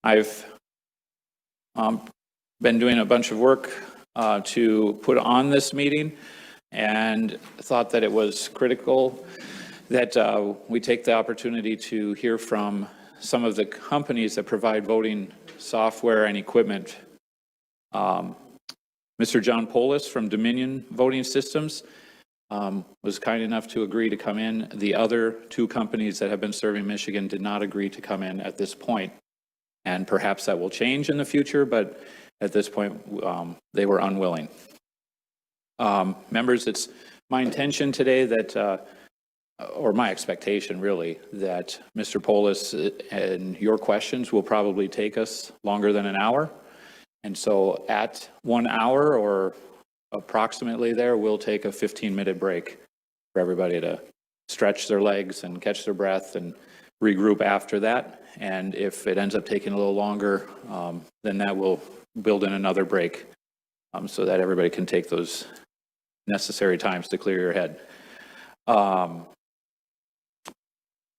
I've been doing a bunch of work to put on this meeting and thought that it was critical that we take the opportunity to hear from some of the companies that provide voting software and equipment. Mr. John Polis from Dominion Voting Systems was kind enough to agree to come in. The other two companies that have been serving Michigan did not agree to come in at this point. And perhaps that will change in the future, but at this point, they were unwilling. Members, it's my intention today that, or my expectation really, that Mr. Polis and your questions will probably take us longer than an hour. And so at 1 hour or approximately there, we'll take a 15-minute break for everybody to stretch their legs and catch their breath and regroup after that. And if it ends up taking a little longer, then that will build in another break so that everybody can take those necessary times to clear your head.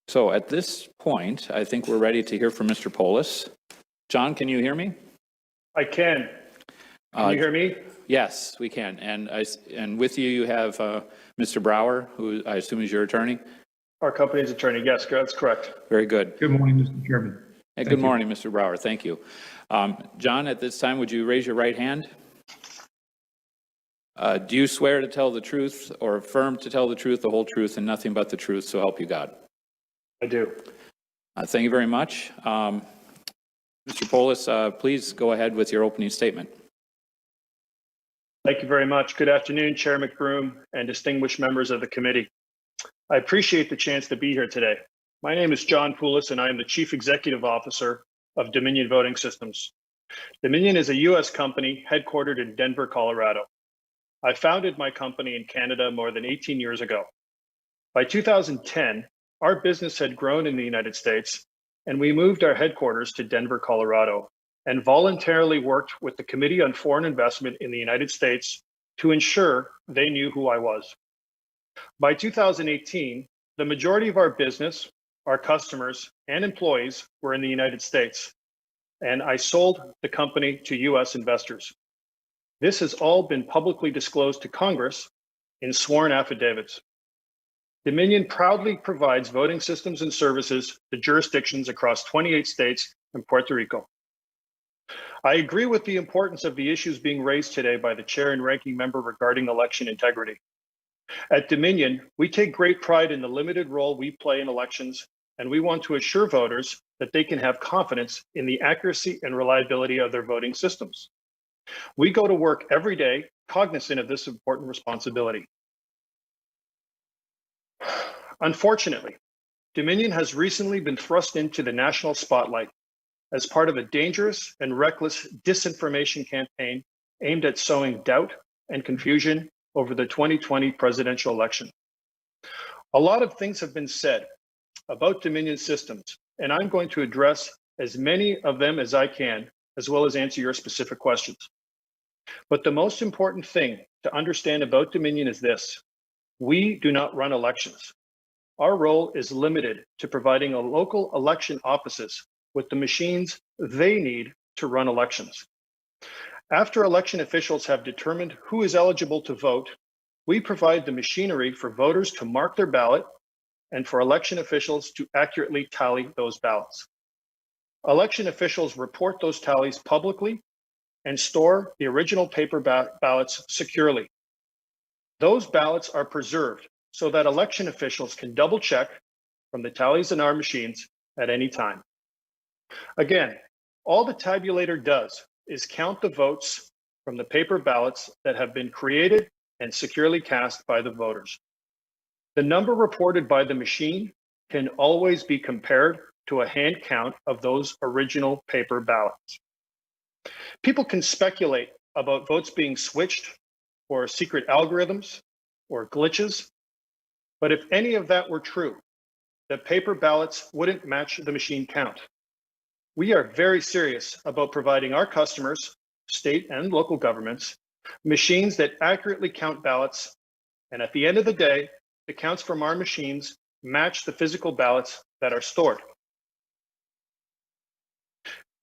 So at this point, I think we're ready to hear from Mr. Polis. John, can you hear me? I can. Can you hear me? Yes, we can. And with you, you have Mr. Brower, who I assume is your attorney? Our company's attorney, yes, that's correct. Very good. Good morning, Mr. Chairman. Hey, good morning, Mr. Brower. Thank you. John, at this time, would you raise your right hand? Do you swear to tell the truth or affirm to tell the truth, the whole truth, and nothing but the truth, so help you God? I do. Thank you very much. Mr. Polis, please go ahead with your opening statement. Thank you very much. Good afternoon, Chair McBroom and distinguished members of the committee. I appreciate the chance to be here today. My name is John Poulos, and I am the Chief Executive Officer of Dominion Voting Systems. Dominion is a U.S. company headquartered in Denver, Colorado. I founded my company in Canada more than 18 years ago. By 2010, our business had grown in the United States, and we moved our headquarters to Denver, Colorado, and voluntarily worked with the Committee on Foreign Investment in the United States to ensure they knew who I was. By 2018, the majority of our business, our customers, and employees were in the United States, and I sold the company to U.S. investors. This has all been publicly disclosed to Congress in sworn affidavits. Dominion proudly provides voting systems and services to jurisdictions across 28 states and Puerto Rico. I agree with the importance of the issues being raised today by the chair and ranking member regarding election integrity. At Dominion, we take great pride in the limited role we play in elections, and we want to assure voters that they can have confidence in the accuracy and reliability of their voting systems. We go to work every day cognizant of this important responsibility. Unfortunately, Dominion has recently been thrust into the national spotlight as part of a dangerous and reckless disinformation campaign aimed at sowing doubt and confusion over the 2020 presidential election. A lot of things have been said about Dominion systems, and I'm going to address as many of them as I can, as well as answer your specific questions. But the most important thing to understand about Dominion is this: we do not run elections. Our role is limited to providing local election offices with the machines they need to run elections. After election officials have determined who is eligible to vote, we provide the machinery for voters to mark their ballot and for election officials to accurately tally those ballots. Election officials report those tallies publicly and store the original paper ballots securely. Those ballots are preserved so that election officials can double check from the tallies in our machines at any time. Again, all the tabulator does is count the votes from the paper ballots that have been created and securely cast by the voters. The number reported by the machine can always be compared to a hand count of those original paper ballots. People can speculate about votes being switched or secret algorithms or glitches, but if any of that were true, the paper ballots wouldn't match the machine count. We are very serious about providing our customers, state and local governments, machines that accurately count ballots, and at the end of the day, the counts from our machines match the physical ballots that are stored.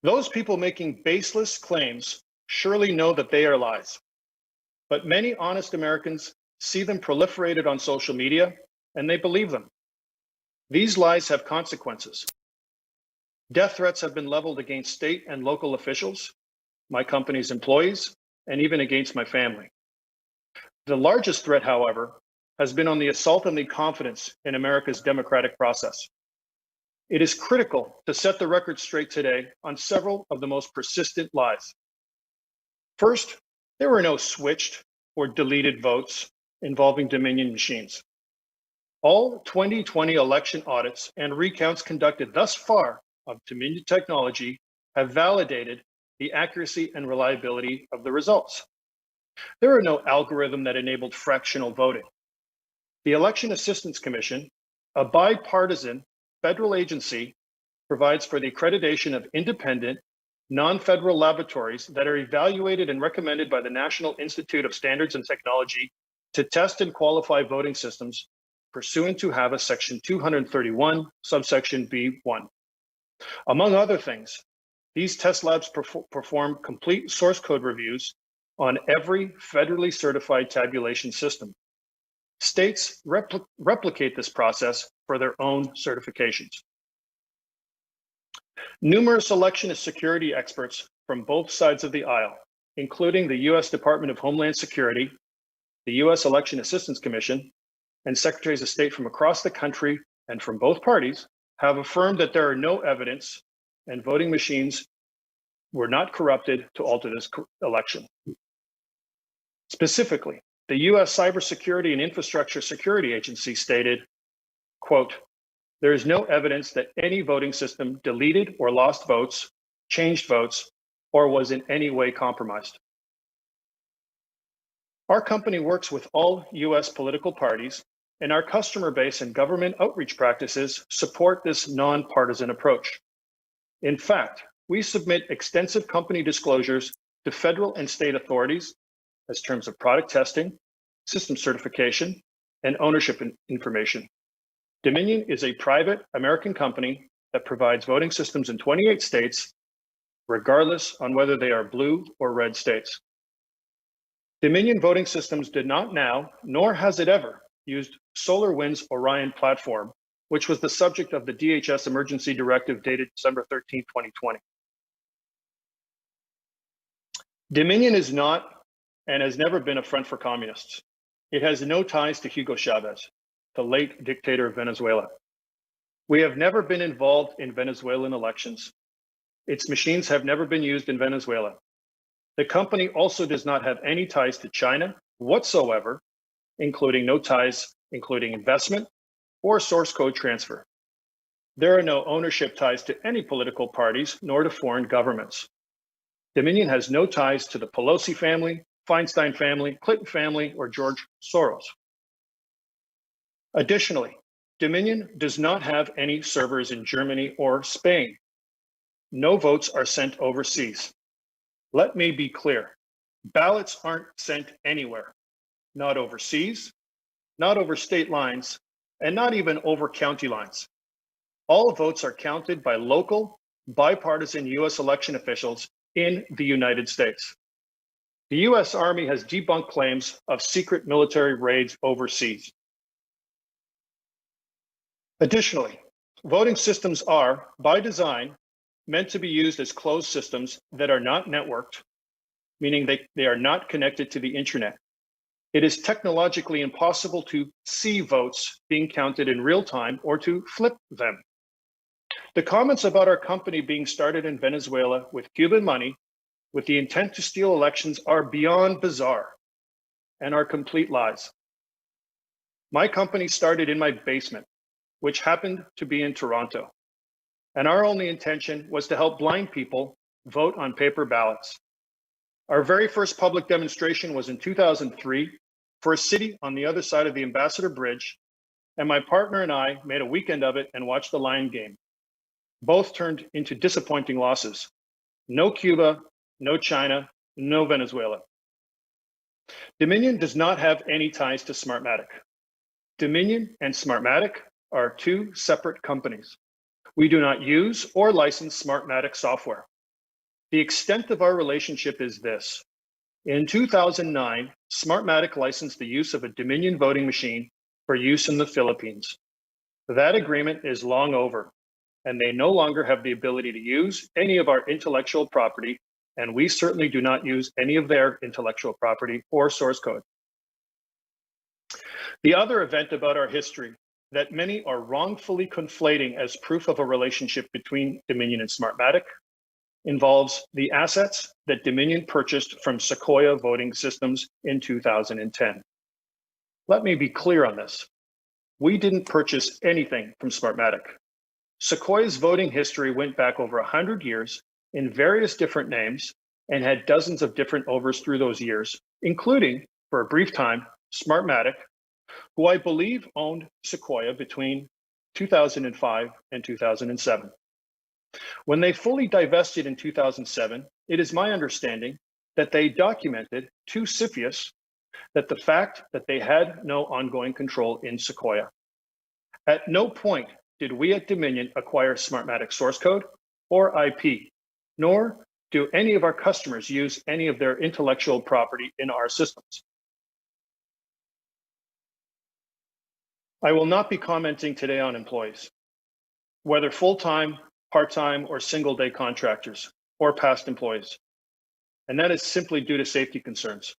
Those people making baseless claims surely know that they are lies, but many honest Americans see them proliferated on social media and they believe them. These lies have consequences. Death threats have been leveled against state and local officials, my company's employees, and even against my family. The largest threat, however, has been on the assault on the confidence in America's democratic process. It is critical to set the record straight today on several of the most persistent lies. First, there were no switched or deleted votes involving Dominion machines. All 2020 election audits and recounts conducted thus far of Dominion technology have validated the accuracy and reliability of the results. There are no algorithm that enabled fractional voting. The Election Assistance Commission, a bipartisan federal agency, provides for the accreditation of independent, non-federal laboratories that are evaluated and recommended by the National Institute of Standards and Technology to test and qualify voting systems pursuant to HAVA Section 231, subsection B1. Among other things, these test labs perform complete source code reviews on every federally certified tabulation system. States replicate this process for their own certifications. Numerous election security experts from both sides of the aisle, including the U.S. Department of Homeland Security, the U.S. Election Assistance Commission, and secretaries of state from across the country and from both parties, have affirmed that there are no evidence and voting machines were not corrupted to alter this election. Specifically, the U.S. Cybersecurity and Infrastructure Security Agency stated, quote, "There is no evidence that any voting system deleted or lost votes, changed votes, or was in any way compromised." Our company works with all U.S. political parties, and our customer base and government outreach practices support this nonpartisan approach. In fact, we submit extensive company disclosures to federal and state authorities as terms of product testing, system certification, and ownership information. Dominion is a private American company that provides voting systems in 28 states, regardless on whether they are blue or red states. Dominion voting systems did not now, nor has it ever, used SolarWinds Orion platform, which was the subject of the DHS emergency directive dated December 13, 2020. Dominion is not and has never been a front for communists. It has no ties to Hugo Chavez, the late dictator of Venezuela. We have never been involved in Venezuelan elections. Its machines have never been used in Venezuela. The company also does not have any ties to China whatsoever, including no ties, including investment or source code transfer. There are no ownership ties to any political parties, nor to foreign governments. Dominion has no ties to the Pelosi family, Feinstein family, Clinton family, or George Soros. Additionally, Dominion does not have any servers in Germany or Spain. No votes are sent overseas. Let me be clear, ballots aren't sent anywhere, not overseas, not over state lines, and not even over county lines. All votes are counted by local, bipartisan U.S. election officials in the United States. The U.S. Army has debunked claims of secret military raids overseas. Additionally, voting systems are, by design, meant to be used as closed systems that are not networked, meaning they are not connected to the internet. It is technologically impossible to see votes being counted in real time or to flip them. The comments about our company being started in Venezuela with Cuban money with the intent to steal elections are beyond bizarre and are complete lies. My company started in my basement, which happened to be in Toronto. And our only intention was to help blind people vote on paper ballots. Our very first public demonstration was in 2003 for a city on the other side of the Ambassador Bridge, and my partner and I made a weekend of it and watched the Lion game. Both turned into disappointing losses. No Cuba, no China, no Venezuela. Dominion does not have any ties to Smartmatic. Dominion and Smartmatic are two separate companies. We do not use or license Smartmatic software. The extent of our relationship is this. In 2009, Smartmatic licensed the use of a Dominion voting machine for use in the Philippines. That agreement is long over, and they no longer have the ability to use any of our intellectual property, and we certainly do not use any of their intellectual property or source code. The other event about our history that many are wrongfully conflating as proof of a relationship between Dominion and Smartmatic involves the assets that Dominion purchased from Sequoia Voting Systems in 2010. Let me be clear on this. We didn't purchase anything from Smartmatic. Sequoia's voting history went back over 100 years in various different names and had dozens of different owners through those years, including, for a brief time, Smartmatic, who I believe owned Sequoia between 2005 and 2007. When they fully divested in 2007, it is my understanding that they documented to CFIUS that the fact that they had no ongoing control in Sequoia. At no point did we at Dominion acquire Smartmatic source code or IP, nor do any of our customers use any of their intellectual property in our systems. I will not be commenting today on employees, whether full-time, part-time, or single-day contractors, or past employees. And that is simply due to safety concerns.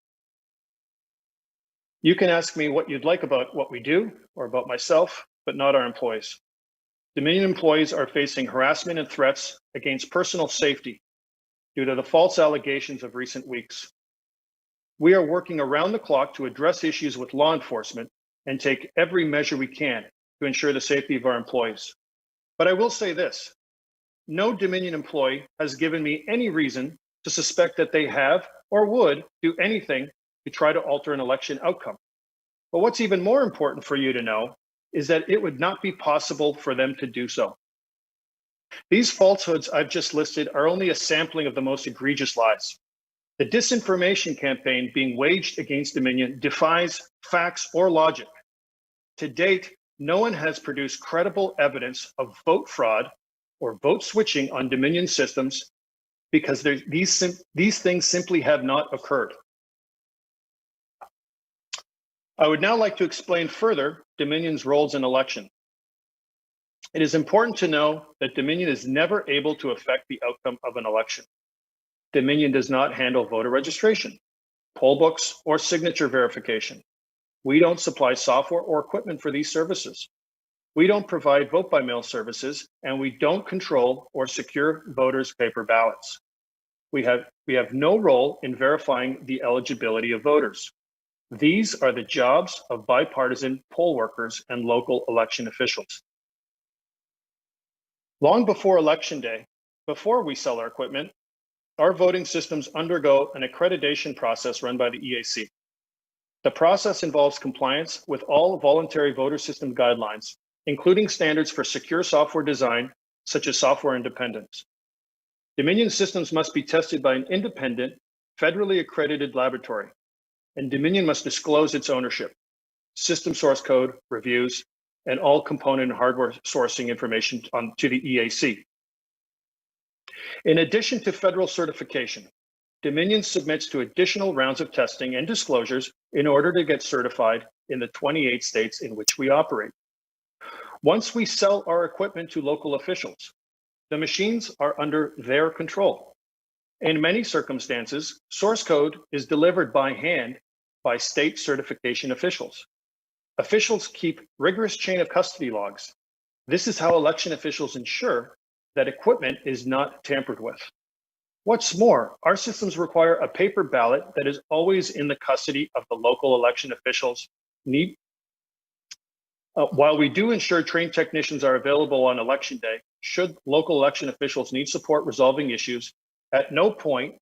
You can ask me what you'd like about what we do or about myself, but not our employees. Dominion employees are facing harassment and threats against personal safety due to the false allegations of recent weeks. We are working around the clock to address issues with law enforcement and take every measure we can to ensure the safety of our employees. But I will say this, no Dominion employee has given me any reason to suspect that they have or would do anything to try to alter an election outcome. But what's even more important for you to know is that it would not be possible for them to do so. These falsehoods I've just listed are only a sampling of the most egregious lies. The disinformation campaign being waged against Dominion defies facts or logic. To date, no one has produced credible evidence of vote fraud or vote switching on Dominion systems because these things simply have not occurred. I would now like to explain further Dominion's roles in election. It is important to know that Dominion is never able to affect the outcome of an election. Dominion does not handle voter registration, poll books, or signature verification. We don't supply software or equipment for these services. We don't provide vote-by-mail services, and we don't control or secure voters' paper ballots. We have no role in verifying the eligibility of voters. These are the jobs of bipartisan poll workers and local election officials. Long before Election Day, before we sell our equipment, our voting systems undergo an accreditation process run by the EAC. The process involves compliance with all voluntary voter system guidelines, including standards for secure software design, such as software independence. Dominion systems must be tested by an independent, federally accredited laboratory, and Dominion must disclose its ownership, system source code, reviews, and all component and hardware sourcing information to the EAC. In addition to federal certification, Dominion submits to additional rounds of testing and disclosures in order to get certified in the 28 states in which we operate. Once we sell our equipment to local officials, the machines are under their control. In many circumstances, source code is delivered by hand by state certification officials. Officials keep rigorous chain of custody logs. This is how election officials ensure that equipment is not tampered with. What's more, our systems require a paper ballot that is always in the custody of the local election officials. While we do ensure trained technicians are available on election day, should local election officials need support resolving issues, at no point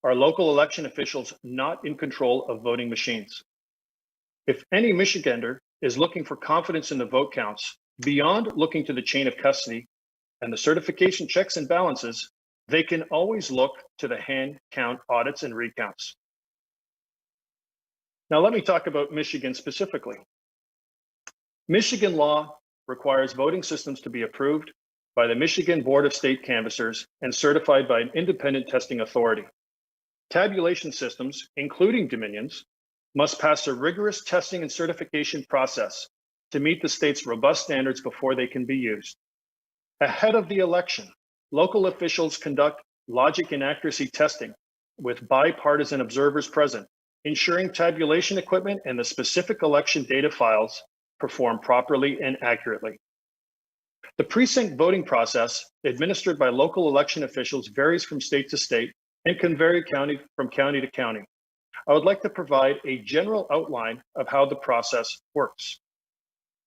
are local election officials not in control of voting machines. If any Michigander is looking for confidence in the vote counts, beyond looking to the chain of custody and the certification checks and balances, they can always look to the hand count audits and recounts. Now let me talk about Michigan specifically. Michigan law requires voting systems to be approved by the Michigan Board of State Canvassers and certified by an independent testing authority. Tabulation systems, including Dominion's, must pass a rigorous testing and certification process to meet the state's robust standards before they can be used. Ahead of the election, local officials conduct logic and accuracy testing with bipartisan observers present, ensuring tabulation equipment and the specific election data files perform properly and accurately. The precinct voting process administered by local election officials varies from state to state and can vary from county to county. I would like to provide a general outline of how the process works.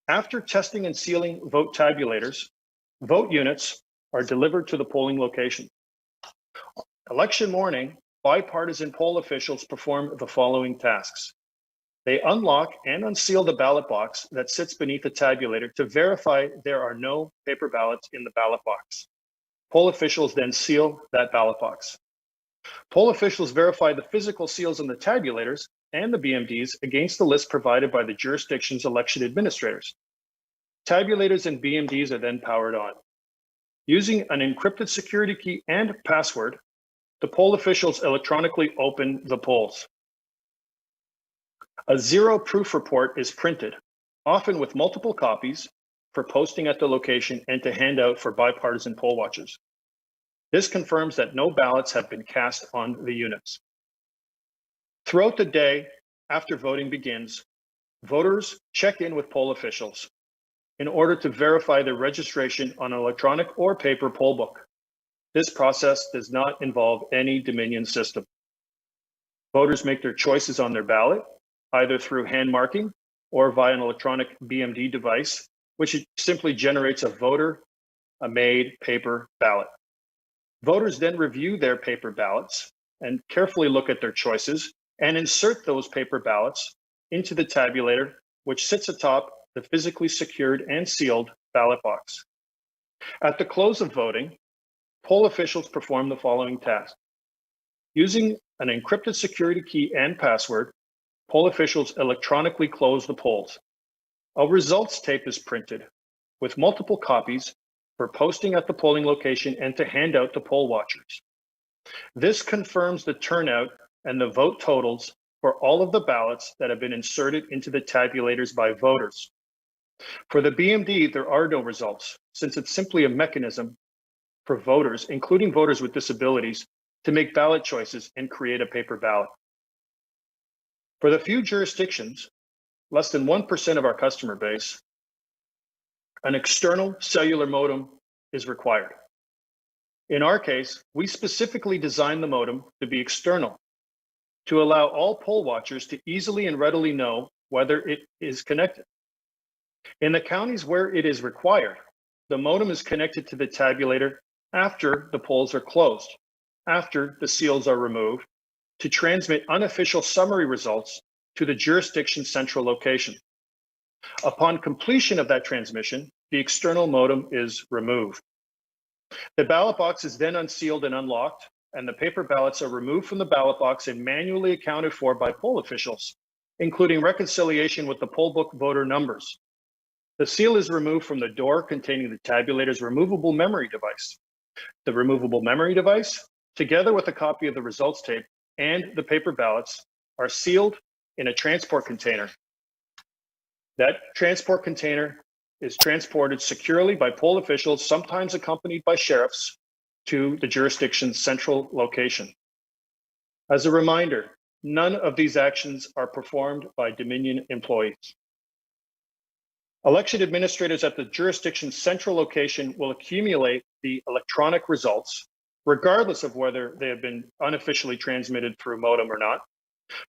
After testing and sealing vote tabulators, vote units are delivered to the polling location. Election morning, bipartisan poll officials perform the following tasks. They unlock and unseal the ballot box that sits beneath the tabulator to verify there are no paper ballots in the ballot box. Poll officials then seal that ballot box. Poll officials verify the physical seals on the tabulators and the BMDs against the list provided by the jurisdiction's election administrators. Tabulators and BMDs are then powered on. Using an encrypted security key and password, the poll officials electronically open the polls. A zero-proof report is printed, often with multiple copies, for posting at the location and to hand out for bipartisan poll watchers. This confirms that no ballots have been cast on the units. Throughout the day after voting begins, voters check in with poll officials in order to verify their registration on an electronic or paper poll book. This process does not involve any Dominion system. Voters make their choices on their ballot, either through hand marking or via an electronic BMD device, which simply generates a voter-made paper ballot. Voters then review their paper ballots and carefully look at their choices and insert those paper ballots into the tabulator, which sits atop the physically secured and sealed ballot box. At the close of voting, poll officials perform the following task. Using an encrypted security key and password, poll officials electronically close the polls. A results tape is printed with multiple copies for posting at the polling location and to hand out to poll watchers. This confirms the turnout and the vote totals for all of the ballots that have been inserted into the tabulators by voters. For the BMD, there are no results, since it's simply a mechanism for voters, including voters with disabilities, to make ballot choices and create a paper ballot. For the few jurisdictions, less than 1% of our customer base, an external cellular modem is required. In our case, we specifically designed the modem to be external to allow all poll watchers to easily and readily know whether it is connected. In the counties where it is required, the modem is connected to the tabulator after the polls are closed, after the seals are removed, to transmit unofficial summary results to the jurisdiction's central location. Upon completion of that transmission, the external modem is removed. The ballot box is then unsealed and unlocked, and the paper ballots are removed from the ballot box and manually accounted for by poll officials, including reconciliation with the poll book voter numbers. The seal is removed from the door containing the tabulator's removable memory device. The removable memory device, together with a copy of the results tape and the paper ballots, are sealed in a transport container. That transport container is transported securely by poll officials, sometimes accompanied by sheriffs, to the jurisdiction's central location. As a reminder, none of these actions are performed by Dominion employees. Election administrators at the jurisdiction's central location will accumulate the electronic results, regardless of whether they have been unofficially transmitted through modem or not,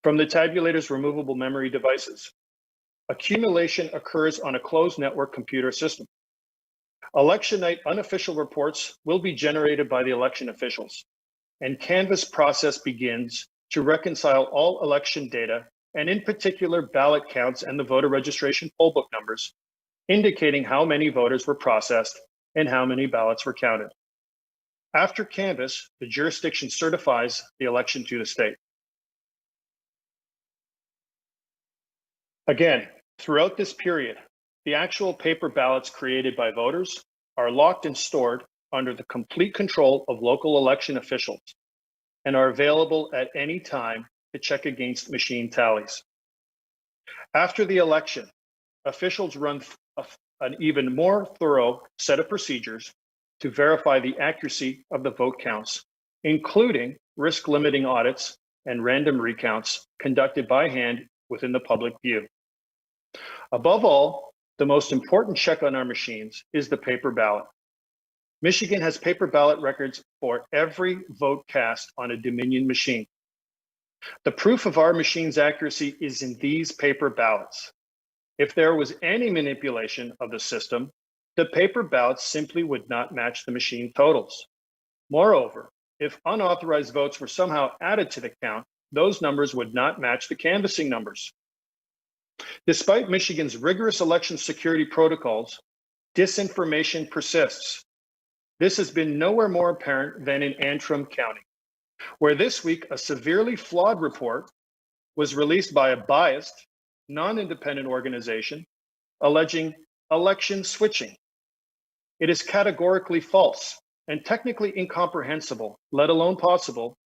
from the tabulator's removable memory devices. Accumulation occurs on a closed network computer system. Election night unofficial reports will be generated by the election officials, and canvass process begins to reconcile all election data, and in particular ballot counts and the voter registration poll book numbers, indicating how many voters were processed and how many ballots were counted. After canvass, the jurisdiction certifies the election to the state. Again, throughout this period, the actual paper ballots created by voters are locked and stored under the complete control of local election officials and are available at any time to check against machine tallies. After the election, officials run an even more thorough set of procedures to verify the accuracy of the vote counts, including risk-limiting audits and random recounts conducted by hand within the public view. Above all, the most important check on our machines is the paper ballot. Michigan has paper ballot records for every vote cast on a Dominion machine. The proof of our machine's accuracy is in these paper ballots. If there was any manipulation of the system, the paper ballots simply would not match the machine totals. Moreover, if unauthorized votes were somehow added to the count, those numbers would not match the canvassing numbers. Despite Michigan's rigorous election security protocols, disinformation persists. This has been nowhere more apparent than in Antrim County, where this week a severely flawed report was released by a biased, non-independent organization alleging election switching. It is categorically false and technically incomprehensible, let alone possible,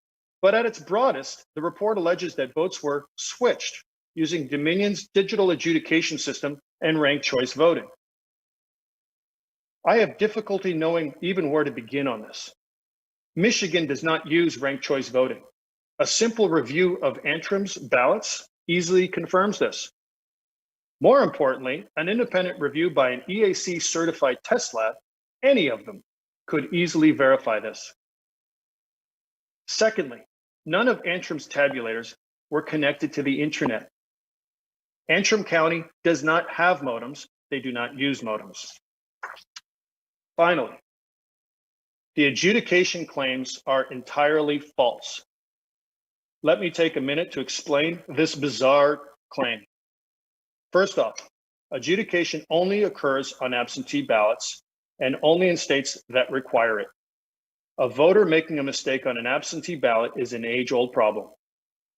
but at its broadest, the report alleges that votes were switched using Dominion's digital adjudication system and ranked choice voting. I have difficulty knowing even where to begin on this. Michigan does not use ranked choice voting. A simple review of Antrim's ballots easily confirms this. More importantly, an independent review by an EAC certified test lab, any of them, could easily verify this. Secondly, none of Antrim's tabulators were connected to the internet. Antrim County does not have modems. They do not use modems. Finally, the adjudication claims are entirely false. Let me take a minute to explain this bizarre claim. First off, adjudication only occurs on absentee ballots and only in states that require it. A voter making a mistake on an absentee ballot is an age-old problem.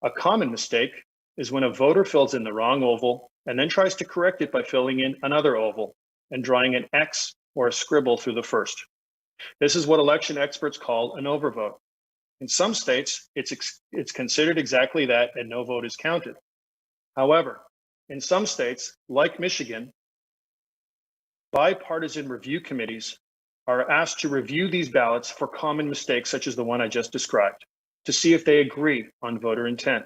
A common mistake is when a voter fills in the wrong oval and then tries to correct it by filling in another oval and drawing an X or a scribble through the first. This is what election experts call an overvote. In some states, it's considered exactly that and no vote is counted. However, in some states, like Michigan, bipartisan review committees are asked to review these ballots for common mistakes such as the one I just described, to see if they agree on voter intent.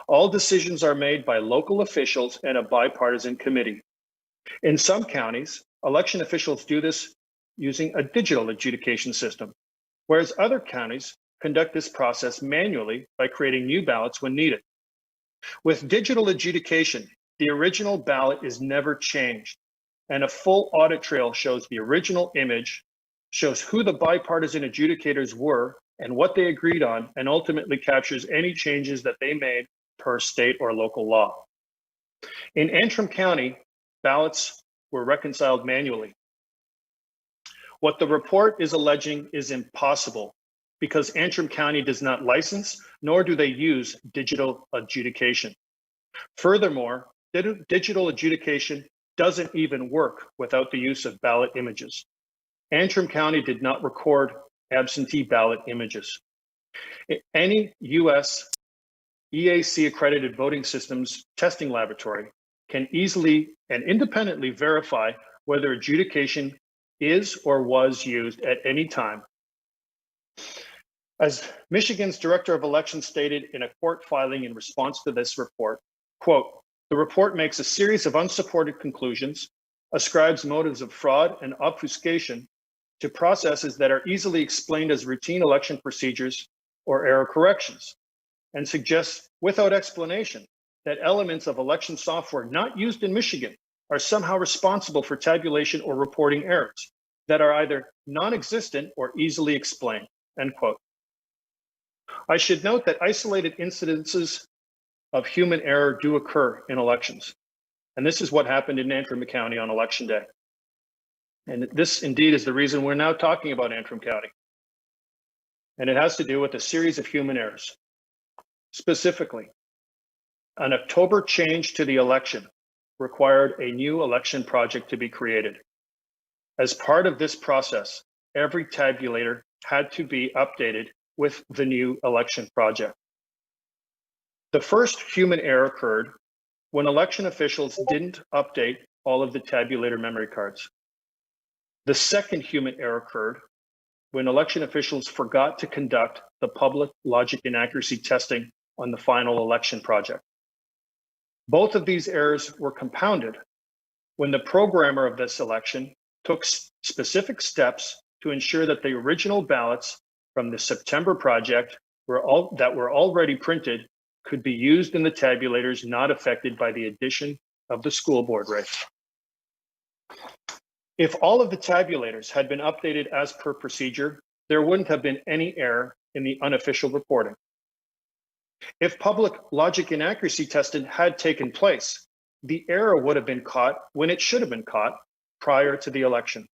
All decisions are made by local officials and a bipartisan committee. In some counties, election officials do this using a digital adjudication system, whereas other counties conduct this process manually by creating new ballots when needed. With digital adjudication, the original ballot is never changed, and a full audit trail shows the original image, shows who the bipartisan adjudicators were and what they agreed on, and ultimately captures any changes that they made per state or local law. In Antrim County, ballots were reconciled manually. What the report is alleging is impossible because Antrim County does not license, nor do they use digital adjudication. Furthermore, digital adjudication doesn't even work without the use of ballot images. Antrim County did not record absentee ballot images. Any US EAC accredited voting systems testing laboratory can easily and independently verify whether adjudication is or was used at any time. As Michigan's Director of Elections stated in a court filing in response to this report, quote, "The report makes a series of unsupported conclusions, ascribes motives of fraud and obfuscation to processes that are easily explained as routine election procedures or error corrections, and suggests without explanation that elements of election software not used in Michigan are somehow responsible for tabulation or reporting errors that are either non-existent or easily explained," end quote. I should note that isolated incidences of human error do occur in elections. And this is what happened in Antrim County on election day. And this indeed is the reason we're now talking about Antrim County. And it has to do with a series of human errors. Specifically, an October change to the election required a new election project to be created. As part of this process, every tabulator had to be updated with the new election project. The first human error occurred when election officials didn't update all of the tabulator memory cards. The second human error occurred when election officials forgot to conduct the public logic and accuracy testing on the final election project. Both of these errors were compounded when the programmer of this election took specific steps to ensure that the original ballots from the September project that were already printed could be used in the tabulators not affected by the addition of the school board race. If all of the tabulators had been updated as per procedure, there wouldn't have been any error in the unofficial reporting. If public logic and accuracy testing had taken place, the error would have been caught when it should have been caught prior to the election.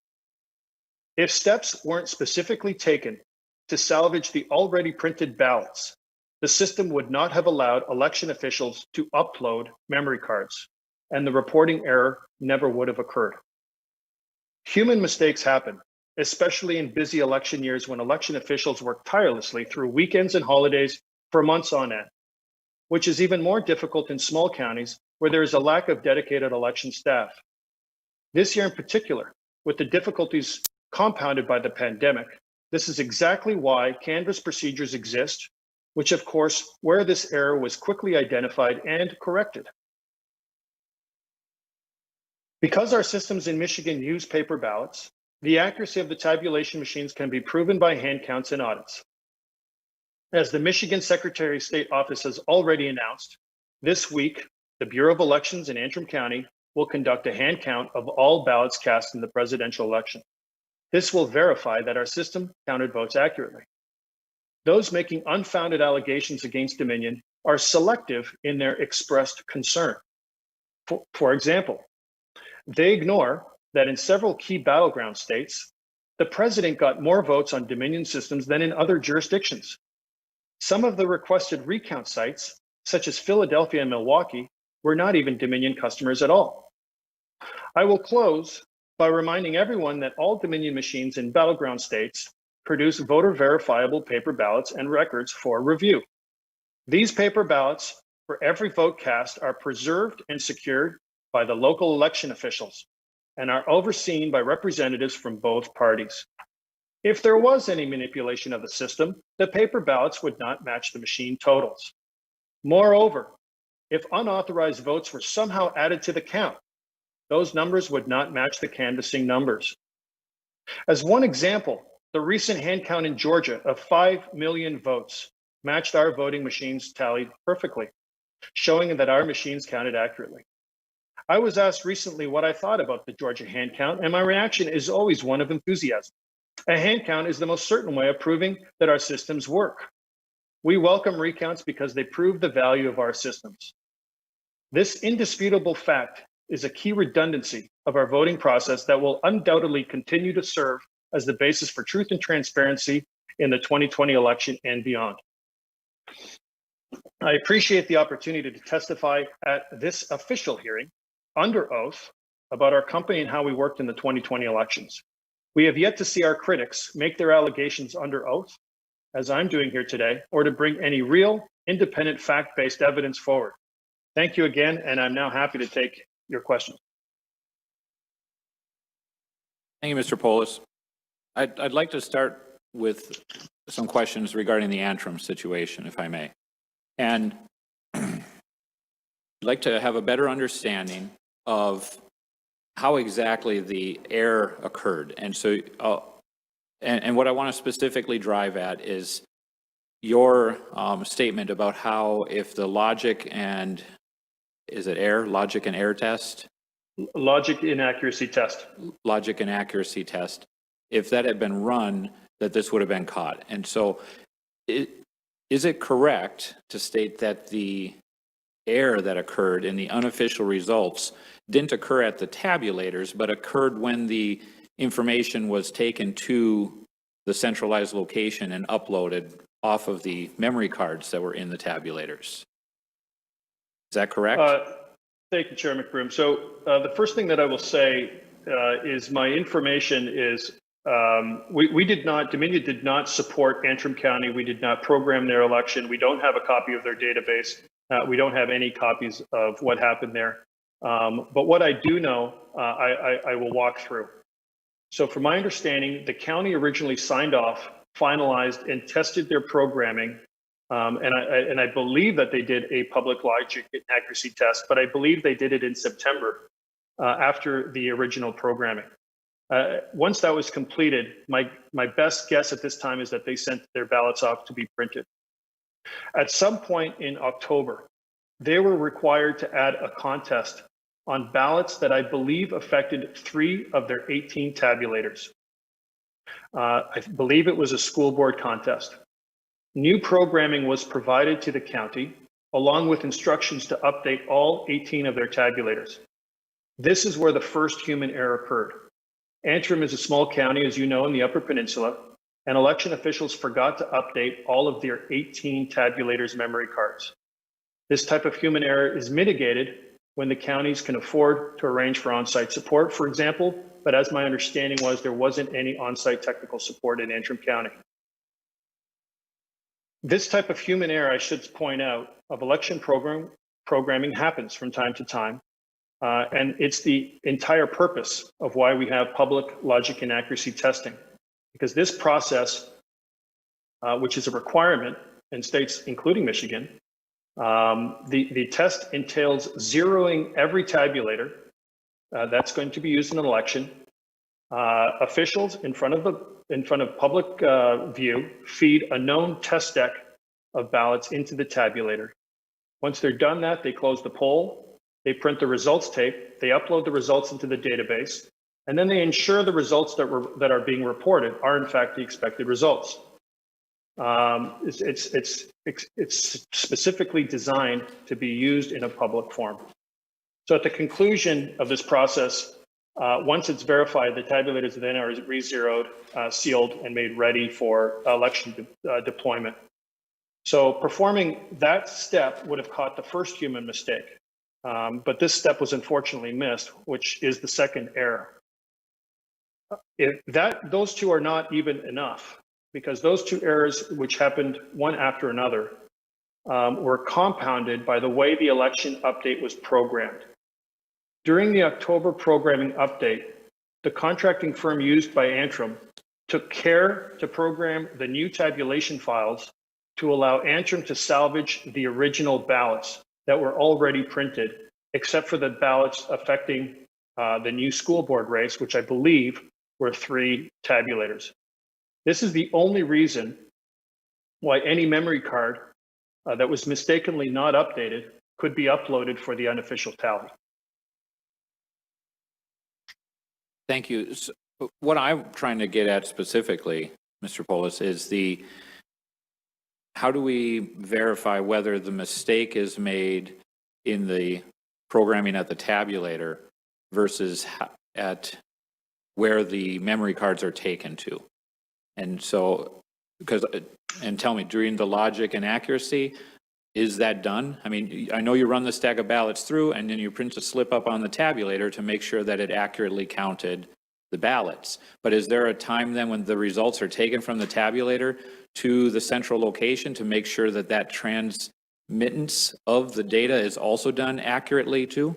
If steps weren't specifically taken to salvage the already printed ballots, the system would not have allowed election officials to upload memory cards, and the reporting error never would have occurred. Human mistakes happen, especially in busy election years when election officials work tirelessly through weekends and holidays for months on end, which is even more difficult in small counties where there is a lack of dedicated election staff. This year in particular, with the difficulties compounded by the pandemic, this is exactly why Canvas procedures exist, which of course, where this error was quickly identified and corrected. Because our systems in Michigan use paper ballots, the accuracy of the tabulation machines can be proven by hand counts and audits. As the Michigan Secretary of State Office has already announced, this week, the Bureau of Elections in Antrim County will conduct a hand count of all ballots cast in the presidential election. This will verify that our system counted votes accurately. Those making unfounded allegations against Dominion are selective in their expressed concern. For example, they ignore that in several key battleground states, the president got more votes on Dominion systems than in other jurisdictions. Some of the requested recount sites, such as Philadelphia and Milwaukee, were not even Dominion customers at all. I will close by reminding everyone that all Dominion machines in battleground states produce voter verifiable paper ballots and records for review. These paper ballots for every vote cast are preserved and secured by the local election officials and are overseen by representatives from both parties. If there was any manipulation of the system, the paper ballots would not match the machine totals. Moreover, if unauthorized votes were somehow added to the count, those numbers would not match the canvassing numbers. As one example, the recent hand count in Georgia of 5 million votes matched our voting machines tallied perfectly, showing that our machines counted accurately. I was asked recently what I thought about the Georgia hand count, and my reaction is always one of enthusiasm. A hand count is the most certain way of proving that our systems work. We welcome recounts because they prove the value of our systems. This indisputable fact is a key redundancy of our voting process that will undoubtedly continue to serve as the basis for truth and transparency in the 2020 election and beyond. I appreciate the opportunity to testify at this official hearing under oath about our company and how we worked in the 2020 elections. We have yet to see our critics make their allegations under oath, as I'm doing here today, or to bring any real, independent, fact-based evidence forward. Thank you again, and I'm now happy to take your questions. Thank you, Mr. Polis. I'd like to start with some questions regarding the Antrim situation, if I may. And I'd like to have a better understanding of how exactly the error occurred. And so, and what I want to specifically drive at is your statement about how if the logic and, is it error, logic and error test? Logic inaccuracy test. Logic and accuracy test. If that had been run, that this would have been caught. And so is it correct to state that the error that occurred in the unofficial results didn't occur at the tabulators, but occurred when the information was taken to the centralized location and uploaded off of the memory cards that were in the tabulators? Is that correct? Thank you, Chair McBroom. So the first thing that I will say is my information is Dominion did not support Antrim County. We did not program their election. We don't have a copy of their database. We don't have any copies of what happened there. But what I do know, I will walk through. So from my understanding, the county originally signed off, finalized, and tested their programming. And I believe that they did a public logic and accuracy test, but I believe they did it in September after the original programming. Once that was completed, my best guess at this time is that they sent their ballots off to be printed. At some point in October, they were required to add a contest on ballots that I believe affected 3 of their 18 tabulators. I believe it was a school board contest. New programming was provided to the county, along with instructions to update all 18 of their tabulators. This is where the first human error occurred. Antrim is a small county, as you know, in the Upper Peninsula, and election officials forgot to update all of their 18 tabulators' memory cards. This type of human error is mitigated when the counties can afford to arrange for on-site support, for example, but as my understanding was, there wasn't any on-site technical support in Antrim County. This type of human error, I should point out, of election programming happens from time to time. And it's the entire purpose of why we have public logic and accuracy testing, because this process, which is a requirement in states, including Michigan, the test entails zeroing every tabulator that's going to be used in an election. Officials in front of public view feed a known test deck of ballots into the tabulator. Once they're done that, they close the poll. They print the results tape, they upload the results into the database, and then they ensure the results that are being reported are in fact the expected results. It's specifically designed to be used in a public forum. So at the conclusion of this process, once it's verified, the tabulators then are re-zeroed, sealed, and made ready for election deployment. So performing that step would have caught the first human mistake. But this step was unfortunately missed, which is the second error. Those two are not even enough, because those 2 errors, which happened one after another, were compounded by the way the election update was programmed. During the October programming update, the contracting firm used by Antrim took care to program the new tabulation files to allow Antrim to salvage the original ballots that were already printed, except for the ballots affecting the new school board race, which I believe were 3 tabulators. This is the only reason why any memory card that was mistakenly not updated could be uploaded for the unofficial tally. Thank you. So what I'm trying to get at specifically, Mr. Polis, is how do we verify whether the mistake is made in the programming at the tabulator versus at where the memory cards are taken to? And so, and tell me, during the logic and accuracy, is that done? I mean, I know you run the stack of ballots through and then you print a slip up on the tabulator to make sure that it accurately counted the ballots. But is there a time then when the results are taken from the tabulator to the central location to make sure that that transmittance of the data is also done accurately too?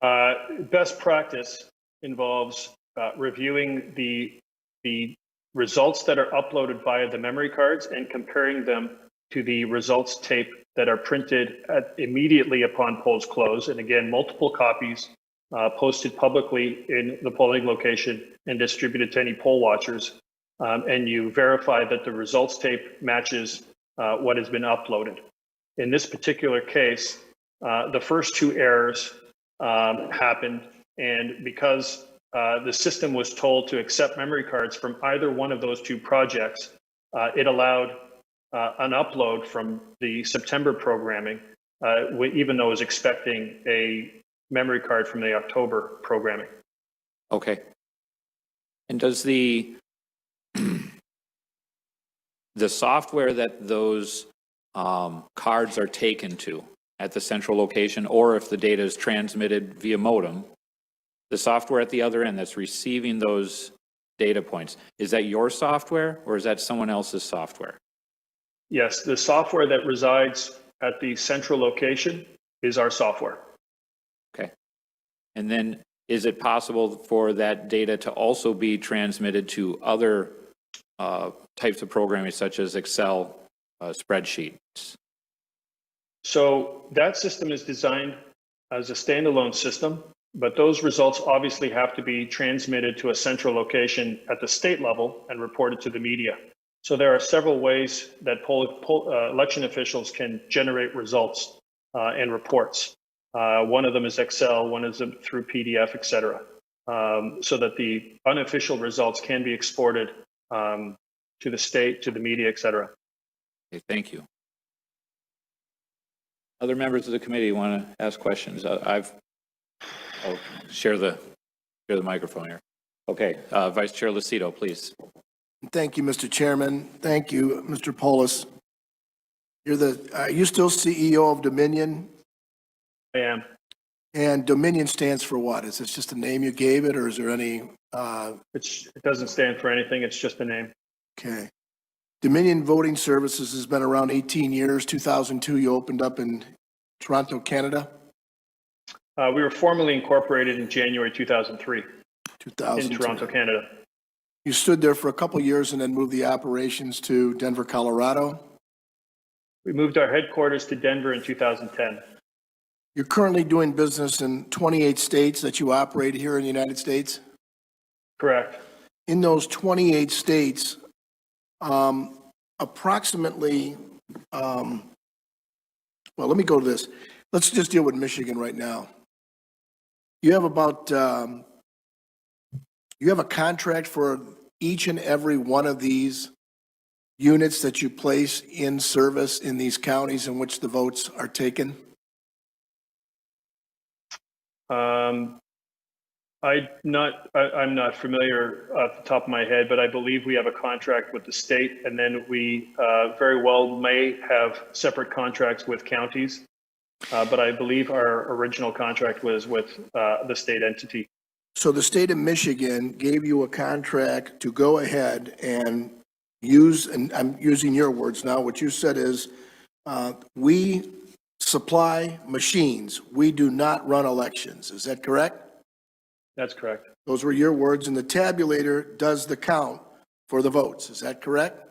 Best practice involves reviewing the results that are uploaded via the memory cards and comparing them to the results tape that are printed immediately upon polls close. And again, multiple copies posted publicly in the polling location and distributed to any poll watchers. And you verify that the results tape matches what has been uploaded. In this particular case, the first 2 errors happened, and because the system was told to accept memory cards from either one of those 2 projects, it allowed an upload from the September programming, even though it was expecting a memory card from the October programming. Okay. And does the software that those cards are taken to at the central location, or if the data is transmitted via modem, the software at the other end that's receiving those data points, is that your software or is that someone else's software? Yes, the software that resides at the central location is our software. Okay. And then is it possible for that data to also be transmitted to other types of programming such as Excel spreadsheets? So that system is designed as a standalone system, but those results obviously have to be transmitted to a central location at the state level and reported to the media. So there are several ways that election officials can generate results and reports. One of them is Excel, one is through PDF, et cetera, so that the unofficial results can be exported to the state, to the media, et cetera. Okay, thank you. Other members of the committee want to ask questions? I'll share the microphone here. Okay, Vice Chair Lucido, please. Thank you, Mr. Chairman. Thank you, Mr. Polis. Are you still CEO of Dominion? I am. And Dominion stands for what? Is this just a name you gave it, or is there any? It doesn't stand for anything. It's just a name. Okay. Dominion Voting Services has been around 18 years. 2002, you opened up in Toronto, Canada? We were formally incorporated in January 2003 in 2002. Toronto, Canada. You stood there for a couple years and then moved the operations to Denver, Colorado? We moved our headquarters to Denver in 2010. You're currently doing business in 28 states that you operate here in the United States? Correct. In those 28 states, approximately, well, let me go to this. Let's just deal with Michigan right now. You have about, you have a contract for each and every one of these units that you place in service in these counties in which the votes are taken? I'm not familiar off the top of my head, but I believe we have a contract with the state, and then we very well may have separate contracts with counties. But I believe our original contract was with the state entity. So the state of Michigan gave you a contract to go ahead and use, and I'm using your words now, what you said is, we supply machines. We do not run elections. Is that correct? That's correct. Those were your words, and the tabulator does the count for the votes. Is that correct?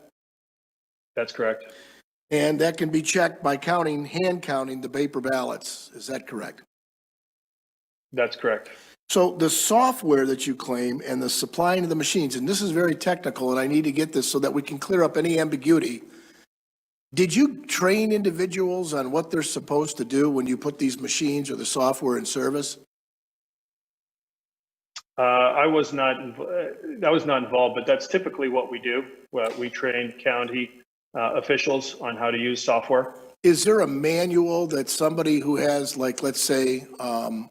That's correct. And that can be checked by counting, hand counting the paper ballots. Is that correct? That's correct. So the software that you claim and the supplying of the machines, and this is very technical, and I need to get this so that we can clear up any ambiguity. Did you train individuals on what they're supposed to do when you put these machines or the software in service? I was not involved, but that's typically what we do. We train county officials on how to use software. Is there a manual that somebody who has, like, let's say,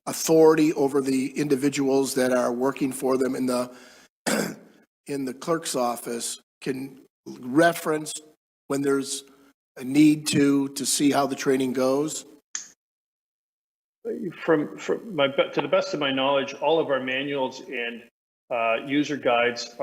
authority over the individuals that are working for them in the in the clerk's office can reference when there's a need to see how the training goes? To the best of my knowledge, all of our manuals and user guides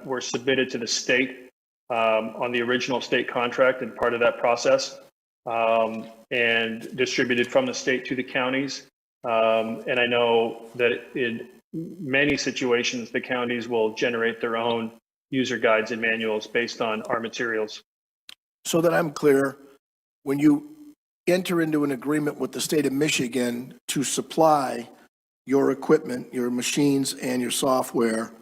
were submitted to the state on the original state contract and part of that process, and distributed from the state to the counties. And I know that in many situations, the counties will generate their own user guides and manuals based on our materials. So that I'm clear, when you enter into an agreement with the state of Michigan to supply your equipment, your machines, and your software,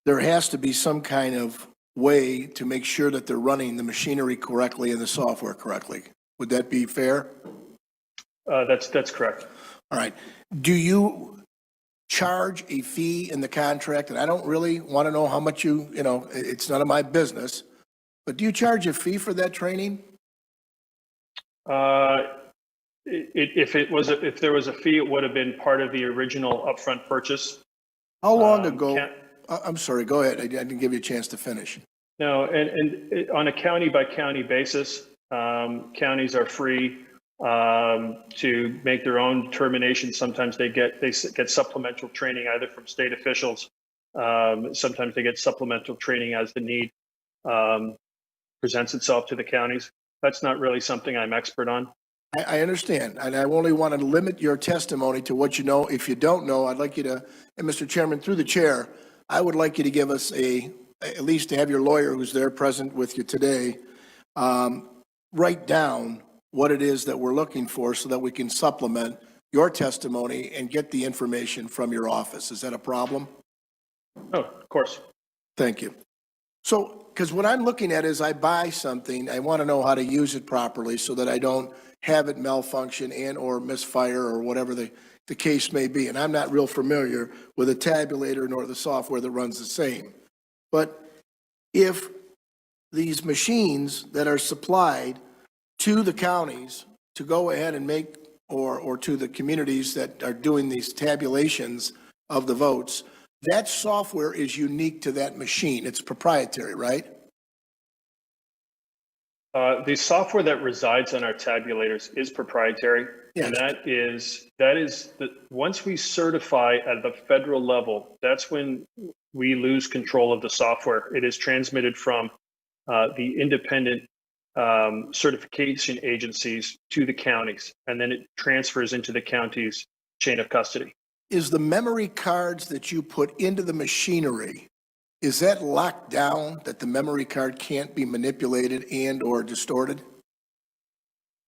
there has to be some kind of way to make sure that they're running the machinery correctly and the software correctly. Would that be fair? That's correct. All right. Do you charge a fee in the contract? And I don't really want to know how much it's none of my business, but do you charge a fee for that training? If there was a fee, it would have been part of the original upfront purchase. How long ago? I'm sorry, go ahead. I didn't give you a chance to finish. No, and on a county by county basis, counties are free to make their own determinations. Sometimes they get supplemental training either from state officials. Sometimes they get supplemental training as the need presents itself to the counties. That's not really something I'm expert on. I understand, and I only want to limit your testimony to what you know. If you don't know, I'd like you to, and Mr. Chairman, through the chair, I would like you to give us at least to have your lawyer who's there present with you today, write down what it is that we're looking for so that we can supplement your testimony and get the information from your office. Is that a problem? Oh, of course. Thank you. So, because what I'm looking at is I buy something, I want to know how to use it properly so that I don't have it malfunction and or misfire or whatever the case may be. And I'm not real familiar with a tabulator nor the software that runs the same. But if these machines that are supplied to the counties to go ahead and make, or to the communities that are doing these tabulations of the votes, that software is unique to that machine. It's proprietary, right? The software that resides on our tabulators is proprietary. Yes. And that is once we certify at the federal level, that's when we lose control of the software. It is transmitted from the independent certification agencies to the counties, and then it transfers into the county's chain of custody. Is the memory cards that you put into the machinery, is that locked down that the memory card can't be manipulated and or distorted?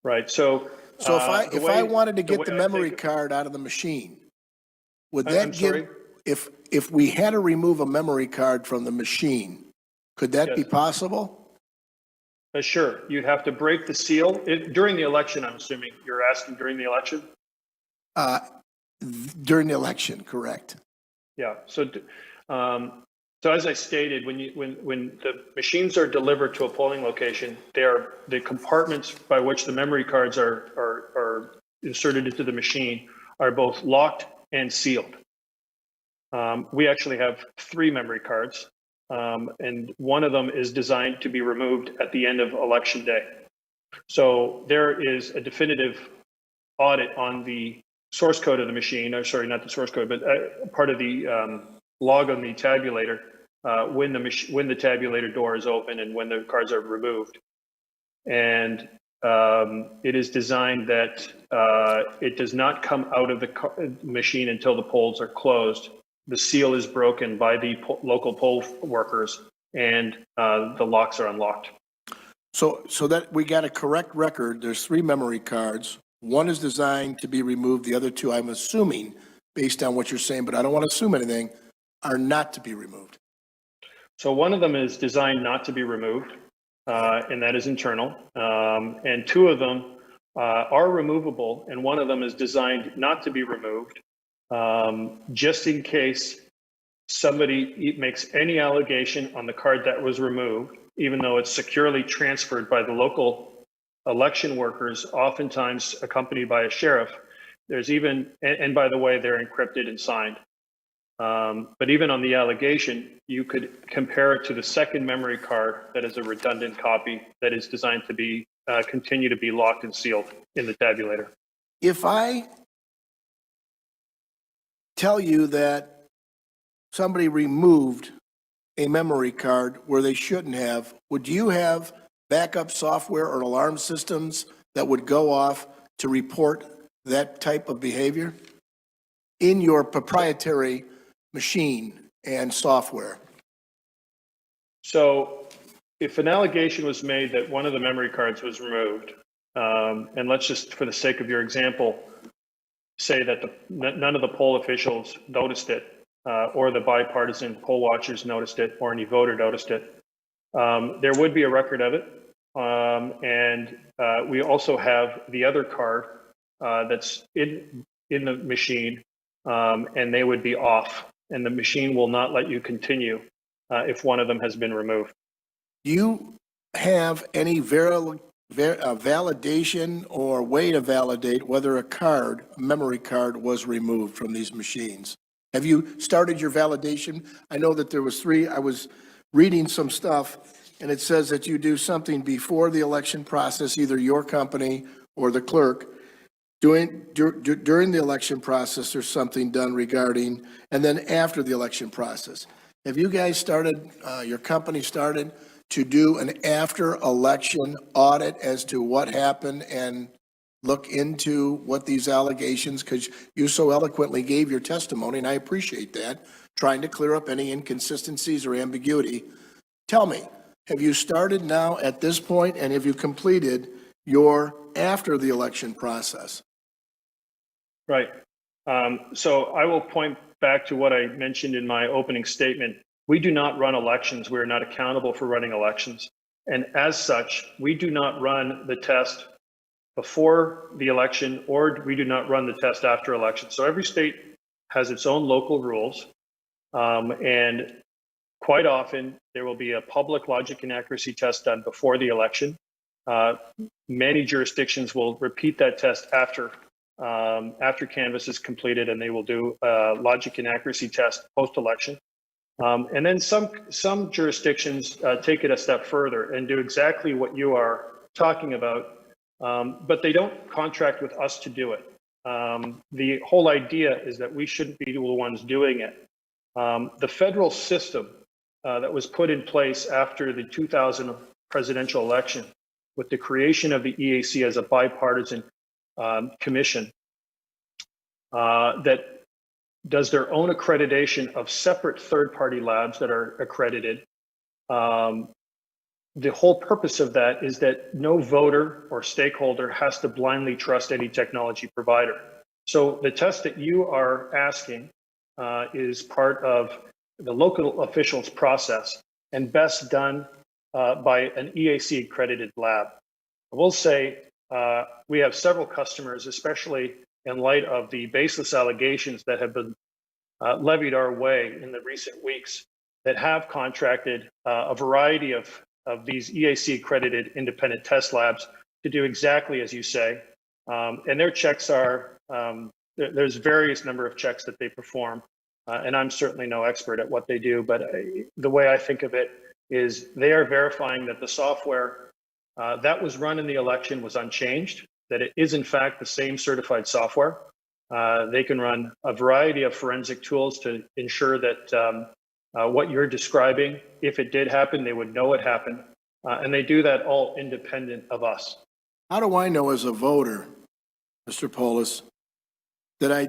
Right. So if I wanted to get the memory card out of the machine, would that give, if we had to remove a memory card from the machine, could that be possible? Sure. You'd have to break the seal during the election. I'm assuming you're asking during the election. During the election, correct? Yeah. So as I stated, when the machines are delivered to a polling location, the compartments by which the memory cards are inserted into the machine are both locked and sealed. We actually have 3 memory cards, and one of them is designed to be removed at the end of election day. So there is a definitive audit on the source code of the machine, or sorry, not the source code, but part of the log on the tabulator when the tabulator door is open and when the cards are removed. And it is designed that it does not come out of the machine until the polls are closed. The seal is broken by the local poll workers, and the locks are unlocked. So that we got a correct record, there's 3 memory cards. One is designed to be removed. The other 2, I'm assuming, based on what you're saying, but I don't want to assume anything, are not to be removed. So one of them is designed not to be removed, and that is internal. And 2 of them are removable, and one of them is designed not to be removed, just in case somebody makes any allegation on the card that was removed, even though it's securely transferred by the local election workers, oftentimes accompanied by a sheriff. There's even, and by the way, they're encrypted and signed. But even on the allegation, you could compare it to the second memory card that is a redundant copy that is designed to be continue to be locked and sealed in the tabulator. If I tell you that somebody removed a memory card where they shouldn't have, would you have backup software or alarm systems that would go off to report that type of behavior in your proprietary machine and software? So if an allegation was made that one of the memory cards was removed, and let's just, for the sake of your example, say that none of the poll officials noticed it, or the bipartisan poll watchers noticed it, or any voter noticed it, there would be a record of it. And we also have the other card that's in the machine, and they would be off, and the machine will not let you continue if one of them has been removed. Do you have any validation or way to validate whether a memory card was removed from these machines? Have you started your validation? I know that there was 3. I was reading some stuff, and it says that you do something before the election process, either your company or the clerk, during the election process, there's something done regarding, and then after the election process. Have you guys started, your company started to do an after-election audit as to what happened and look into what these allegations, because you so eloquently gave your testimony, and I appreciate that, trying to clear up any inconsistencies or ambiguity. Tell me, have you started now at this point, and have you completed your after the election process? Right. So I will point back to what I mentioned in my opening statement. We do not run elections. We are not accountable for running elections. And as such, we do not run the test before the election, or we do not run the test after election. So every state has its own local rules. And quite often, there will be a public logic and accuracy test done before the election. Many jurisdictions will repeat that test after canvass is completed, and they will do a logic and accuracy test post-election. And then some jurisdictions take it a step further and do exactly what you are talking about, but they don't contract with us to do it. The whole idea is that we shouldn't be the ones doing it. The federal system that was put in place after the 2000 presidential election, with the creation of the EAC as a bipartisan commission that does their own accreditation of separate third-party labs that are accredited. The whole purpose of that is that no voter or stakeholder has to blindly trust any technology provider. So the test that you are asking is part of the local officials process and best done by an EAC accredited lab. I will say we have several customers, especially in light of the baseless allegations that have been levied our way in the recent weeks, that have contracted a variety of these EAC accredited independent test labs to do exactly as you say. And their checks are, there's various number of checks that they perform. And I'm certainly no expert at what they do, but the way I think of it is they are verifying that the software that was run in the election was unchanged, that it is in fact the same certified software. They can run a variety of forensic tools to ensure that what you're describing, if it did happen, they would know it happened. And they do that all independent of us. How do I know as a voter, Mr. Polis, that I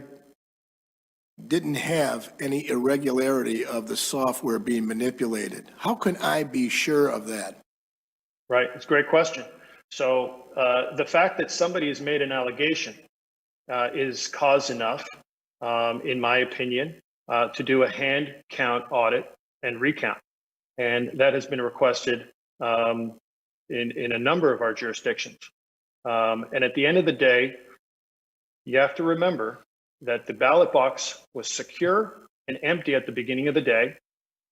didn't have any irregularity of the software being manipulated? How can I be sure of that? Right, it's a great question. So the fact that somebody has made an allegation is cause enough, in my opinion, to do a hand count audit and recount. And that has been requested in a number of our jurisdictions. And at the end of the day, you have to remember that the ballot box was secure and empty at the beginning of the day.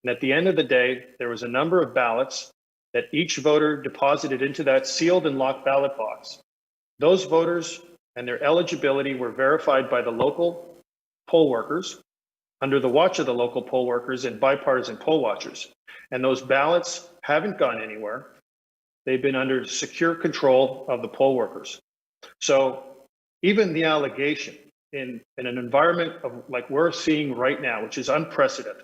And at the end of the day, there was a number of ballots that each voter deposited into that sealed and locked ballot box. Those voters and their eligibility were verified by the local poll workers under the watch of the local poll workers and bipartisan poll watchers. And those ballots haven't gone anywhere. They've been under secure control of the poll workers. So even the allegation in an environment of like we're seeing right now, which is unprecedented,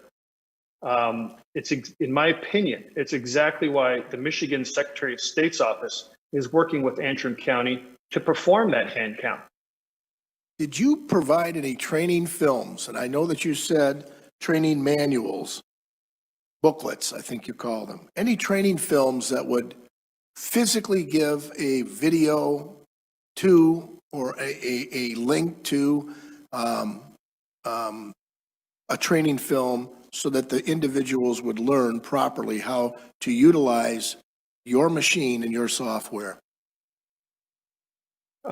it's, in my opinion, it's exactly why the Michigan Secretary of State's office is working with Antrim County to perform that hand count. Did you provide any training films? And I know that you said training manuals, booklets, I think you call them. Any training films that would physically give a video to or a link to a training film so that the individuals would learn properly how to utilize your machine and your software?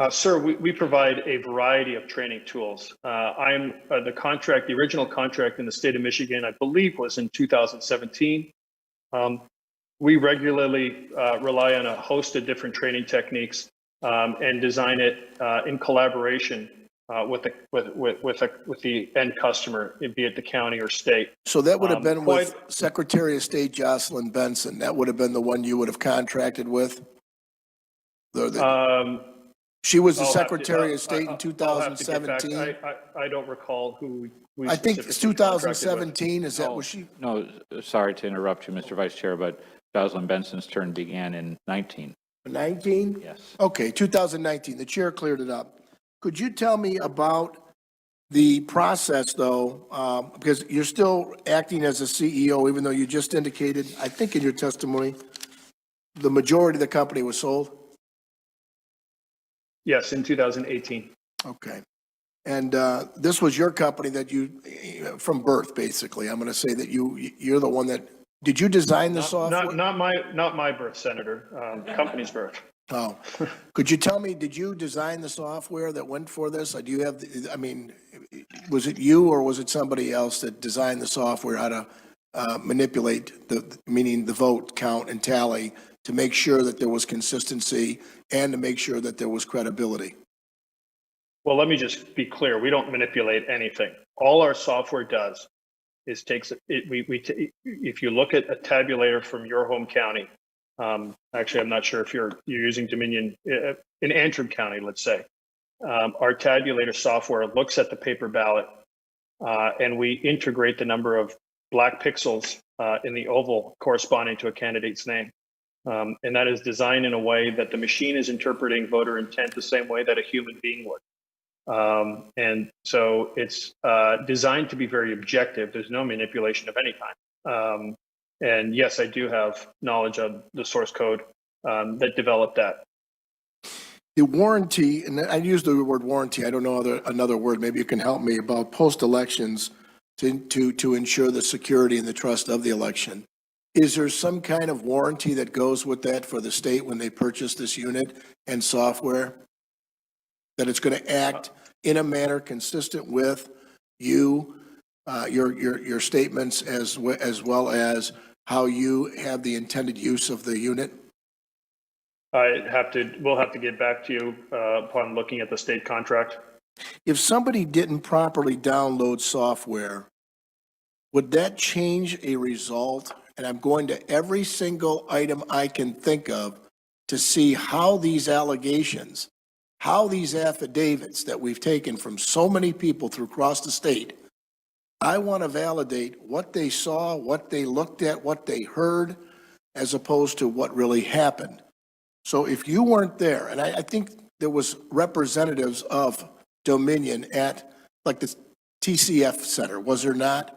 Sir, we provide a variety of training tools. I'm the original contract in the state of Michigan, I believe was in 2017. We regularly rely on a host of different training techniques and design it in collaboration with the end customer, be it the county or state. So that would have been with Secretary of State Jocelyn Benson. That would have been the one you would have contracted with? She was the I'll have to- Secretary of State in I'll have to get back. 2017. I don't recall who we I think it's specifically contracted with. 2017, is that what she? No, sorry to interrupt you, Mr. Vice Chair, but Jocelyn Benson's term began in 19. 19? Yes. Okay, 2019, the chair cleared it up. Could you tell me about the process, though, because you're still acting as a CEO, even though you just indicated, I think in your testimony, the majority of the company was sold? Yes, in 2018. Okay. And this was your company that you, from birth, basically. I'm going to say that you're the one that, did you design the software? Not my birth, Senator. Company's birth. Oh, could you tell me, did you design the software that went for this? Do you have, I mean, was it you or was it somebody else that designed the software, how to manipulate meaning the vote count and tally to make sure that there was consistency and to make sure that there was credibility? Well, let me just be clear. We don't manipulate anything. All our software does is takes it. If you look at a tabulator from your home county, actually, I'm not sure if you're using Dominion in Antrim County, let's say. Our tabulator software looks at the paper ballot, and we integrate the number of black pixels in the oval corresponding to a candidate's name. And that is designed in a way that the machine is interpreting voter intent the same way that a human being would. And so it's designed to be very objective. There's no manipulation of any kind. And yes, I do have knowledge of the source code that developed that. The warranty, and I use the word warranty, I don't know another word, maybe you can help me, about post-elections to ensure the security and the trust of the election. Is there some kind of warranty that goes with that for the state when they purchase this unit and software? That it's going to act in a manner consistent with your statements as well as how you have the intended use of the unit? We'll have to get back to you upon looking at the state contract. If somebody didn't properly download software, would that change a result? And I'm going to every single item I can think of to see how these allegations, how these affidavits that we've taken from so many people across the state, I want to validate what they saw, what they looked at, what they heard, as opposed to what really happened. So if you weren't there, and I think there was representatives of Dominion at like the TCF Center, was there not?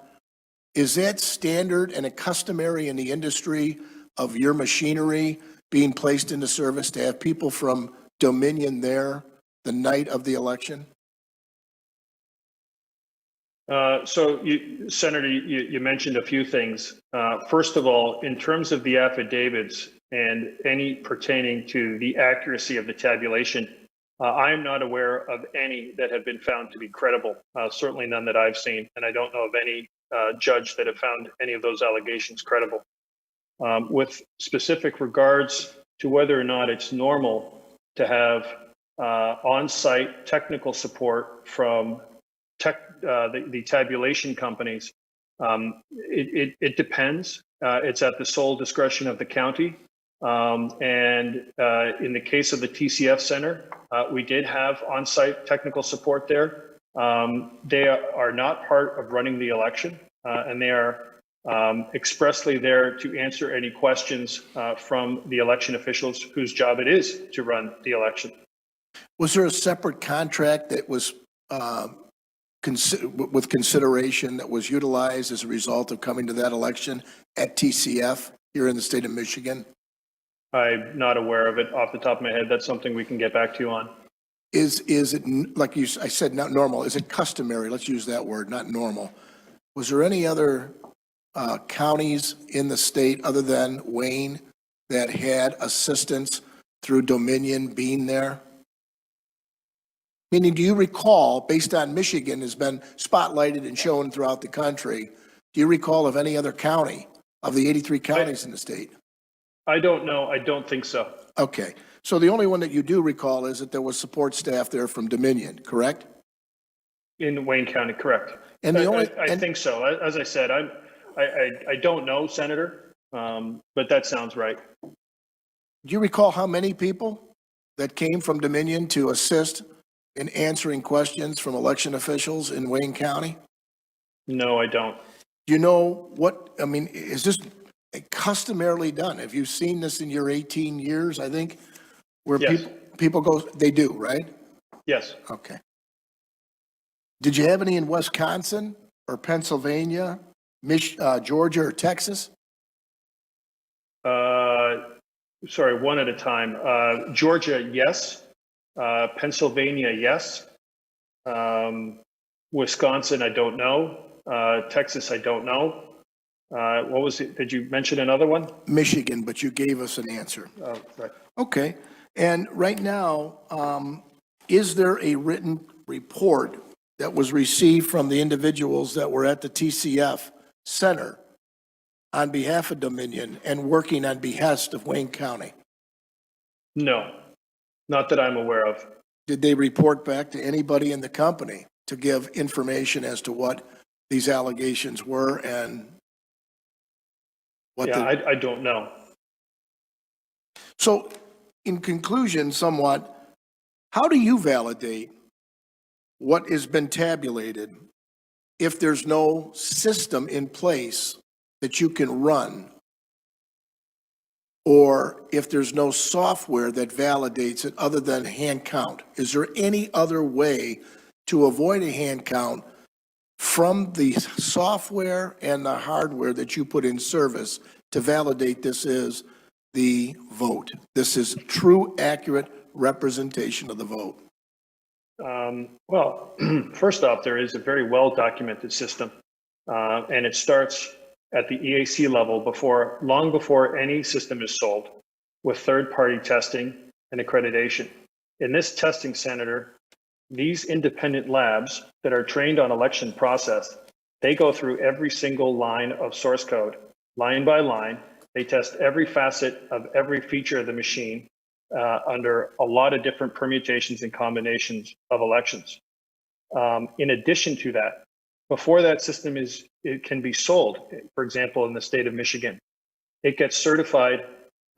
Is that standard and a customary in the industry of your machinery being placed into service to have people from Dominion there the night of the election? So, Senator, you mentioned a few things. First of all, in terms of the affidavits and any pertaining to the accuracy of the tabulation, I am not aware of any that have been found to be credible, certainly none that I've seen, and I don't know of any judge that have found any of those allegations credible. With specific regards to whether or not it's normal to have on-site technical support from the tabulation companies, it depends. It's at the sole discretion of the county. And in the case of the TCF Center, we did have on-site technical support there. They are not part of running the election, and they are expressly there to answer any questions from the election officials whose job it is to run the election. Was there a separate contract that was with consideration that was utilized as a result of coming to that election at TCF here in the state of Michigan? I'm not aware of it off the top of my head. That's something we can get back to you on. Is it, like I said, not normal, is it customary? Let's use that word, not normal. Was there any other counties in the state other than Wayne that had assistance through Dominion being there? Meaning, do you recall, based on Michigan has been spotlighted and shown throughout the country, do you recall of any other county of the 83 counties in the state? I don't know. I don't think so. Okay. So the only one that you do recall is that there was support staff there from Dominion, correct? In Wayne County, correct. And the only, I think so. As I said, I don't know, Senator, but that sounds right. do you recall how many people that came from Dominion to assist in answering questions from election officials in Wayne County? No, I don't. Do you know what, I mean, is this customarily done? Have you seen this in your 18 years, I think, where Yes. people go, they do, right? Yes. Okay. Did you have any in Wisconsin or Pennsylvania, Georgia or Texas? Sorry, one at a time. Georgia, yes. Pennsylvania, yes. Wisconsin, I don't know. Texas, I don't know. What was it? Did you mention another one? Michigan, but you gave us an answer. Oh, right. Okay. And right now, is there a written report that was received from the individuals that were at the TCF Center on behalf of Dominion and working on behest of Wayne County? No, not that I'm aware of. Did they report back to anybody in the company to give information as to what these allegations were and what Yeah, I don't know. So in conclusion, somewhat, how do you validate what has been tabulated if there's no system in place that you can run, or if there's no software that validates it other than hand count? Is there any other way to avoid a hand count from the software and the hardware that you put in service to validate this is the vote? This is true, accurate representation of the vote. Well, first off, there is a very well-documented system, and it starts at the EAC level long before any system is sold, with third-party testing and accreditation. In this testing center, these independent labs that are trained on election process, they go through every single line of source code, line by line. They test every facet of every feature of the machine under a lot of different permutations and combinations of elections. In addition to that, before that system it can be sold, for example, in the state of Michigan, it gets certified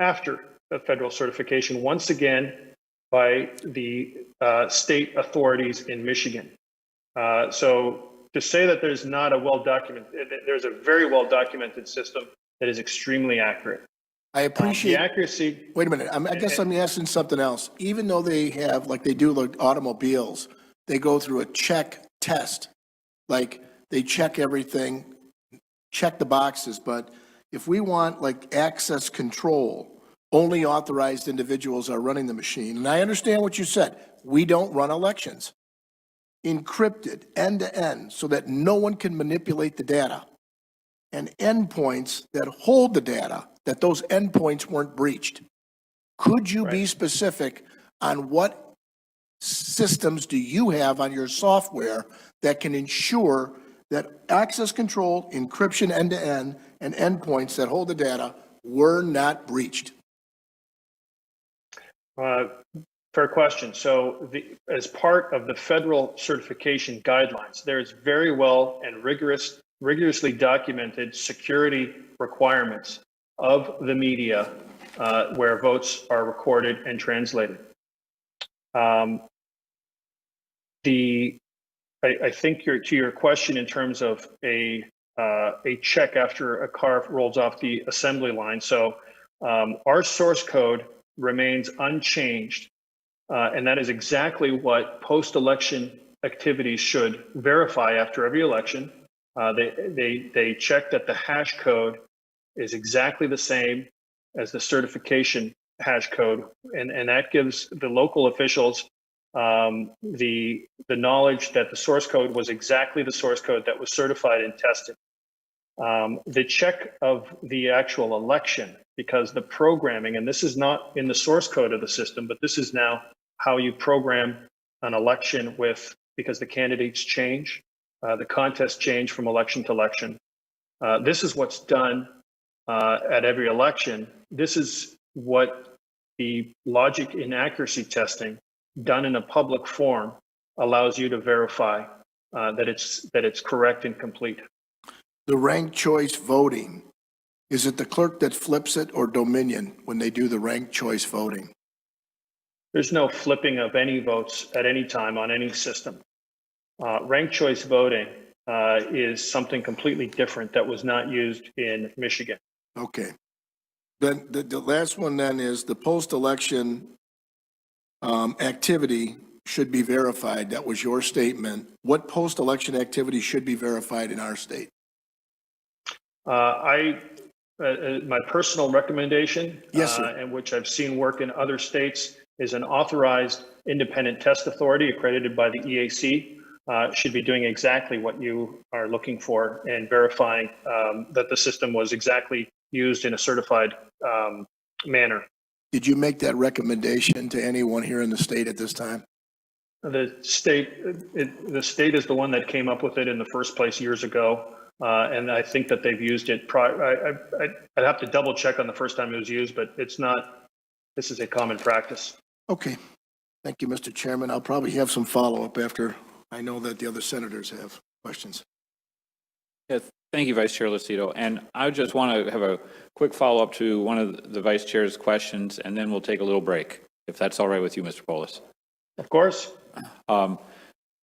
after the federal certification once again by the state authorities in Michigan. So to say that there's not a there's a very well-documented system that is extremely accurate. I appreciate the accuracy. Wait a minute. I guess I'm asking something else. Even though they have, like they do like automobiles, they go through a check test. Like they check everything, check the boxes. But if we want like access control, only authorized individuals are running the machine. And I understand what you said. We don't run elections. Encrypted end to end so that no one can manipulate the data. And endpoints that hold the data, that those endpoints weren't breached. Could you be specific on what systems do you have on your software that can ensure that access control, encryption end to end, and endpoints that hold the data were not breached? Fair question. So as part of the federal certification guidelines, there's very well and rigorously documented security requirements of the media where votes are recorded and translated. I think to your question in terms of a check after a car rolls off the assembly line. So our source code remains unchanged, and that is exactly what post-election activities should verify after every election. They check that the hash code is exactly the same as the certification hash code, and that gives the local officials the knowledge that the source code was exactly the source code that was certified and tested. The check of the actual election, because the programming, and this is not in the source code of the system, but this is now how you program an election because the candidates change, the contests change from election to election. This is what's done at every election. This is what the logic inaccuracy testing done in a public forum allows you to verify that it's correct and complete. The ranked choice voting, is it the clerk that flips it or Dominion when they do the ranked choice voting? There's no flipping of any votes at any time on any system. Ranked choice voting is something completely different that was not used in Michigan. Okay. Then the last one then is the post-election activity should be verified. That was your statement. What post-election activity should be verified in our state? My personal recommendation, Yes, sir. and which I've seen work in other states, is an authorized independent test authority accredited by the EAC should be doing exactly what you are looking for and verifying that the system was exactly used in a certified manner. Did you make that recommendation to anyone here in the state at this time? The state is the one that came up with it in the first place years ago. And I think that they've used it. I'd have to double check on the first time it was used, but it's not. This is a common practice. Okay. Thank you, Mr. Chairman. I'll probably have some follow-up after I know that the other senators have questions. Yeah, thank you, Vice Chair Lucido. And I just want to have a quick follow-up to one of the Vice Chair's questions, and then we'll take a little break, if that's all right with you, Mr. Polis. Of course. The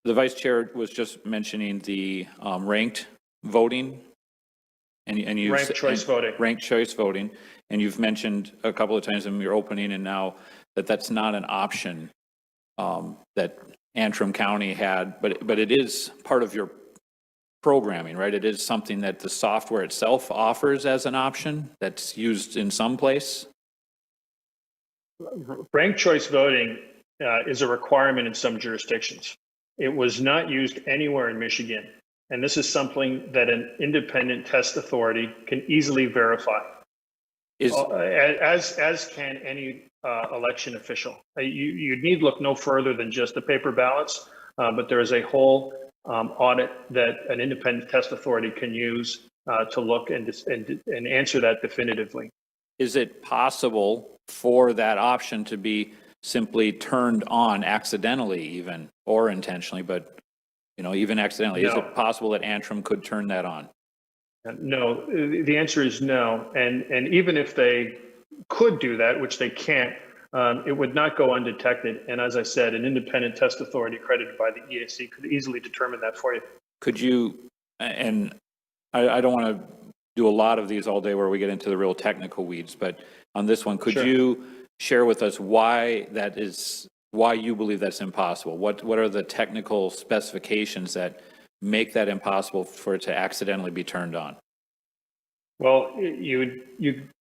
Vice Chair was just mentioning the ranked voting, and you ranked choice voting. Ranked choice voting, and you've mentioned a couple of times in your opening and now that that's not an option that Antrim County had, but it is part of your programming, right? It is something that the software itself offers as an option that's used in some place. Ranked choice voting is a requirement in some jurisdictions. It was not used anywhere in Michigan. And this is something that an independent test authority can easily verify, as can any election official. You need look no further than just the paper ballots, but there is a whole audit that an independent test authority can use to look and answer that definitively. Is it possible for that option to be simply turned on accidentally, even or intentionally, but even accidentally? No. Is it possible that Antrim could turn that on? No, the answer is no. And even if they could do that, which they can't, it would not go undetected. And as I said, an independent test authority accredited by the EAC could easily determine that for you. Could you, and I don't want to do a lot of these all day where we get into the real technical weeds, but on this one, could Sure. you share with us why you believe that's impossible? What are the technical specifications that make that impossible for it to accidentally be turned on? Well, you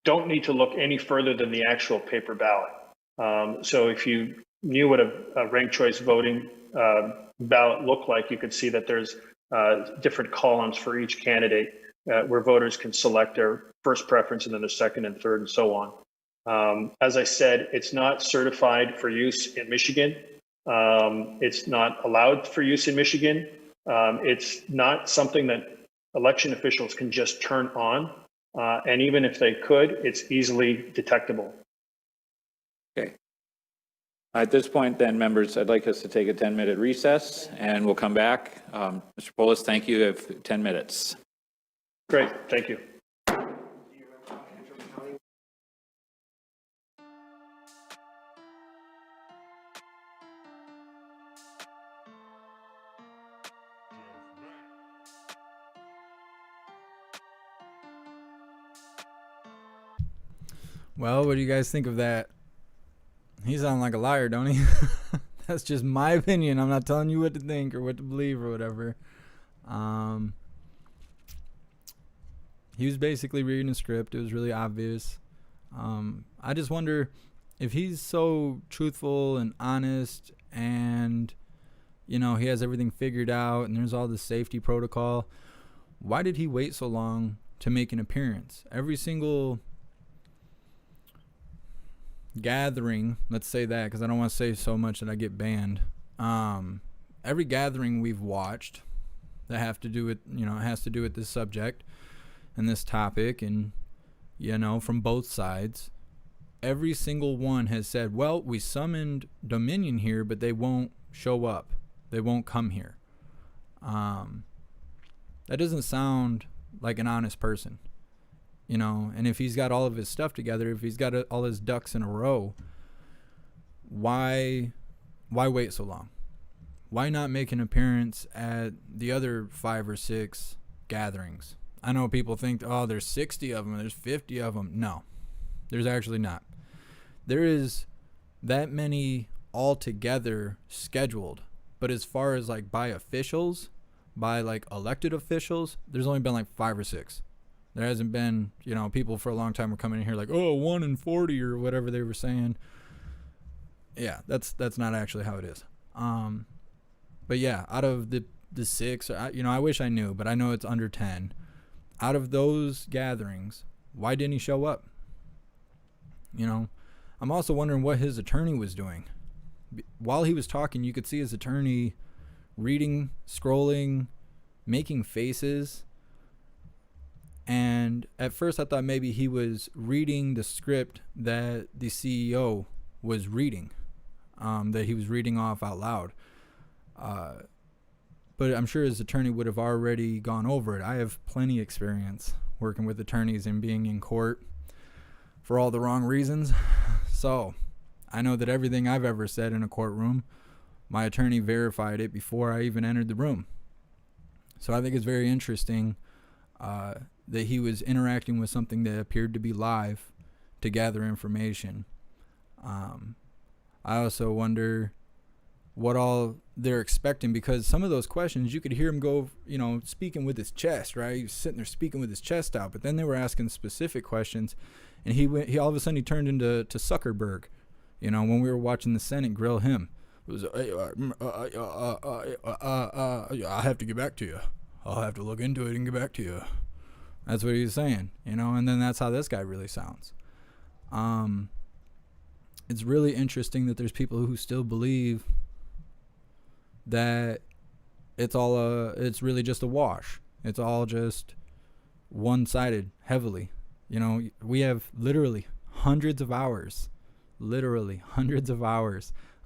don't need to look any further than the actual paper ballot. So if you knew what a ranked choice voting ballot looked like, you could see that there's different columns for each candidate where voters can select their first preference and then their second and third and so on. As I said, it's not certified for use in Michigan. It's not allowed for use in Michigan. It's not something that election officials can just turn on. And even if they could, it's easily detectable. Okay. At this point then, members, I'd like us to take a 10-minute recess and we'll come back. Mr. Polis, thank you. You have 10 minutes. Great, thank you. Well, what do you guys think of that? He sounds like a liar, don't he? That's just my opinion. I'm not telling you what to think or what to believe or whatever. He was basically reading a script. It was really obvious. I just wonder if he's so truthful and honest and, he has everything figured out and there's all the safety protocol. Why did he wait so long to make an appearance? Every single gathering, let's say that, because I don't want to say so much that I get banned. Every gathering we've watched that have to do with, has to do with this subject and this topic, and from both sides, every single one has said, well, we summoned Dominion here, but they won't show up. They won't come here. That doesn't sound like an honest person. And if he's got all of his stuff together, if he's got all his ducks in a row, why wait so long? Why not make an appearance at the other 5 or 6 gatherings? I know people think, oh, there's 60 of them, there's 50 of them. No, there's actually not. There is that many altogether scheduled. But as far as like by officials, by like elected officials, there's only been like 5 or 6. There hasn't been, people for a long time were coming in here like, oh, 1 in 40 or whatever they were saying. Yeah, that's not actually how it is. But yeah, out of the 6, I wish I knew, but I know it's under 10. Out of those gatherings, why didn't he show up? I'm also wondering what his attorney was doing. While he was talking, you could see his attorney reading, scrolling, making faces. And at first I thought maybe he was reading the script that the CEO was reading, that he was reading off out loud. But I'm sure his attorney would have already gone over it. I have plenty of experience working with attorneys and being in court for all the wrong reasons. So I know that everything I've ever said in a courtroom, my attorney verified it before I even entered the room. So I think it's very interesting that he was interacting with something that appeared to be live to gather information. I also wonder what all they're expecting, because some of those questions you could hear him go, speaking with his chest, right? He was sitting there speaking with his chest out, but then they were asking specific questions, and he all of a sudden he turned into Zuckerberg, when we were watching the Senate grill him. It was, I have to get back to you. I'll have to look into it and get back to you. That's what he was saying, and then that's how this guy really sounds. It's really interesting that there's people who still believe that it's really just a wash. It's all just one-sided heavily. We have literally hundreds of hours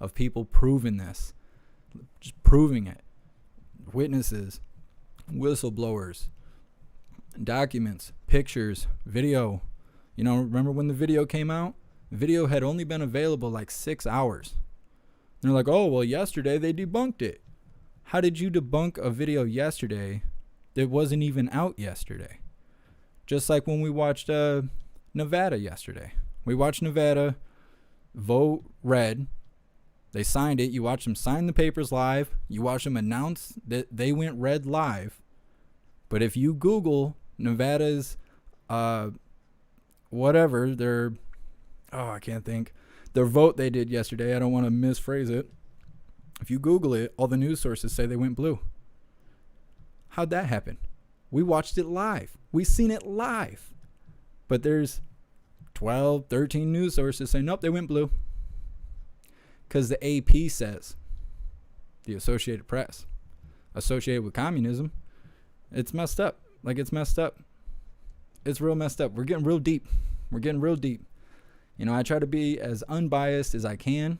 of people proving this, just proving it. Witnesses, whistleblowers, documents, pictures, video. Remember when the video came out? The video had only been available like 6 hours. They're like, oh, well, yesterday they debunked it. How did you debunk a video yesterday that wasn't even out yesterday? Just like when we watched Nevada yesterday. We watched Nevada vote red. They signed it. You watched them sign the papers live. You watched them announce that they went red live. But if you Google Nevada's, I can't think. Their vote they did yesterday, I don't want to misphrase it. If you Google it, all the news sources say they went blue. How'd that happen? We watched it live. We seen it live. But there's 12, 13 news sources saying, nope, they went blue. Because the AP says, the Associated Press, associated with communism, it's messed up. It's messed up. It's real messed up. We're getting real deep. I try to be as unbiased as I can,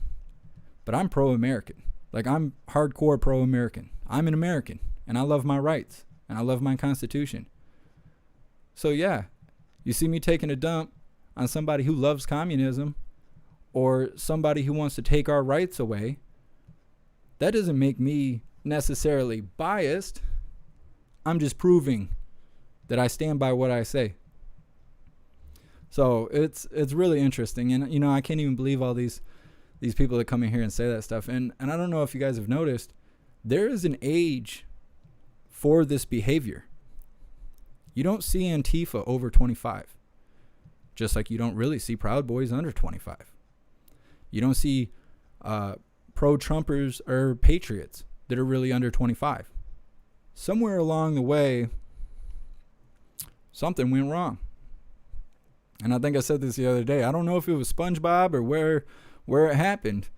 but I'm pro-American. I'm hardcore pro-American. I'm an American, and I love my rights, and I love my Constitution. So yeah, you see me taking a dump on somebody who loves communism or somebody who wants to take our rights away. That doesn't make me necessarily biased. I'm just proving that I stand by what I say. So it's really interesting, and I can't even believe all these people that come in here and say that stuff. And I don't know if you guys have noticed, there is an age for this behavior. You don't see Antifa over 25, just like you don't really see Proud Boys under 25. You don't see pro-Trumpers or patriots that are really under 25. Somewhere along the way, something went wrong. And I think I said this the other day. I don't know if it was SpongeBob or where it happened.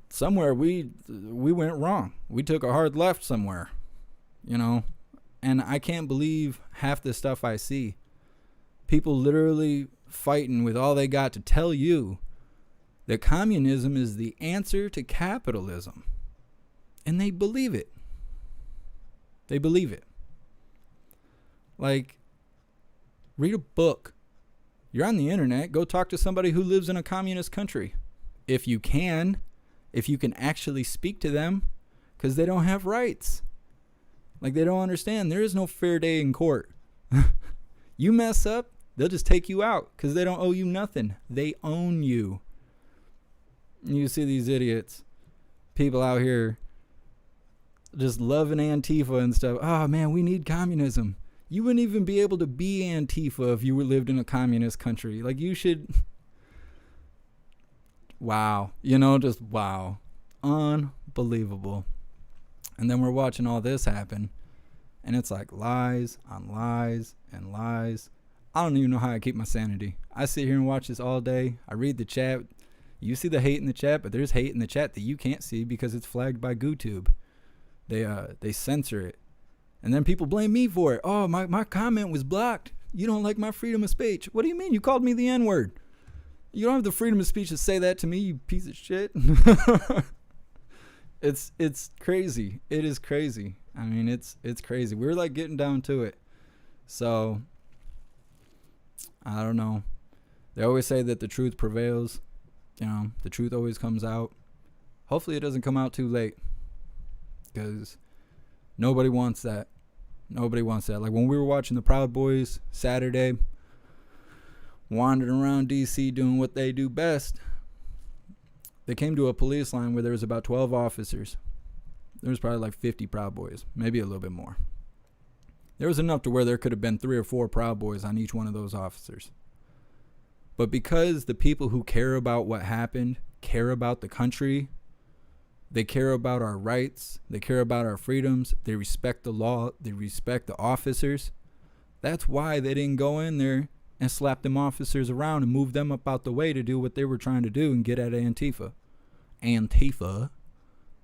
Somewhere we went wrong. We took a hard left somewhere, And I can't believe half the stuff I see. People literally fighting with all they got to tell you that communism is the answer to capitalism. And they believe it. They believe it. Read a book. You're on the internet. Go talk to somebody who lives in a communist country. if you can actually speak to them, because they don't have rights. Like, they don't understand. There is no fair day in court. You mess up, they'll just take you out because they don't owe you nothing. They own you. You see these idiots, people out here just loving Antifa and stuff. Oh man, we need communism. You wouldn't even be able to be Antifa if you lived in a communist country. Like, you should. Wow. Just wow. Unbelievable. And then we're watching all this happen, and it's like lies on lies and lies. I don't even know how I keep my sanity. I sit here and watch this all day. I read the chat. You see the hate in the chat, but there's hate in the chat that you can't see because it's flagged by GooTube. They censor it. And then people blame me for it. Oh, my comment was blocked. You don't like my freedom of speech. What do you mean? You called me the N-word. You don't have the freedom of speech to say that to me, you piece of shit. It's crazy. It is crazy. I mean, it's crazy. We're like getting down to it. So, I don't know. They always say that the truth prevails. The truth always comes out. Hopefully it doesn't come out too late, because nobody wants that. Nobody wants that. Like when we were watching the Proud Boys Saturday, wandering around DC doing what they do best, they came to a police line where there was about 12 officers. There was probably like 50 Proud Boys, maybe a little bit more. There was enough to where there could have been 3 or 4 Proud Boys on each one of those officers. But because the people who care about what happened care about the country, they care about our rights, they care about our freedoms, they respect the law, they respect the officers, that's why they didn't go in there and slap them officers around and move them up out the way to do what they were trying to do and get at Antifa.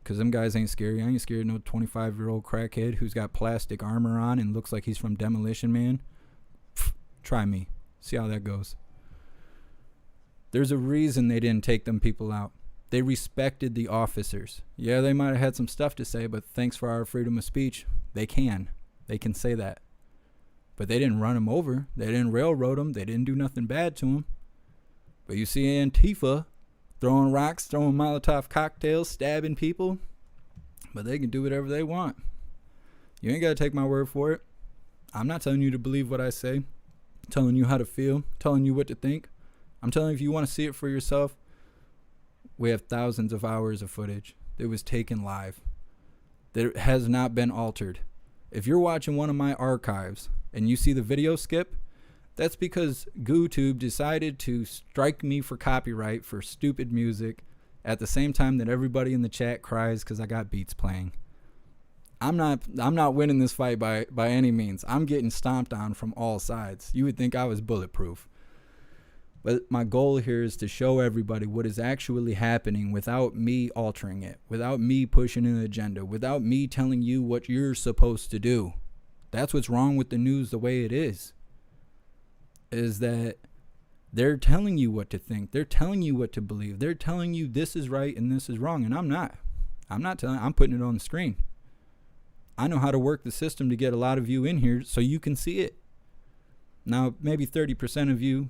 Because them guys ain't scary. I ain't scared of no 25-year-old crackhead who's got plastic armor on and looks like he's from Demolition Man. Pfft, try me. See how that goes. There's a reason they didn't take them people out. They respected the officers. Yeah, they might have had some stuff to say, but thanks for our freedom of speech, they can say that. But they didn't run them over. They didn't railroad them. They didn't do nothing bad to them. But you see Antifa throwing rocks, throwing Molotov cocktails, stabbing people. But they can do whatever they want. You ain't got to take my word for it. I'm not telling you to believe what I say. I'm telling you how to feel. Telling you what to think. I'm telling you, if you want to see it for yourself, we have thousands of hours of footage that was taken live, that has not been altered. If you're watching one of my archives and you see the video skip, that's because GooTube decided to strike me for copyright for stupid music at the same time that everybody in the chat cries because I got beats playing. I'm not winning this fight by any means. I'm getting stomped on from all sides. You would think I was bulletproof. But my goal here is to show everybody what is actually happening without me altering it, without me pushing an agenda, without me telling you what you're supposed to do. That's what's wrong with the news the way it is that they're telling you what to think. They're telling you what to believe. They're telling you this is right and this is wrong. And I'm not telling, I'm putting it on the screen. I know how to work the system to get a lot of you in here so you can see it. Now, maybe 30% of you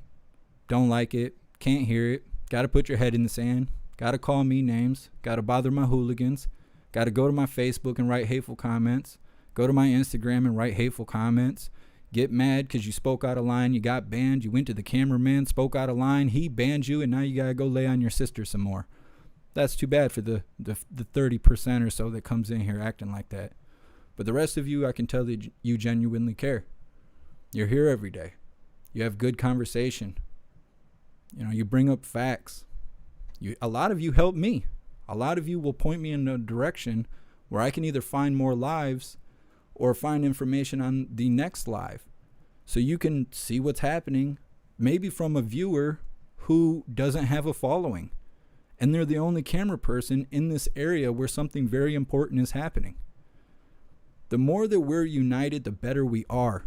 don't like it, can't hear it, got to put your head in the sand, got to call me names, got to bother my hooligans, got to go to my Facebook and write hateful comments, go to my Instagram and write hateful comments, get mad because you spoke out of line, you got banned, you went to the cameraman, spoke out of line, he banned you, and now you got to go lay on your sister some more. That's too bad for the 30% or so that comes in here acting like that. But the rest of you, I can tell that you genuinely care. You're here every day. You have good conversation. You bring up facts. A lot of you help me. A lot of you will point me in a direction where I can either find more lives or find information on the next live. So you can see what's happening, maybe from a viewer who doesn't have a following. And they're the only camera person in this area where something very important is happening. The more that we're united, the better we are.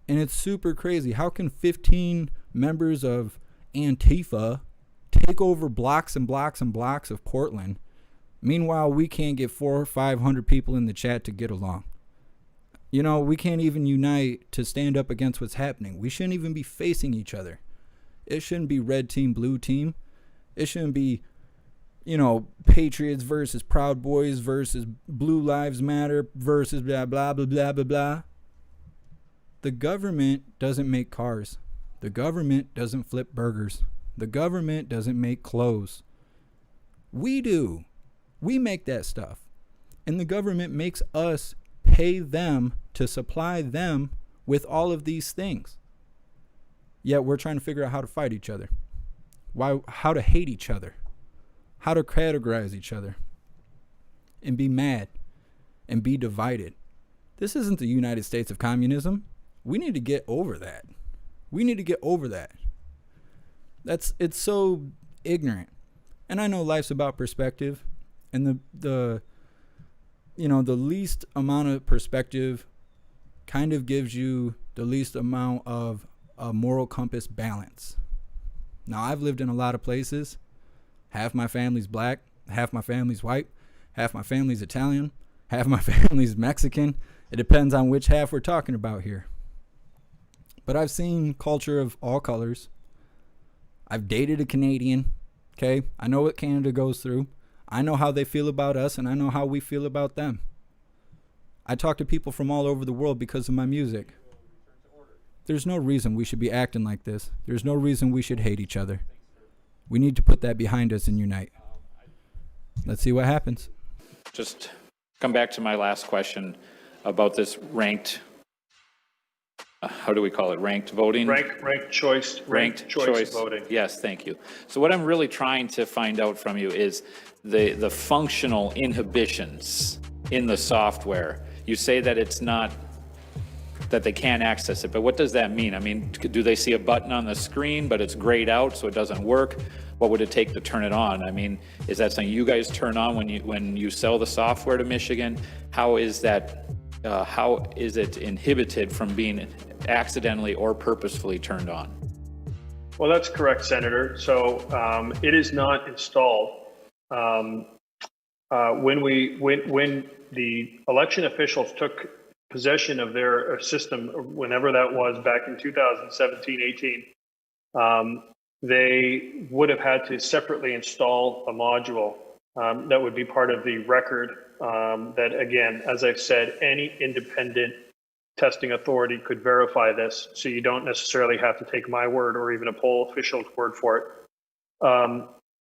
And it's super crazy. How can 15 members of Antifa take over blocks and blocks and blocks of Portland? Meanwhile, we can't get 400 or 500 people in the chat to get along. We can't even unite to stand up against what's happening. We shouldn't even be facing each other. It shouldn't be red team, blue team. It shouldn't be, Patriots versus Proud Boys versus Blue Lives Matter versus blah, blah, blah, blah, blah, blah. The government doesn't make cars. The government doesn't flip burgers. The government doesn't make clothes. We do. We make that stuff. And the government makes us pay them to supply them with all of these things. Yet we're trying to figure out how to fight each other. How to hate each other. How to categorize each other. And be mad. And be divided. This isn't the United States of communism. We need to get over that. We need to get over that. It's so ignorant. And I know life's about perspective. And the least amount of perspective kind of gives you the least amount of a moral compass balance. Now, I've lived in a lot of places. Half my family's black, half my family's white, half my family's Italian, half my family's Mexican. It depends on which half we're talking about here. But I've seen culture of all colors. I've dated a Canadian, okay? I know what Canada goes through. I know how they feel about us, and I know how we feel about them. I talk to people from all over the world because of my music. There's no reason we should be acting like this. There's no reason we should hate each other. We need to put that behind us and unite. Let's see what happens. Just come back to my last question about this ranked, how do we call it? Ranked voting? Ranked choice voting. Yes, thank you. So what I'm really trying to find out from you is the functional inhibitions in the software. You say that it's not, that they can't access it, but what does that mean? I mean, do they see a button on the screen, but it's grayed out so it doesn't work? What would it take to turn it on? I mean, is that something you guys turn on when you sell the software to Michigan? How is that, how is it inhibited from being accidentally or purposefully turned on? Well, that's correct, Senator. So it is not installed. When the election officials took possession of their system, whenever that was, back in 2017-18, they would have had to separately install a module that would be part of the record that, again, as I've said, any independent testing authority could verify this, so you don't necessarily have to take my word or even a poll official's word for it.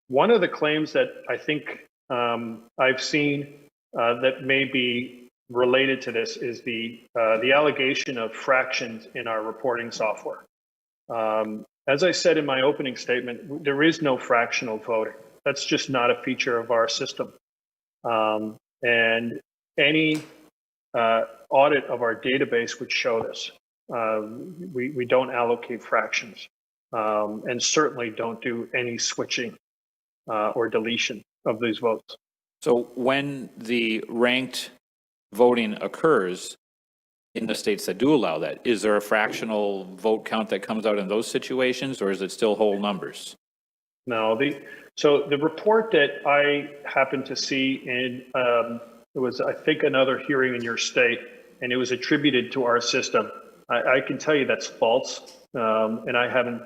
One of the claims that I think I've seen that may be related to this is the allegation of fractions in our reporting software. As I said in my opening statement, there is no fractional voting. That's just not a feature of our system. And any audit of our database would show this. We don't allocate fractions, and certainly don't do any switching or deletion of these votes. So when the ranked voting occurs in the states that do allow that, is there a fractional vote count that comes out in those situations, or is it still whole numbers? No, so the report that I happened to see in, it was, I think, another hearing in your state, and it was attributed to our system. I can tell you that's false, and I haven't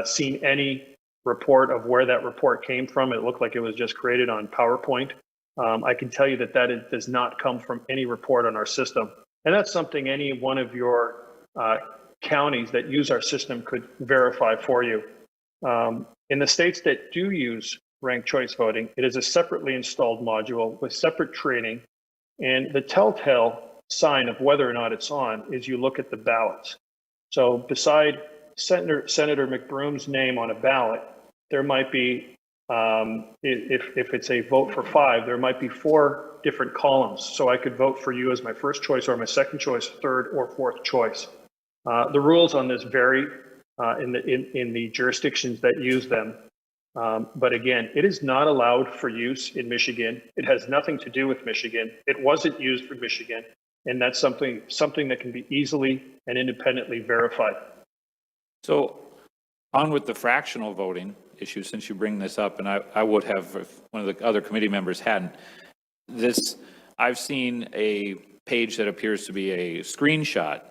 seen any report of where that report came from. It looked like it was just created on PowerPoint. I can tell you that it does not come from any report on our system. And that's something any one of your counties that use our system could verify for you. In the states that do use ranked choice voting, it is a separately installed module with separate training. And the telltale sign of whether or not it's on is you look at the ballots. So beside Senator McBroom's name on a ballot, there might be, if it's a vote for 5, there might be 4 different columns. So I could vote for you as my first choice or my second choice, third or fourth choice. The rules on this vary in the jurisdictions that use them. But again, it is not allowed for use in Michigan. It has nothing to do with Michigan. It wasn't used for Michigan. And that's something that can be easily and independently verified. So on with the fractional voting issue, since you bring this up, and I would have, if one of the other committee members hadn't, I've seen a page that appears to be a screenshot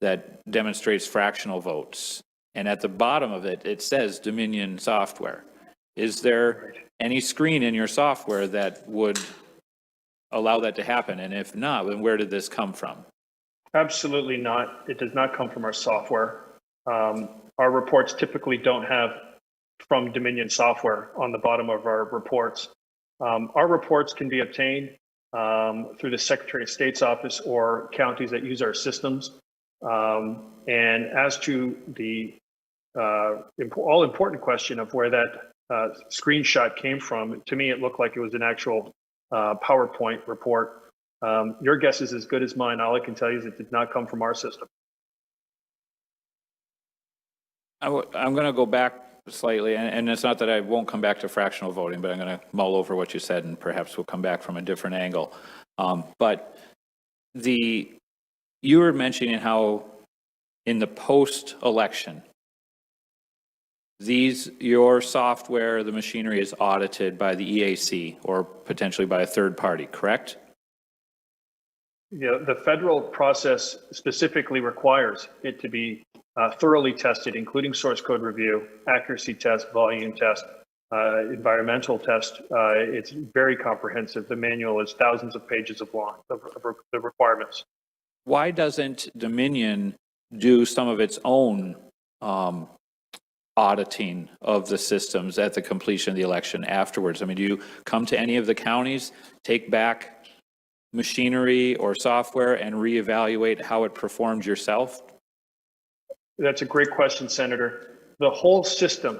that demonstrates fractional votes. And at the bottom of it, it says Dominion software. Is there any screen in your software that would allow that to happen? And if not, then where did this come from? Absolutely not. It does not come from our software. Our reports typically don't have from Dominion software on the bottom of our reports. Our reports can be obtained through the Secretary of State's office or counties that use our systems. And as to the all-important question of where that screenshot came from, to me, it looked like it was an actual PowerPoint report. Your guess is as good as mine. All I can tell you is it did not come from our system. I'm going to go back slightly, and it's not that I won't come back to fractional voting, but I'm going to mull over what you said, and perhaps we'll come back from a different angle. But you were mentioning how in the post-election, your software, the machinery is audited by the EAC or potentially by a third party, correct? Yeah, the federal process specifically requires it to be thoroughly tested, including source code review, accuracy test, volume test, environmental test. It's very comprehensive. The manual is thousands of pages of long, the requirements. Why doesn't Dominion do some of its own auditing of the systems at the completion of the election afterwards? I mean, do you come to any of the counties, take back machinery or software and reevaluate how it performed yourself? That's a great question, Senator. The whole system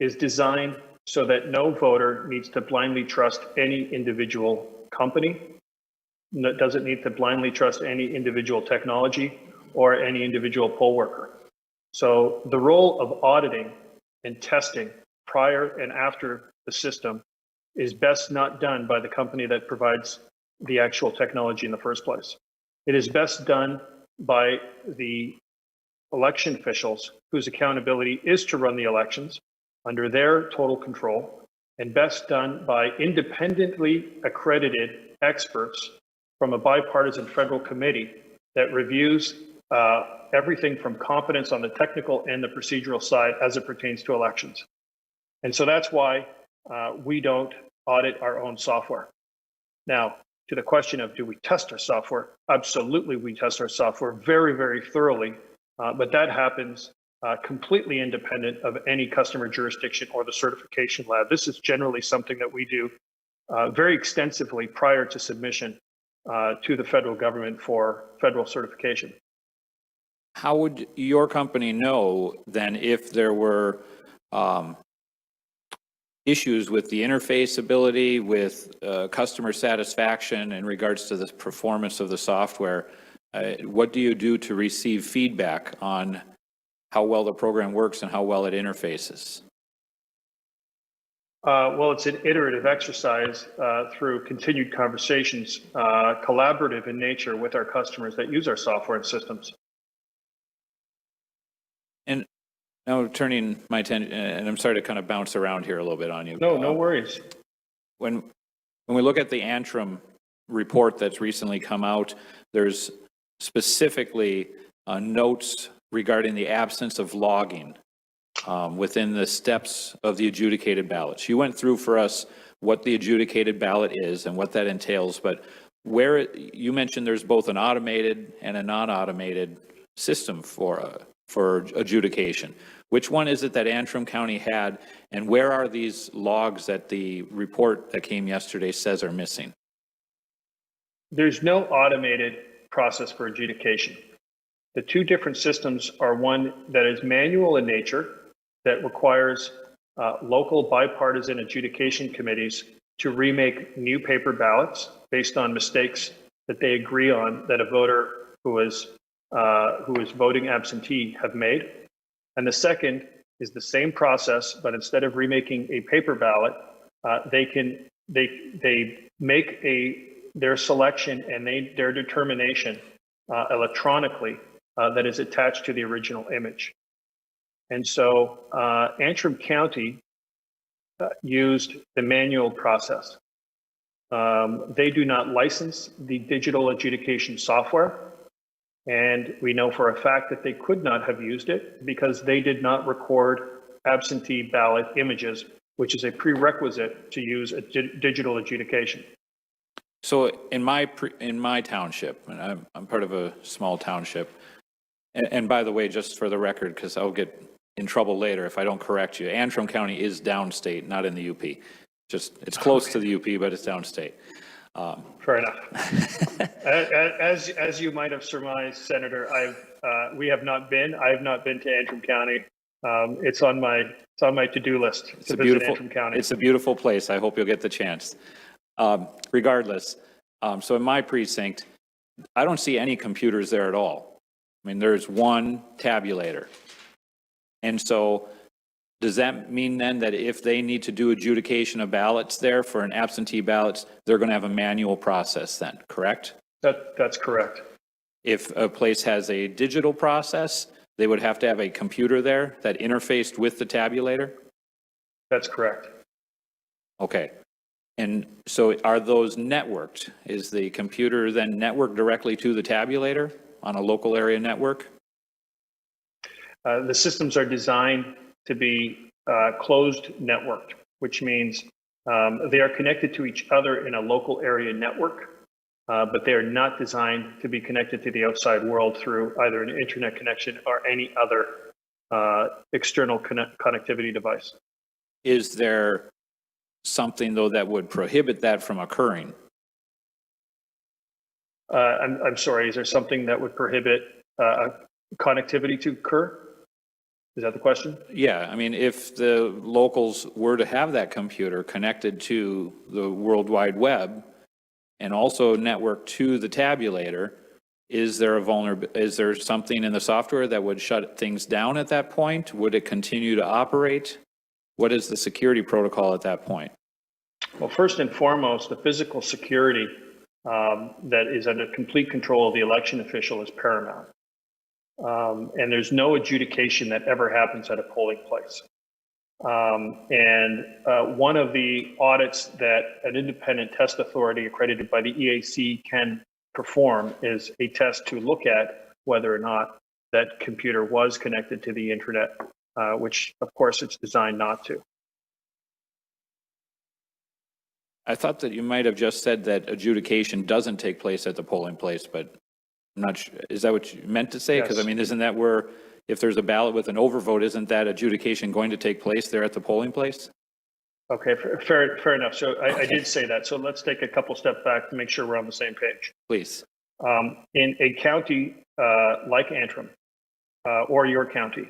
is designed so that no voter needs to blindly trust any individual company, doesn't need to blindly trust any individual technology or any individual poll worker. So the role of auditing and testing prior and after the system is best not done by the company that provides the actual technology in the first place. It is best done by the election officials whose accountability is to run the elections under their total control, and best done by independently accredited experts from a bipartisan federal committee that reviews everything from competence on the technical and the procedural side as it pertains to elections. And so that's why we don't audit our own software. Now, to the question of do we test our software? Absolutely, we test our software very, very thoroughly, but that happens completely independent of any customer jurisdiction or the certification lab. This is generally something that we do very extensively prior to submission to the federal government for federal certification. How would your company know then if there were issues with the interface ability, with customer satisfaction in regards to the performance of the software? What do you do to receive feedback on how well the program works and how well it interfaces? Well, it's an iterative exercise through continued conversations, collaborative in nature with our customers that use our software and systems. And now turning my attention, and I'm sorry to kind of bounce around here a little bit on you. No, no worries. When we look at the Antrim report that's recently come out, there's specifically notes regarding the absence of logging within the steps of the adjudicated ballots. You went through for us what the adjudicated ballot is and what that entails, but where you mentioned there's both an automated and a non-automated system for adjudication. Which one is it that Antrim County had, and where are these logs that the report that came yesterday says are missing? There's no automated process for adjudication. The two different systems are one that is manual in nature, that requires local bipartisan adjudication committees to remake new paper ballots based on mistakes that they agree on that a voter who is voting absentee have made. And the second is the same process, but instead of remaking a paper ballot, they make their selection and their determination electronically that is attached to the original image. And so Antrim County used the manual process. They do not license the digital adjudication software. And we know for a fact that they could not have used it because they did not record absentee ballot images which is a prerequisite to use a digital adjudication. So in my township, and I'm part of a small township, and by the way, just for the record, because I'll get in trouble later if I don't correct you, Antrim County is downstate, not in the UP. Just, it's close to the UP, but it's downstate. Fair enough. As you might have surmised, Senator, I have not been to Antrim County. It's on my to-do list to visit Antrim County. It's a beautiful place. I hope you'll get the chance. Regardless, so in my precinct, I don't see any computers there at all. I mean, there's one tabulator. And so does that mean then that if they need to do adjudication of ballots there for an absentee ballots, they're going to have a manual process then, correct? That's correct. If a place has a digital process, they would have to have a computer there that interfaced with the tabulator? That's correct. Okay. And so are those networked? Is the computer then networked directly to the tabulator on a local area network? The systems are designed to be closed networked, which means they are connected to each other in a local area network, but they are not designed to be connected to the outside world through either an internet connection or any other external connectivity device. Is there something, though, that would prohibit that from occurring? I'm sorry, is there something that would prohibit connectivity to occur? Is that the question? Yeah, I mean, if the locals were to have that computer connected to the World Wide Web and also networked to the tabulator, is there something in the software that would shut things down at that point? Would it continue to operate? What is the security protocol at that point? Well, first and foremost, the physical security that is under complete control of the election official is paramount. And there's no adjudication that ever happens at a polling place. One of the audits that an independent test authority accredited by the EAC can perform is a test to look at whether or not that computer was connected to the internet, which of course it's designed not to. I thought that you might have just said that adjudication doesn't take place at the polling place, but I'm not sure. Is that what you meant to say? Because Yes. I mean, isn't that where, if there's a ballot with an overvote, isn't that adjudication going to take place there at the polling place? Okay, fair enough. So I did say that. So let's take a couple steps back to make sure we're on the same page. Please. In a county like Antrim or your county,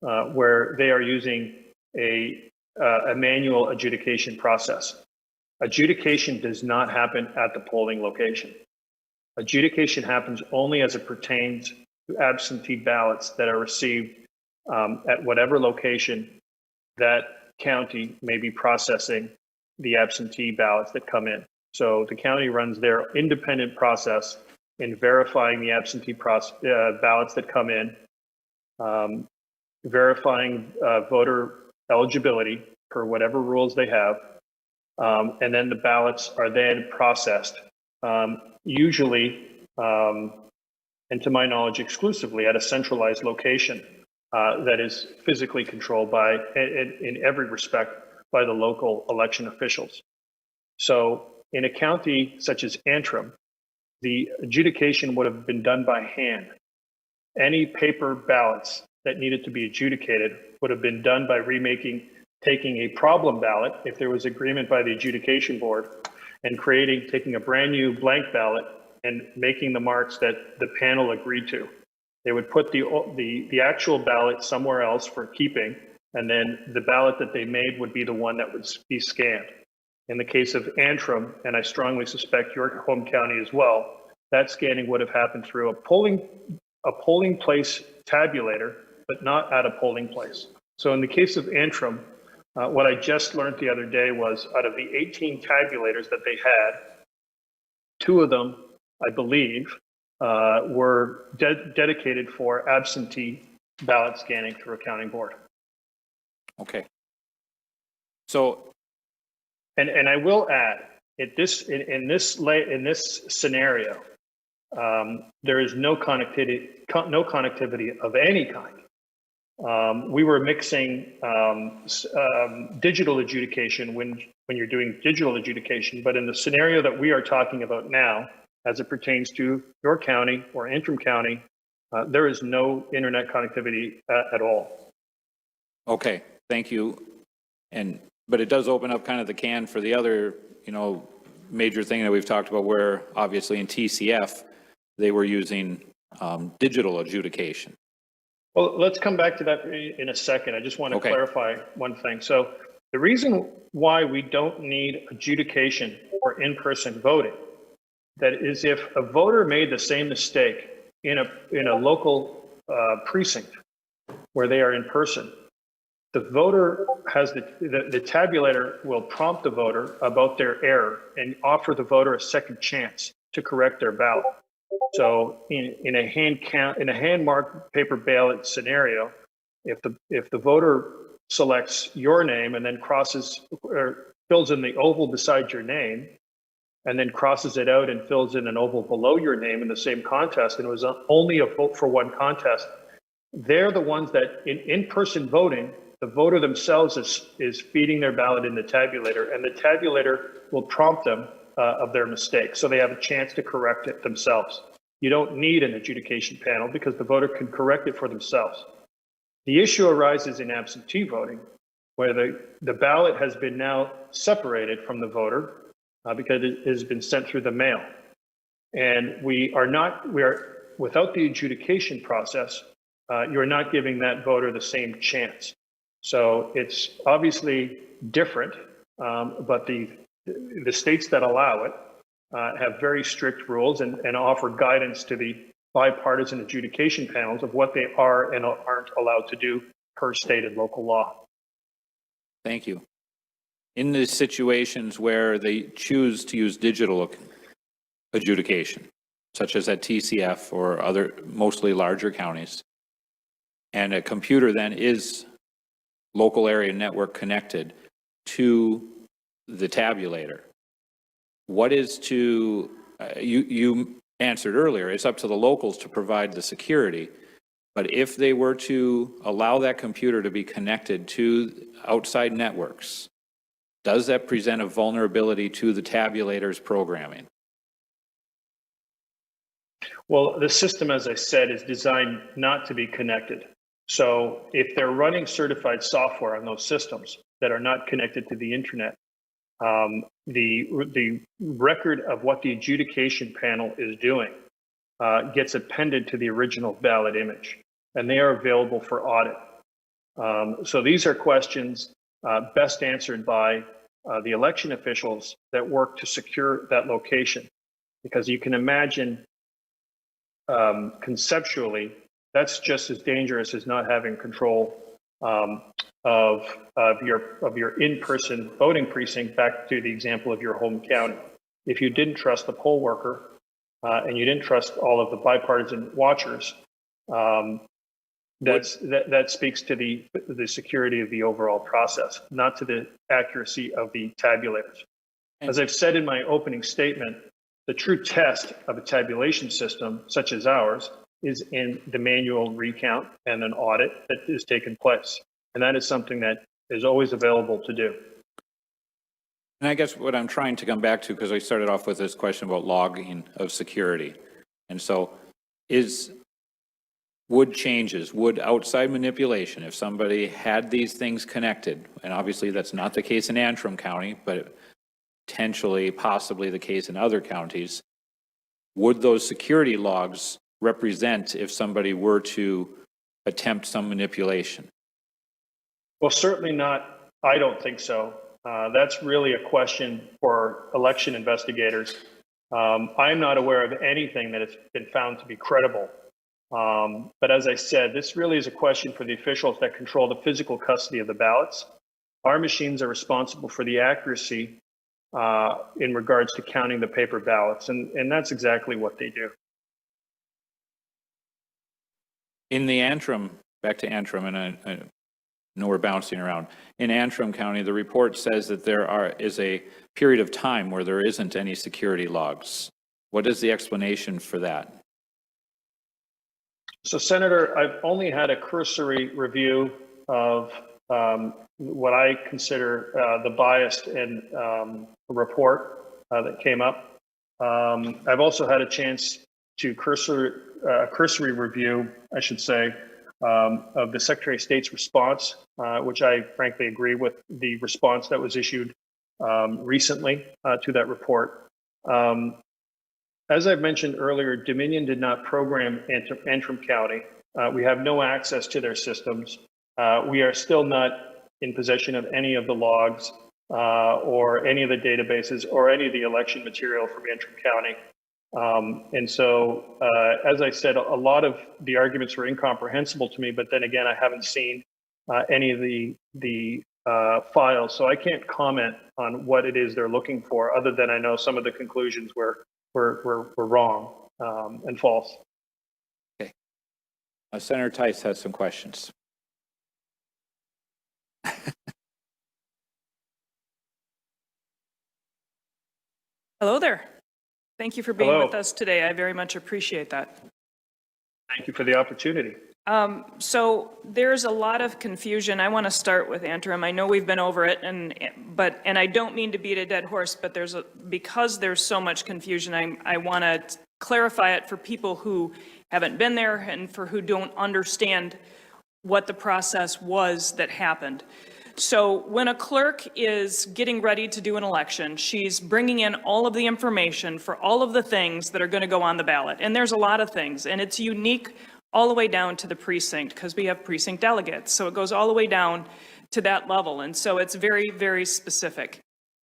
where they are using a manual adjudication process, adjudication does not happen at the polling location. Adjudication happens only as it pertains to absentee ballots that are received at whatever location that county may be processing the absentee ballots that come in. So the county runs their independent process in verifying the absentee ballots that come in, verifying voter eligibility per whatever rules they have, and then the ballots are then processed, usually, and to my knowledge, exclusively at a centralized location that is physically controlled by, in every respect, by the local election officials. So in a county such as Antrim, the adjudication would have been done by hand. Any paper ballots that needed to be adjudicated would have been done by taking a problem ballot, if there was agreement by the adjudication board, and taking a brand new blank ballot and making the marks that the panel agreed to. They would put the actual ballot somewhere else for keeping, and then the ballot that they made would be the one that would be scanned. In the case of Antrim, and I strongly suspect your home county as well, that scanning would have happened through a polling place tabulator, but not at a polling place. So in the case of Antrim, what I just learned the other day was out of the 18 tabulators that they had, 2 of them, I believe, were dedicated for absentee ballot scanning through a county board. Okay. So, and I will add, in this scenario, there is no connectivity of any kind We were mixing digital adjudication when you're doing digital adjudication, but in the scenario that we are talking about now, as it pertains to your county or Antrim County, there is no internet connectivity at all. Okay, thank you. But it does open up kind of the can for the other, major thing that we've talked about, where obviously in TCF, they were using digital adjudication. Well, let's come back to that in a second. I just want to clarify one thing. So the reason why we don't need adjudication for in-person voting, that is if a voter made the same mistake in a local precinct where they are in person, the voter has the tabulator will prompt the voter about their error and offer the voter a second chance to correct their ballot. So in a hand marked paper ballot scenario, if the voter selects your name and then crosses or fills in the oval beside your name, and then crosses it out and fills in an oval below your name in the same contest, and it was only a vote for one contest, they're the ones that in-person voting, the voter themselves is feeding their ballot in the tabulator, and the tabulator will prompt them of their mistake, so they have a chance to correct it themselves. You don't need an adjudication panel because the voter can correct it for themselves. The issue arises in absentee voting, where the ballot has been now separated from the voter because it has been sent through the mail. And we are without the adjudication process, you're not giving that voter the same chance. So it's obviously different, but the states that allow it have very strict rules and offer guidance to the bipartisan adjudication panels of what they are and aren't allowed to do per state and local law. Thank you. In the situations where they choose to use digital adjudication, such as at TCF or other mostly larger counties, and a computer then is local area network connected to the tabulator, what is to, you answered earlier, it's up to the locals to provide the security, but if they were to allow that computer to be connected to outside networks, does that present a vulnerability to the tabulator's programming? Well, the system, as I said, is designed not to be connected. So if they're running certified software on those systems that are not connected to the internet, the record of what the adjudication panel is doing gets appended to the original ballot image, and they are available for audit. So these are questions best answered by the election officials that work to secure that location, because you can imagine conceptually that's just as dangerous as not having control of your in-person voting precinct. Back to the example of your home county, if you didn't trust the poll worker and you didn't trust all of the bipartisan watchers, that speaks to the security of the overall process, not to the accuracy of the tabulators. As I've said in my opening statement, the true test of a tabulation system such as ours is in the manual recount and an audit that is taking place. And that is something that is always available to do. And I guess what I'm trying to come back to, because I started off with this question about logging of security. And so would outside manipulation, if somebody had these things connected, and obviously that's not the case in Antrim County, but potentially, possibly the case in other counties, would those security logs represent if somebody were to attempt some manipulation? Well, certainly not. I don't think so. That's really a question for election investigators. I'm not aware of anything that has been found to be credible. But as I said, this really is a question for the officials that control the physical custody of the ballots. Our machines are responsible for the accuracy in regards to counting the paper ballots, and that's exactly what they do. In the Antrim, back to Antrim, and I know we're bouncing around. In Antrim County, the report says that there is a period of time where there isn't any security logs. What is the explanation for that? So, Senator, I've only had a cursory review of what I consider the biased and report that came up. I've also had a chance to cursory review, I should say, of the Secretary of State's response, which I frankly agree with the response that was issued recently to that report. As I've mentioned earlier, Dominion did not program Antrim County. We have no access to their systems. We are still not in possession of any of the logs or any of the databases or any of the election material from Antrim County. And so, as I said, a lot of the arguments were incomprehensible to me, but then again, I haven't seen any of the files, so I can't comment on what it is they're looking for, other than I know some of the conclusions were wrong and false. Okay. Senator Tice has some questions. Hello there. Thank you for being Hello. with us today. I very much appreciate that. Thank you for the opportunity. So there's a lot of confusion. I want to start with Antrim. I know we've been over it, and I don't mean to beat a dead horse, but because there's so much confusion, I want to clarify it for people who haven't been there and for who don't understand what the process was that happened. So when a clerk is getting ready to do an election, she's bringing in all of the information for all of the things that are going to go on the ballot. And there's a lot of things, and it's unique all the way down to the precinct, because we have precinct delegates. So it goes all the way down to that level. And so it's very, very specific.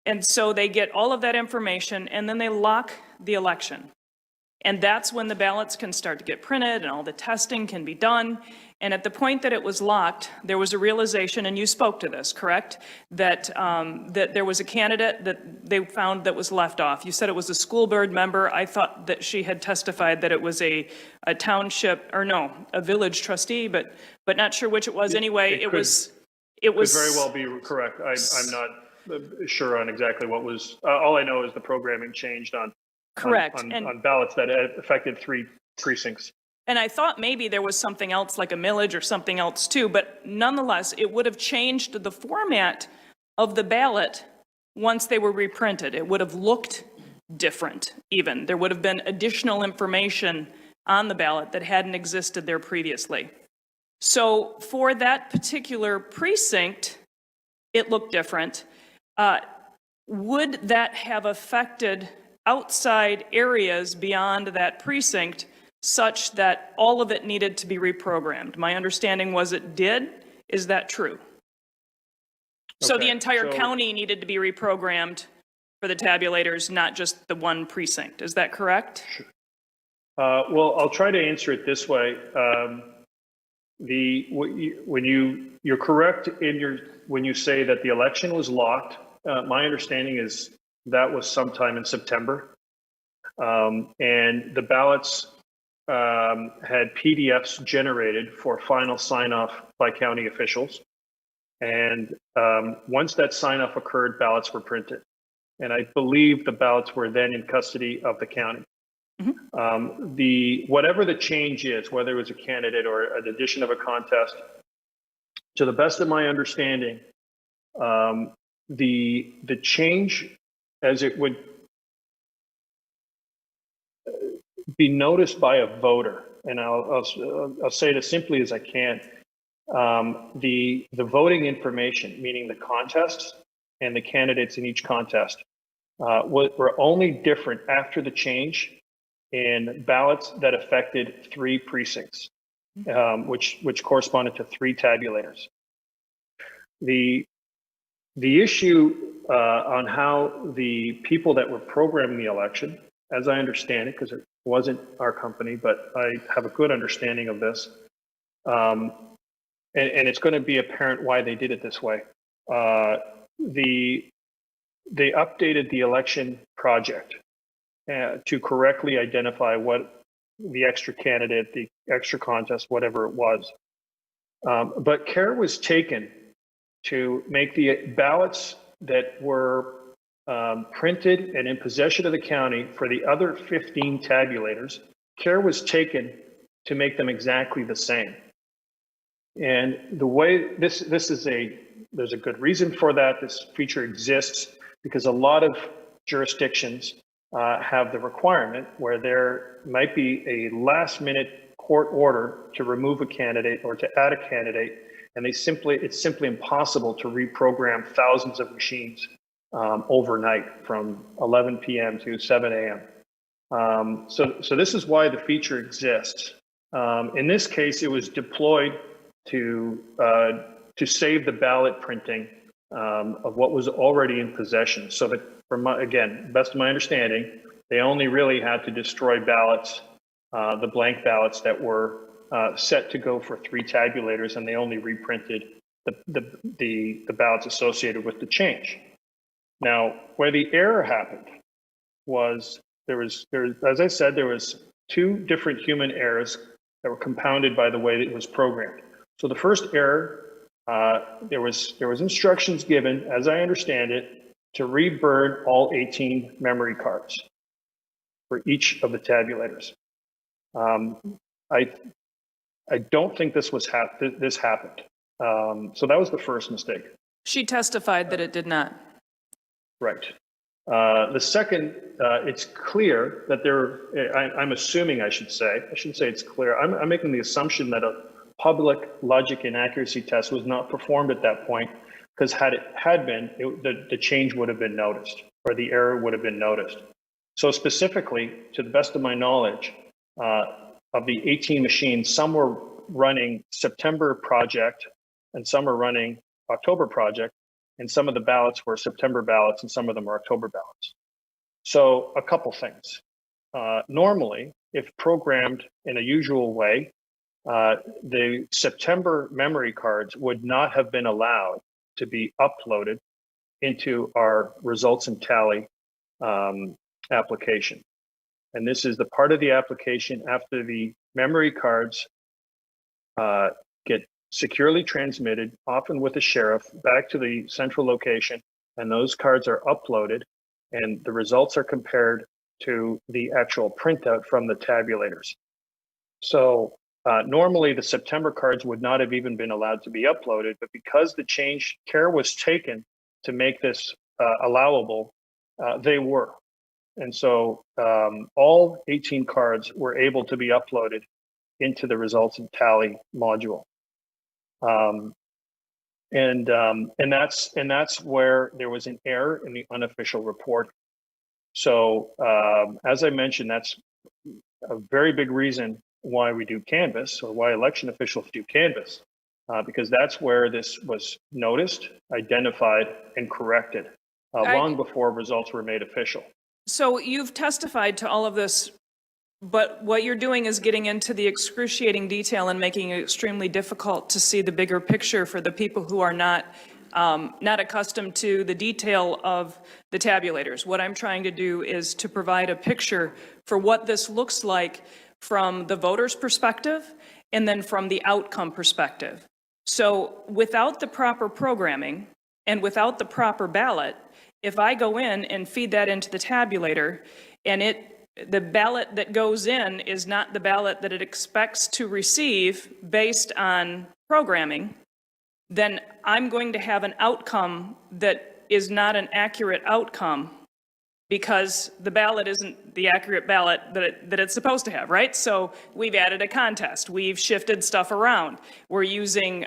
And so they get all of that information, and then they lock the election. And that's when the ballots can start to get printed and all the testing can be done. And at the point that it was locked, there was a realization, and you spoke to this, correct? That there was a candidate that they found that was left off. You said it was a school board member. I thought that she had testified that it was a township, or no, a village trustee, but not sure which it was. Anyway, it was Could very well be correct. I'm not sure on exactly what was. All I know is the programming changed on correct on ballots that affected 3 precincts. And I thought maybe there was something else like a millage or something else too, but nonetheless, it would have changed the format of the ballot once they were reprinted. It would have looked different even. There would have been additional information on the ballot that hadn't existed there previously. So for that particular precinct, it looked different. Would that have affected outside areas beyond that precinct such that all of it needed to be reprogrammed? My understanding was it did. Is that true? So the entire county needed to be reprogrammed for the tabulators, not just the one precinct. Is that correct? Sure. Well, I'll try to answer it this way. You're correct when you say that the election was locked. My understanding is that was sometime in September, and the ballots had PDFs generated for final sign-off by county officials. And once that sign-off occurred, ballots were printed. And I believe the ballots were then in custody of the county. Mm-hmm. Whatever the change is, whether it was a candidate or an addition of a contest, to the best of my understanding, the change, as it would be noticed by a voter, and I'll say it as simply as I can. The voting information, meaning the contests and the candidates in each contest, were only different after the change in ballots that affected 3 precincts, which corresponded to 3 tabulators. The issue on how the people that were programming the election, as I understand it, because it wasn't our company, but I have a good understanding of this, and it's going to be apparent why they did it this way. They updated the election project to correctly identify what the extra candidate, the extra contest, whatever it was. But care was taken to make the ballots that were printed and in possession of the county for the other 15 tabulators. Care was taken to make them exactly the same. And the way there's a good reason for that. This feature exists because a lot of jurisdictions have the requirement where there might be a last minute court order to remove a candidate or to add a candidate, and it's simply impossible to reprogram thousands of machines overnight from 11 p.m. to 7 a.m. So this is why the feature exists. In this case, it was deployed to save the ballot printing of what was already in possession. So that, again, best of my understanding, they only really had to destroy ballots, the blank ballots that were set to go for 3 tabulators, and they only reprinted the ballots associated with the change. Now, where the error happened was as I said, there was 2 different human errors that were compounded by the way that it was programmed. So the first error, there was instructions given, as I understand it, to reburn all 18 memory cards for each of the tabulators. I don't think this happened. So that was the first mistake. She testified that it did not. Right. The second, it's clear that I'm assuming, I shouldn't say it's clear. I'm making the assumption that a public logic and accuracy test was not performed at that point, because had been, the change would have been noticed, or the error would have been noticed. So specifically, to the best of my knowledge, of the 18 machines, some were running September project and some are running October project, and some of the ballots were September ballots and some of them are October ballots. So a couple things. Normally, if programmed in a usual way, the September memory cards would not have been allowed to be uploaded into our results and tally application. And this is the part of the application after the memory cards get securely transmitted, often with a sheriff, back to the central location, and those cards are uploaded, and the results are compared to the actual printout from the tabulators. So normally the September cards would not have even been allowed to be uploaded, but because the care was taken to make this allowable, they were. And so all 18 cards were able to be uploaded into the results and tally module. And that's where there was an error in the unofficial report. So as I mentioned, that's a very big reason why we do Canvas, or why election officials do Canvas, because that's where this was noticed, identified, and corrected long before results were made official. So you've testified to all of this, but what you're doing is getting into the excruciating detail and making it extremely difficult to see the bigger picture for the people who are not accustomed to the detail of the tabulators. What I'm trying to do is to provide a picture for what this looks like from the voter's perspective and then from the outcome perspective. So without the proper programming and without the proper ballot, if I go in and feed that into the tabulator and the ballot that goes in is not the ballot that it expects to receive based on programming, then I'm going to have an outcome that is not an accurate outcome, because the ballot isn't the accurate ballot that it's supposed to have, right? So we've added a contest. We've shifted stuff around. We're using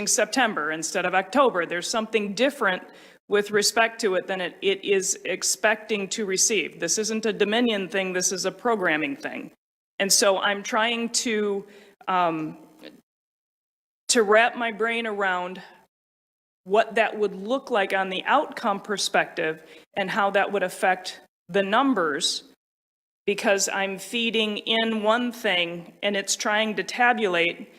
September instead of October. There's something different with respect to it than it is expecting to receive. This isn't a Dominion thing. This is a programming thing. And so I'm trying to wrap my brain around what that would look like on the outcome perspective and how that would affect the numbers, because I'm feeding in one thing and it's trying to tabulate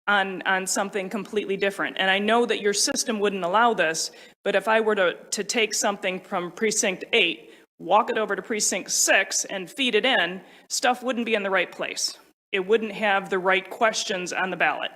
on something completely different. And I know that your system wouldn't allow this, but if I were to take something from precinct 8, walk it over to precinct 6 and feed it in, stuff wouldn't be in the right place. It wouldn't have the right questions on the ballot.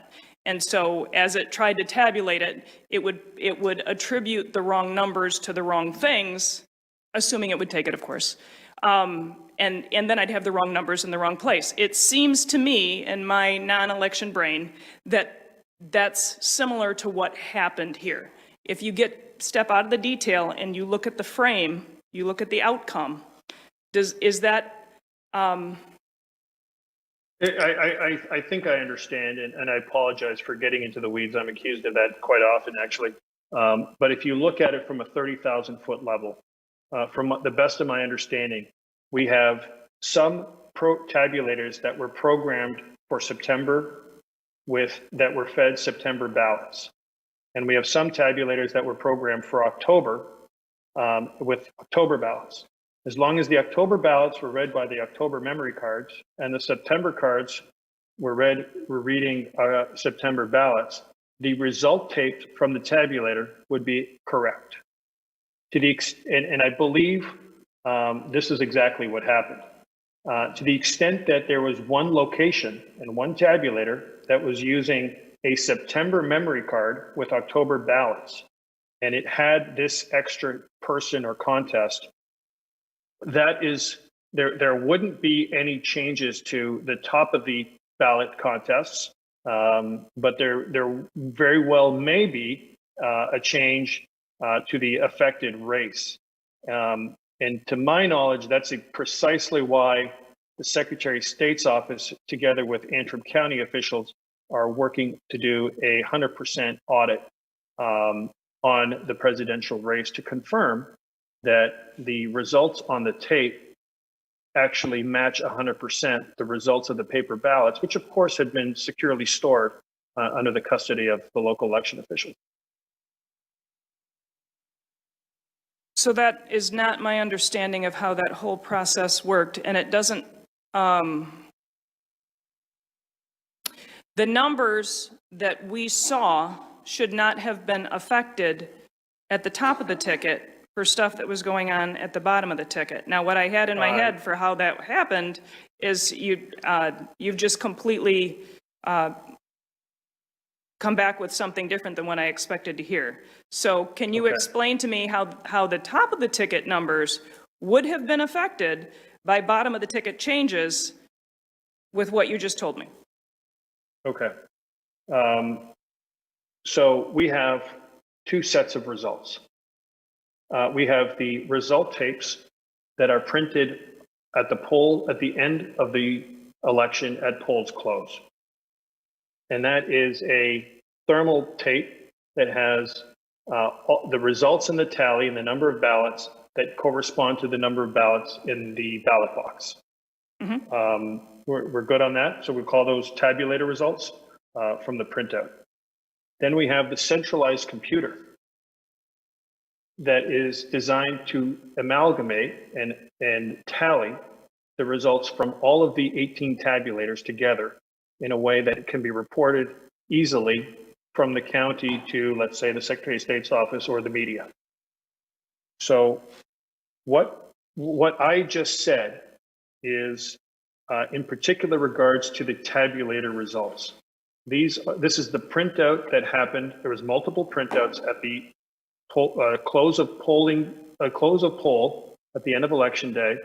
And so as it tried to tabulate it, it would attribute the wrong numbers to the wrong things, assuming it would take it, of course. And then I'd have the wrong numbers in the wrong place. It seems to me, in my non-election brain, that that's similar to what happened here. If you step out of the detail and you look at the frame, you look at the outcome, is that... I think I understand, and I apologize for getting into the weeds. I'm accused of that quite often, actually. But if you look at it from a 30,000-foot level, from the best of my understanding, we have some tabulators that were programmed for September that were fed September ballots. And we have some tabulators that were programmed for October with October ballots. As long as the October ballots were read by the October memory cards and the September cards were reading September ballots, the result taped from the tabulator would be correct. And I believe this is exactly what happened. To the extent that there was one location and one tabulator that was using a September memory card with October ballots, and it had this extra person or contest, that is, there wouldn't be any changes to the top of the ballot contests, but there very well may be a change to the affected race. And to my knowledge, that's precisely why the Secretary of State's office, together with Antrim County officials, are working to do a 100% audit on the presidential race to confirm that the results on the tape actually match 100% the results of the paper ballots, which of course had been securely stored under the custody of the local election officials. So that is not my understanding of how that whole process worked, and it doesn't, the numbers that we saw should not have been affected at the top of the ticket for stuff that was going on at the bottom of the ticket. Now, what I had in my head for how that happened is you've just completely come back with something different than what I expected to hear. So can you explain to me how the top of the ticket numbers would have been affected by bottom of the ticket changes with what you just told me? Okay. So we have two sets of results. We have the result tapes that are printed at the end of the election at polls close. And that is a thermal tape that has the results in the tally and the number of ballots that correspond to the number of ballots in the ballot box. Mm-hmm. We're good on that. So we call those tabulator results from the printout. Then we have the centralized computer that is designed to amalgamate and tally the results from all of the 18 tabulators together in a way that it can be reported easily from the county to, let's say, the Secretary of State's office or the media. So what I just said is in particular regards to the tabulator results. This is the printout that happened. There was multiple printouts at the close of poll at the end of election day.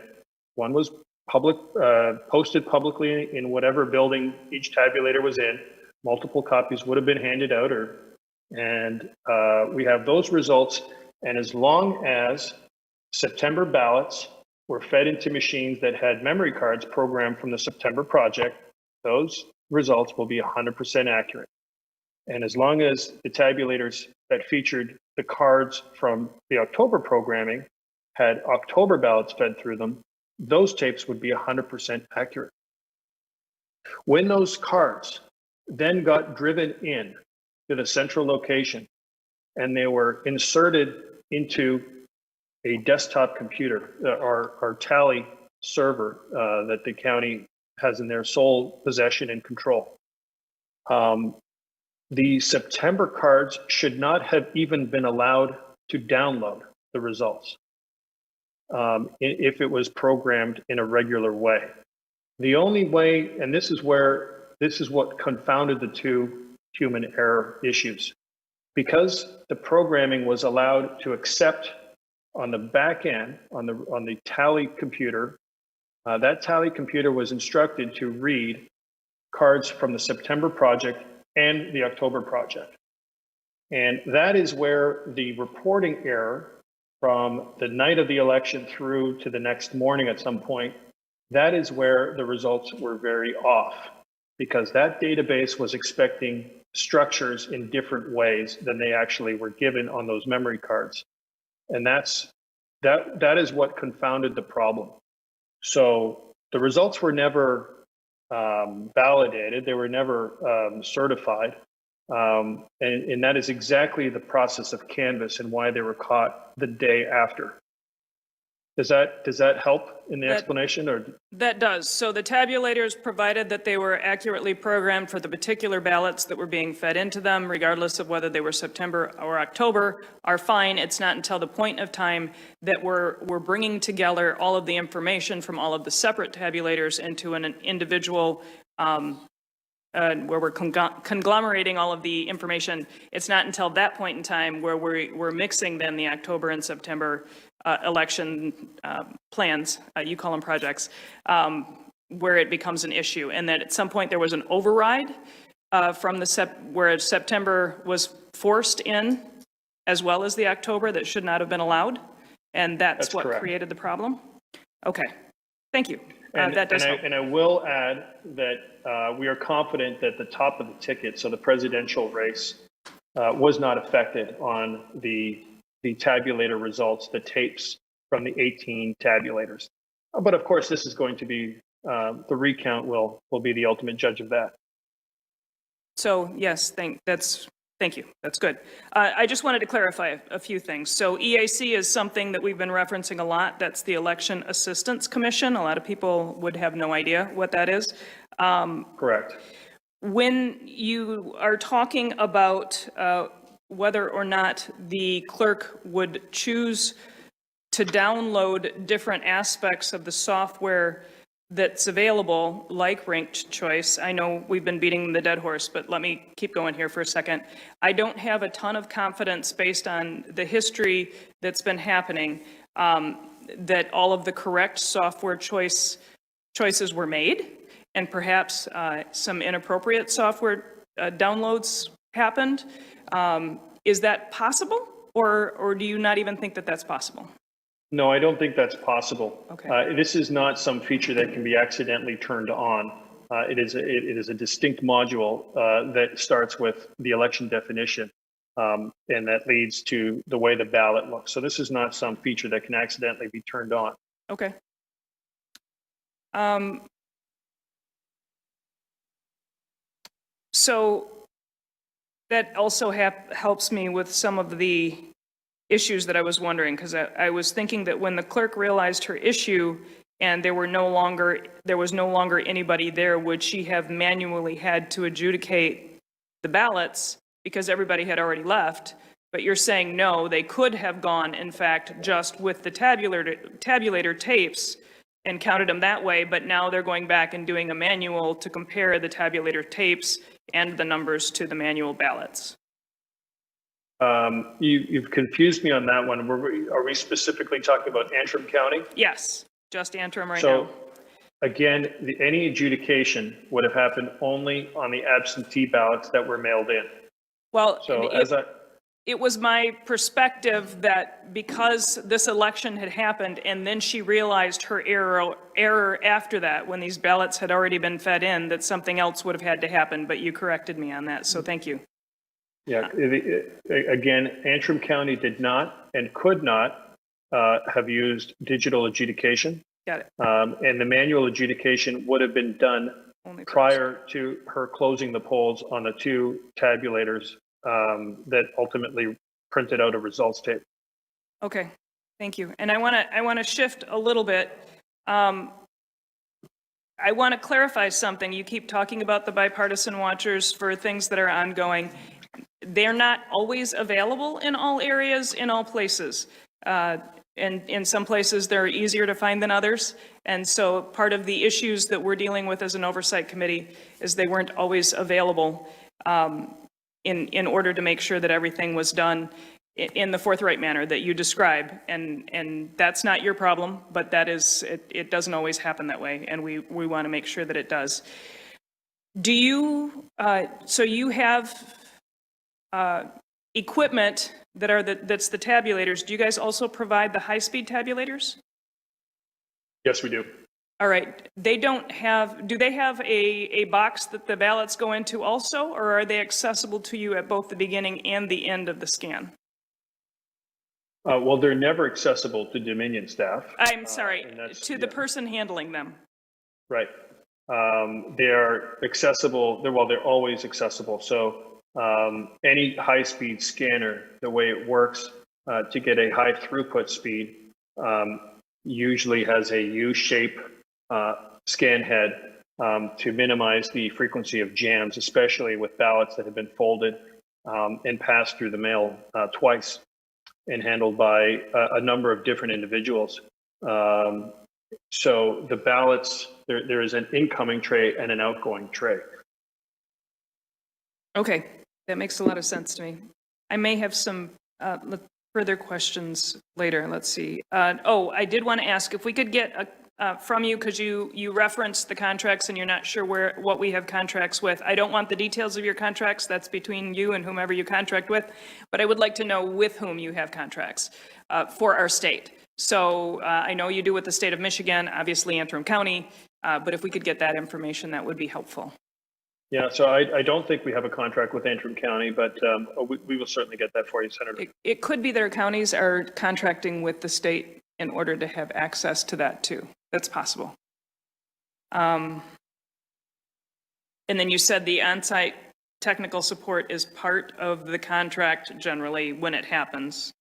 One was posted publicly in whatever building each tabulator was in. Multiple copies would have been handed out, and we have those results. And as long as September ballots were fed into machines that had memory cards programmed from the September project, those results will be 100% accurate. And as long as the tabulators that featured the cards from the October programming had October ballots fed through them, those tapes would be 100% accurate. When those cards then got driven in to the central location and they were inserted into a desktop computer, our tally server that the county has in their sole possession and control, the September cards should not have even been allowed to download the results if it was programmed in a regular way. The only way, and this is what confounded the two human error issues, because the programming was allowed to accept on the back end, on the tally computer, that tally computer was instructed to read cards from the September project and the October project. And that is where the reporting error from the night of the election through to the next morning at some point, that is where the results were very off, because that database was expecting structures in different ways than they actually were given on those memory cards. And that is what confounded the problem. So the results were never validated, they were never certified. And that is exactly the process of Canvas and why they were caught the day after. Does that help in the explanation, or? That does. So the tabulators, provided that they were accurately programmed for the particular ballots that were being fed into them, regardless of whether they were September or October, are fine. It's not until the point of time that we're bringing together all of the information from all of the separate tabulators into an individual, where we're conglomerating all of the information. It's not until that point in time where we're mixing then the October and September election plans, you call them projects, where it becomes an issue. And that at some point there was an override from where September was forced in, as well as the October, that should not have been allowed. And that's what correct. created the problem? Okay, thank you. And, that does help. I will add that we are confident that the top of the ticket, so the presidential race, was not affected on the tabulator results, the tapes from the 18 tabulators. But of course, this is going to be, the recount will be the ultimate judge of that. So yes, thank you. That's good. I just wanted to clarify a few things. So EAC is something that we've been referencing a lot. That's the Election Assistance Commission. A lot of people would have no idea what that is. Correct. When you are talking about whether or not the clerk would choose to download different aspects of the software that's available, like ranked choice. I know we've been beating the dead horse, but let me keep going here for a second. I don't have a ton of confidence based on the history that's been happening that all of the correct software choices were made, and perhaps some inappropriate software downloads happened. Is that possible, or do you not even think that that's possible? No, I don't think that's possible. Okay. This is not some feature that can be accidentally turned on. It is a distinct module that starts with the election definition, and that leads to the way the ballot looks. So this is not some feature that can accidentally be turned on. Okay. So that also helps me with some of the issues that I was wondering, because I was thinking that when the clerk realized her issue and there was no longer anybody there, would she have manually had to adjudicate the ballots because everybody had already left? But you're saying no, they could have gone, in fact, just with the tabulator tapes and counted them that way, but now they're going back and doing a manual to compare the tabulator tapes and the numbers to the manual ballots. You've confused me on that one. Are we specifically talking about Antrim County? Yes, just Antrim right So, now. again, any adjudication would have happened only on the absentee ballots that were mailed in. Well, So it was my perspective that because this election had happened and then she realized her error after that, when these ballots had already been fed in, that something else would have had to happen, but you corrected me on that, so thank you. Yeah, again, Antrim County did not and could not have used digital adjudication. Got it. And the manual adjudication would have been done Only prior to her closing the polls on the two tabulators that ultimately printed out a results tape. Okay, thank you. And I want to shift a little bit. I want to clarify something. You keep talking about the bipartisan watchers for things that are ongoing. They're not always available in all areas, in all places. And in some places, they're easier to find than others. And so part of the issues that we're dealing with as an oversight committee is they weren't always available in order to make sure that everything was done in the forthright manner that you describe, and that's not your problem, but that is, it doesn't always happen that way, and we want to make sure that it does. Do you, so you have equipment that's the tabulators. Do you guys also provide the high-speed tabulators? Yes, we do. All right. They don't have, do they have a box that the ballots go into also, or are they accessible to you at both the beginning and the end of the scan? Well, they're never accessible to Dominion staff. I'm sorry, and that's- to the person handling them. Right. They're accessible, they're always accessible. So any high-speed scanner, the way it works to get a high throughput speed, usually has a U-shape scan head to minimize the frequency of jams, especially with ballots that have been folded and passed through the mail twice and handled by a number of different individuals. So the ballots, there is an incoming tray and an outgoing tray. Okay, that makes a lot of sense to me. I may have some further questions later. Let's see. Oh, I did want to ask if we could get from you, because you referenced the contracts and you're not sure what we have contracts with. I don't want the details of your contracts. That's between you and whomever you contract with. But I would like to know with whom you have contracts for our state. So I know you do with the state of Michigan, obviously Antrim County, but if we could get that information, that would be helpful. Yeah, so I don't think we have a contract with Antrim County, but we will certainly get that for you, Senator. It could be their counties are contracting with the state in order to have access to that too. That's possible. And then you said the on-site technical support is part of the contract generally when it happens.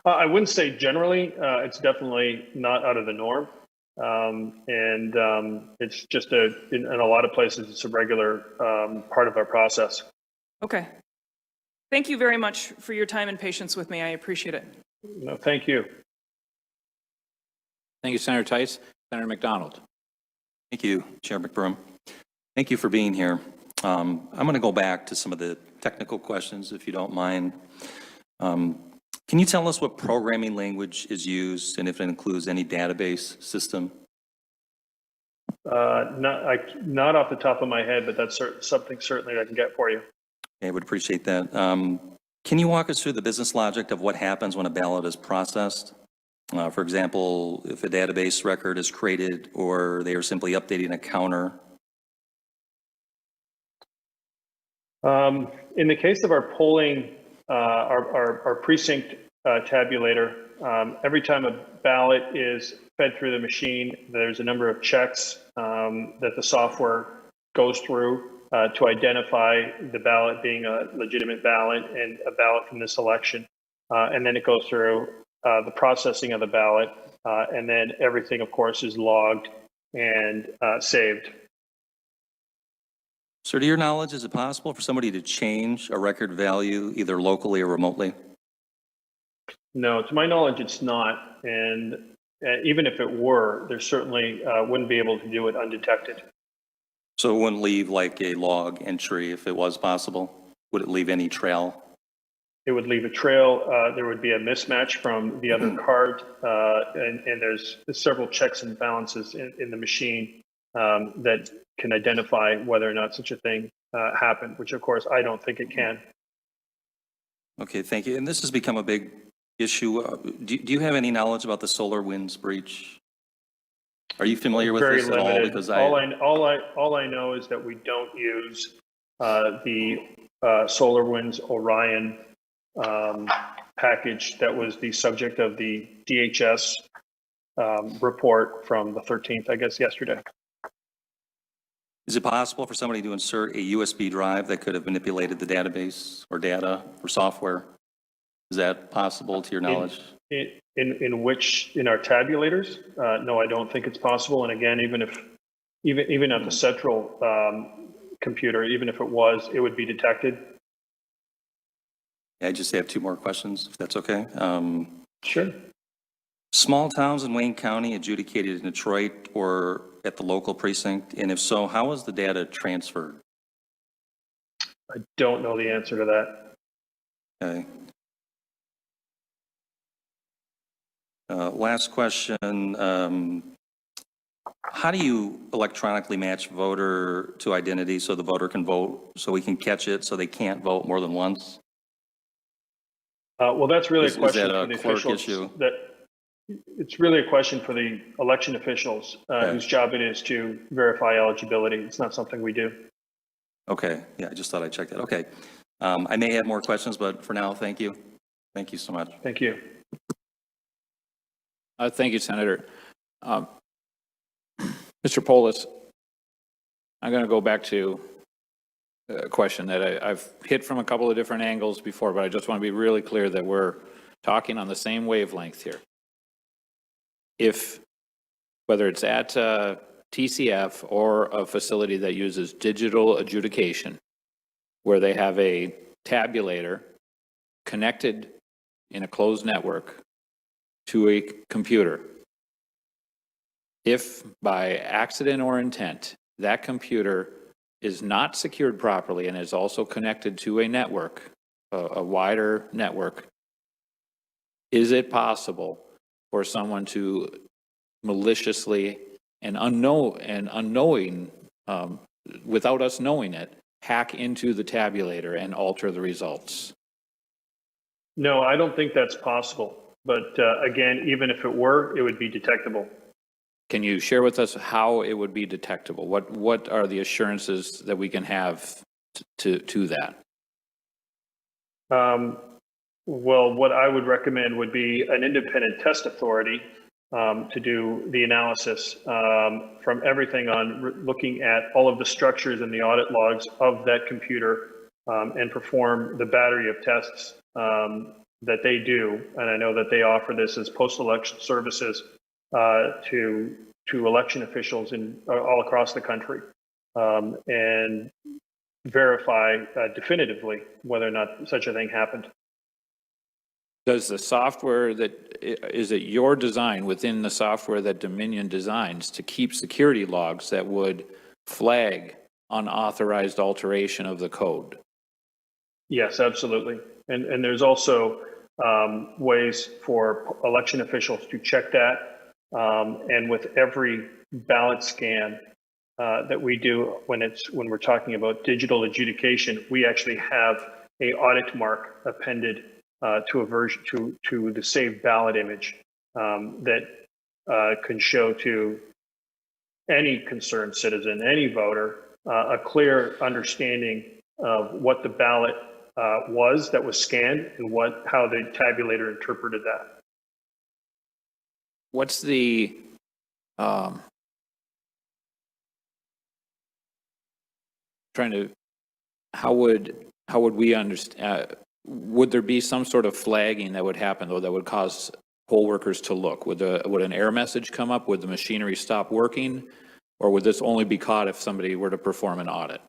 I wouldn't say generally, it's definitely not out of the norm. It's just in a lot of places, it's a regular part of our process. Okay. Thank you very much for your time and patience with me. I appreciate it. No, thank you. Thank you, Senator Tice. Senator McDonald. Thank you, Chair McBroom. Thank you for being here. I'm going to go back to some of the technical questions, if you don't mind. Can you tell us what programming language is used and if it includes any database system? Not off the top of my head, but that's something certainly I can get for you. Okay, I would appreciate that. Can you walk us through the business logic of what happens when a ballot is processed? For example, if a database record is created or they are simply updating a counter. In the case of our polling, our precinct tabulator, every time a ballot is fed through the machine, there's a number of checks that the software goes through to identify the ballot being a legitimate ballot and a ballot from this election. And then it goes through the processing of the ballot, and then everything, of course, is logged and saved. So to your knowledge, is it possible for somebody to change a record value either locally or remotely? No, to my knowledge, it's not. And even if it were, there certainly wouldn't be able to do it undetected. So it wouldn't leave like a log entry if it was possible? Would it leave any trail? It would leave a trail. There would be a mismatch from the other card. And there's several checks and balances in the machine that can identify whether or not such a thing happened, which of course I don't think it can. Okay, thank you. And this has become a big issue. Do you have any knowledge about the SolarWinds breach? Are you familiar with Very this limited. at all? Because all I know is that we don't use the SolarWinds Orion package that was the subject of the DHS report from the 13th, I guess, yesterday. Is it possible for somebody to insert a USB drive that could have manipulated the database or data or software? Is that possible to your knowledge? In our tabulators? No, I don't think it's possible. And again, even at the central computer, even if it was, it would be detected. I just have two more questions, if that's okay. Sure. Small towns in Wayne County adjudicated in Detroit or at the local precinct? And if so, how was the data transferred? I don't know the answer to that. Okay. Last question. How do you electronically match voter to identity so the voter can vote, so we can catch it, so they can't vote more than once? Well, that's really Is a question that a for the clerk officials. issue? It's really a question for the election officials Okay. whose job it is to verify eligibility. It's not something we do. Okay, yeah, I just thought I'd check that. Okay. I may have more questions, but for now, thank you. Thank you so much. Thank you. Thank you, Senator. Mr. Polis, I'm going to go back to a question that I've hit from a couple of different angles before, but I just want to be really clear that we're talking on the same wavelength here. If, whether it's at TCF or a facility that uses digital adjudication, where they have a tabulator connected in a closed network to a computer, if by accident or intent that computer is not secured properly and is also connected to a network, a wider network, is it possible for someone to maliciously and unknowing, without us knowing it, hack into the tabulator and alter the results? No, I don't think that's possible. But again, even if it were, it would be detectable. Can you share with us how it would be detectable? What are the assurances that we can have to that? Well, what I would recommend would be an independent test authority to do the analysis from everything on looking at all of the structures in the audit logs of that computer and perform the battery of tests that they do. And I know that they offer this as post-election services to election officials in all across the country, and verify definitively whether or not such a thing happened. Does the software is it your design within the software that Dominion designs to keep security logs that would flag unauthorized alteration of the code? Yes, absolutely. And there's also ways for election officials to check that. And with every ballot scan that we do when we're talking about digital adjudication, we actually have a audit mark appended to a version to the saved ballot image that can show to any concerned citizen, any voter, a clear understanding of what the ballot was that was scanned and how the tabulator interpreted that. What's the how would we understand? Would there be some sort of flagging that would happen, though, that would cause poll workers to look? Would an error message come up? Would the machinery stop working? Or would this only be caught if somebody were to perform an audit?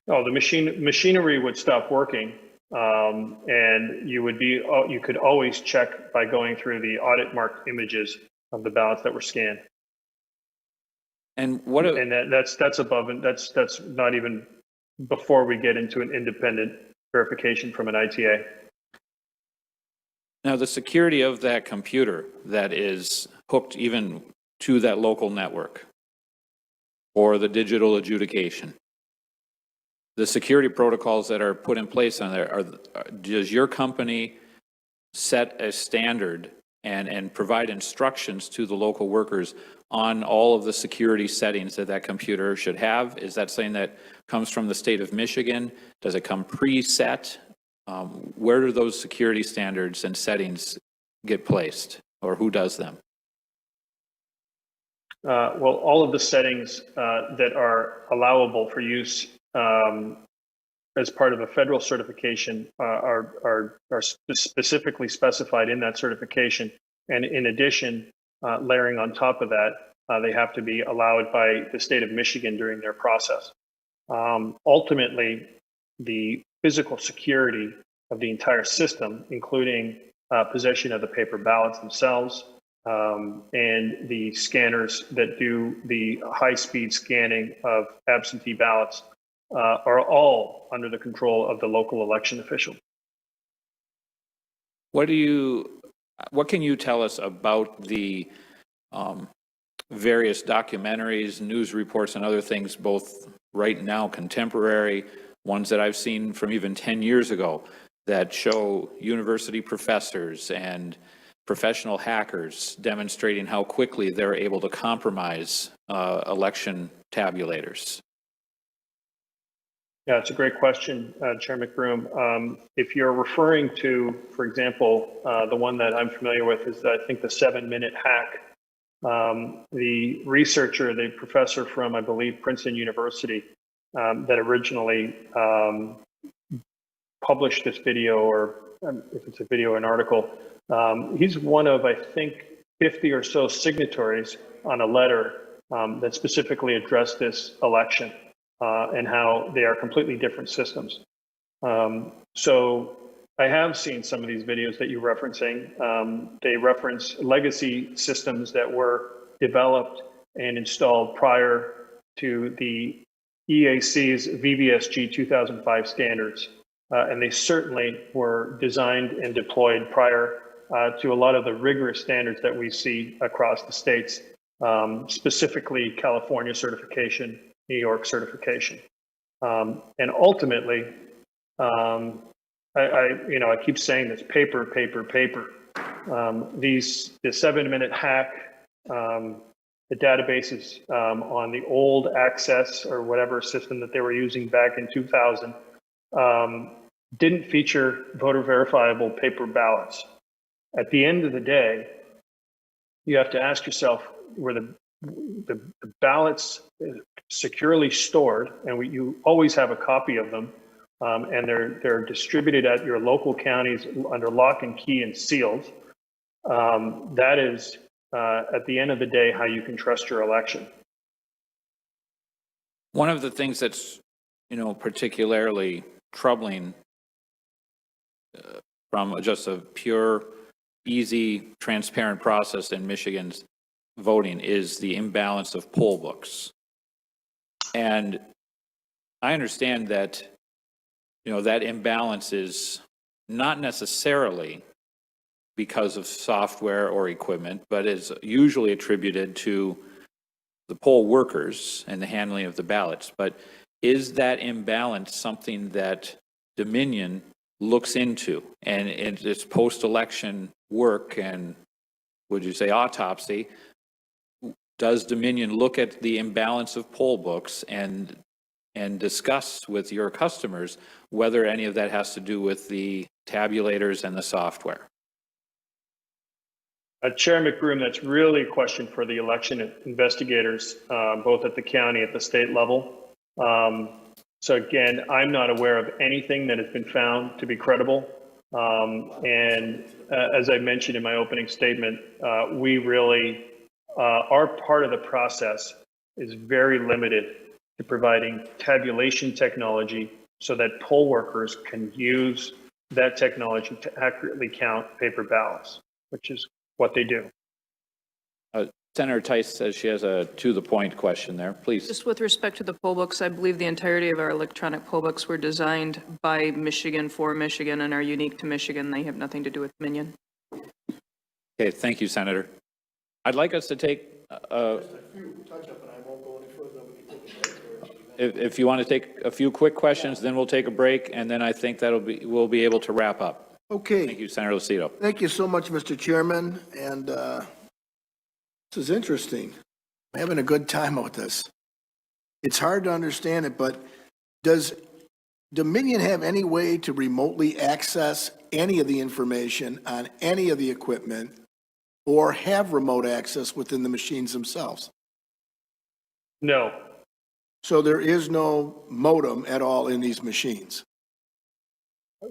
Oh, the machinery would stop working, and you could always check by going through the audit marked images of the ballots that were scanned. And that's above, and that's not even before we get into an independent verification from an ITA. Now, the security of that computer that is hooked even to that local network or the digital adjudication, the security protocols that are put in place on there, does your company set a standard and provide instructions to the local workers on all of the security settings that computer should have? Is that something that comes from the state of Michigan? Does it come preset? Where do those security standards and settings get placed, or who does them? Well, all of the settings that are allowable for use as part of a federal certification are specifically specified in that certification. And in addition, layering on top of that, they have to be allowed by the state of Michigan during their process. Ultimately, the physical security of the entire system, including possession of the paper ballots themselves, and the scanners that do the high-speed scanning of absentee ballots, are all under the control of the local election official. What can you tell us about the various documentaries, news reports, and other things, both right now, contemporary, ones that I've seen from even 10 years ago, that show university professors and professional hackers demonstrating how quickly they're able to compromise election tabulators? Yeah, it's a great question, Chair McBroom. If you're referring to, for example, the one that I'm familiar with is, I think, the 7-minute hack. The researcher, the professor from, I believe, Princeton University, that originally published this video, or if it's a video or an article, he's one of, I think, 50 or so signatories on a letter that specifically addressed this election and how they are completely different systems. So I have seen some of these videos that you're referencing. They reference legacy systems that were developed and installed prior to the EAC's VVSG 2005 standards. And they certainly were designed and deployed prior to a lot of the rigorous standards that we see across the states, specifically California certification, New York certification. And ultimately, I keep saying this: paper. The 7-minute hack, the databases on the old Access or whatever system that they were using back in 2000 didn't feature voter verifiable paper ballots. At the end of the day, you have to ask yourself, were the ballots securely stored? And you always have a copy of them. And they're distributed at your local counties under lock and key and sealed. That is, at the end of the day, how you can trust your election. One of the things that's, particularly troubling from just a pure, easy, transparent process in Michigan's voting is the imbalance of poll books. And I understand that that imbalance is not necessarily because of software or equipment, but is usually attributed to the poll workers and the handling of the ballots. But is that imbalance something that Dominion looks into, and in its post-election work and, would you say, autopsy? Does Dominion look at the imbalance of poll books and discuss with your customers whether any of that has to do with the tabulators and the software? Chair McBroom, that's really a question for the election investigators, both at the county, at the state level. So again, I'm not aware of anything that has been found to be credible. And as I mentioned in my opening statement, we really, our part of the process is very limited to providing tabulation technology so that poll workers can use that technology to accurately count paper ballots, which is what they do. Senator Tice says she has a to-the-point question there. Please. Just with respect to the poll books, I believe the entirety of our electronic poll books were designed by Michigan for Michigan and are unique to Michigan. They have nothing to do with Dominion. Okay, thank you, Senator. I'd like us to take if you want to take a few quick questions, then we'll take a break, and then I think we'll be able to wrap up. Okay. Thank you, Senator Lucido. Thank you so much, Mr. Chairman. And this is interesting. I'm having a good time with this. It's hard to understand it, but does Dominion have any way to remotely access any of the information on any of the equipment or have remote access within the machines themselves? No. So there is no modem at all in these machines?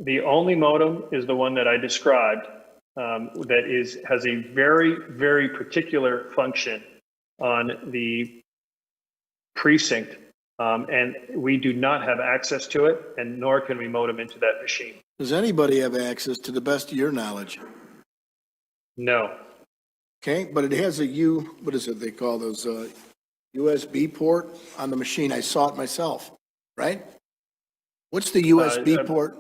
The only modem is the one that I described, that has a very, very particular function on the precinct, and we do not have access to it, and nor can we modem into that machine. Does anybody have access, to the best of your knowledge? No. Okay, but it has a what is it they call those, USB port on the machine. I saw it myself, right? What's the USB port?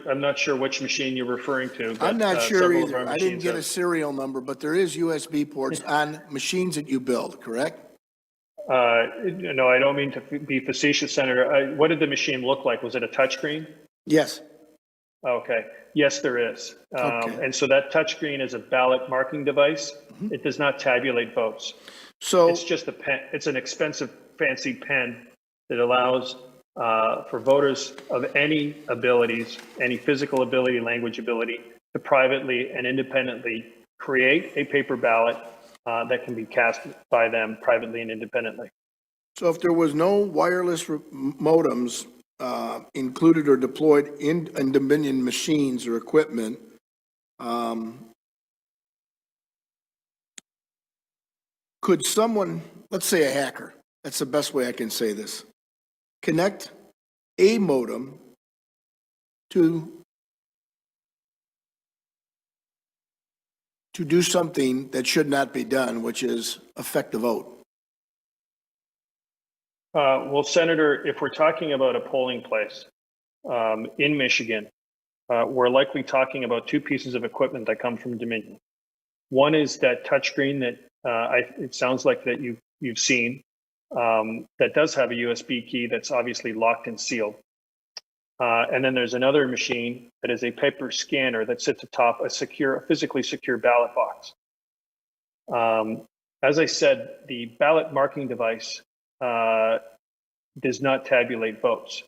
I'm not sure which machine you're referring to. But, I'm not sure several of either. our I didn't machines get a have- serial number, but there is USB ports on machines that you build, correct? No, I don't mean to be facetious, Senator. What did the machine look like? Was it a touchscreen? Yes. Okay. Yes, there is. Okay. And so that touchscreen is a ballot marking device. It does not tabulate votes. So, It's just a pen. It's an expensive, fancy pen that allows for voters of any abilities, any physical ability, language ability, to privately and independently create a paper ballot that can be cast by them privately and independently. so if there was no wireless modems included or deployed in Dominion machines or equipment, could someone, let's say a hacker, that's the best way I can say this, connect a modem to do something that should not be done, which is affect the vote? Well, Senator, if we're talking about a polling place in Michigan, we're likely talking about two pieces of equipment that come from Dominion. One is that touchscreen that it sounds like that you've seen that does have a USB key that's obviously locked and sealed. And then there's another machine that is a paper scanner that sits atop a physically secure ballot box. As I said, the ballot marking device does not tabulate votes.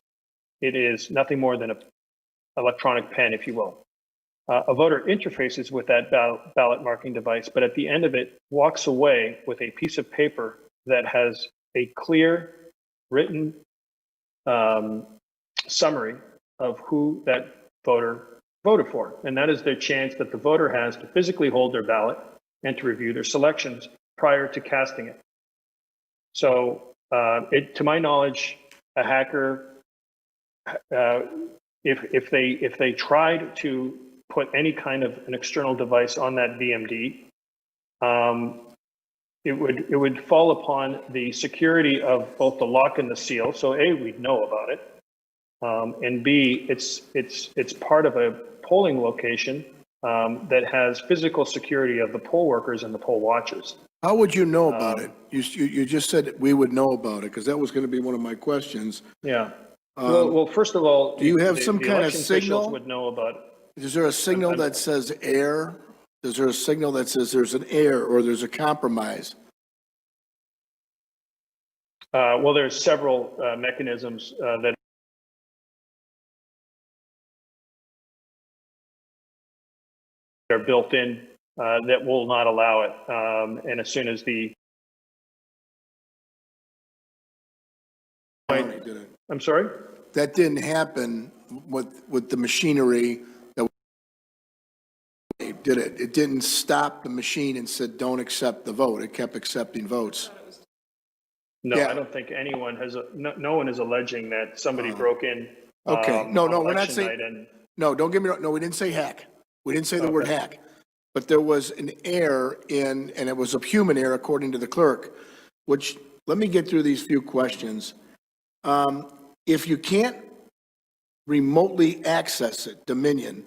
It is nothing more than an electronic pen, if you will. A voter interfaces with that ballot marking device, but at the end of it walks away with a piece of paper that has a clear written summary of who that voter voted for. And that is their chance that the voter has to physically hold their ballot and to review their selections prior to casting it. So to my knowledge, a hacker, if they tried to put any kind of an external device on that VMD, it would fall upon the security of both the lock and the seal. So A, we'd know about it, and B, it's part of a polling location that has physical security of the poll workers and the poll watchers. How would you know about it? You just said we would know about it, because that was going to be one of my questions. Yeah. Well, first of all, do you have some the kind of election officials signal? would know about it. Is there a signal that says error? Is there a signal that says there's an error or there's a compromise? Well, there's several mechanisms that are built in that will not allow it. And as soon as I'm sorry? That didn't happen with the machinery that did it. It didn't stop the machine and said, don't accept the vote. It kept accepting votes. No, Yeah. I don't think anyone has, no one is alleging that somebody broke in. Okay, no, we're not election saying, night and- no, don't get me wrong. No, we didn't say hack. We didn't say the word hack. But there was an error and it was a human error according to the clerk, which, let me get through these few questions. If you can't remotely access it, Dominion,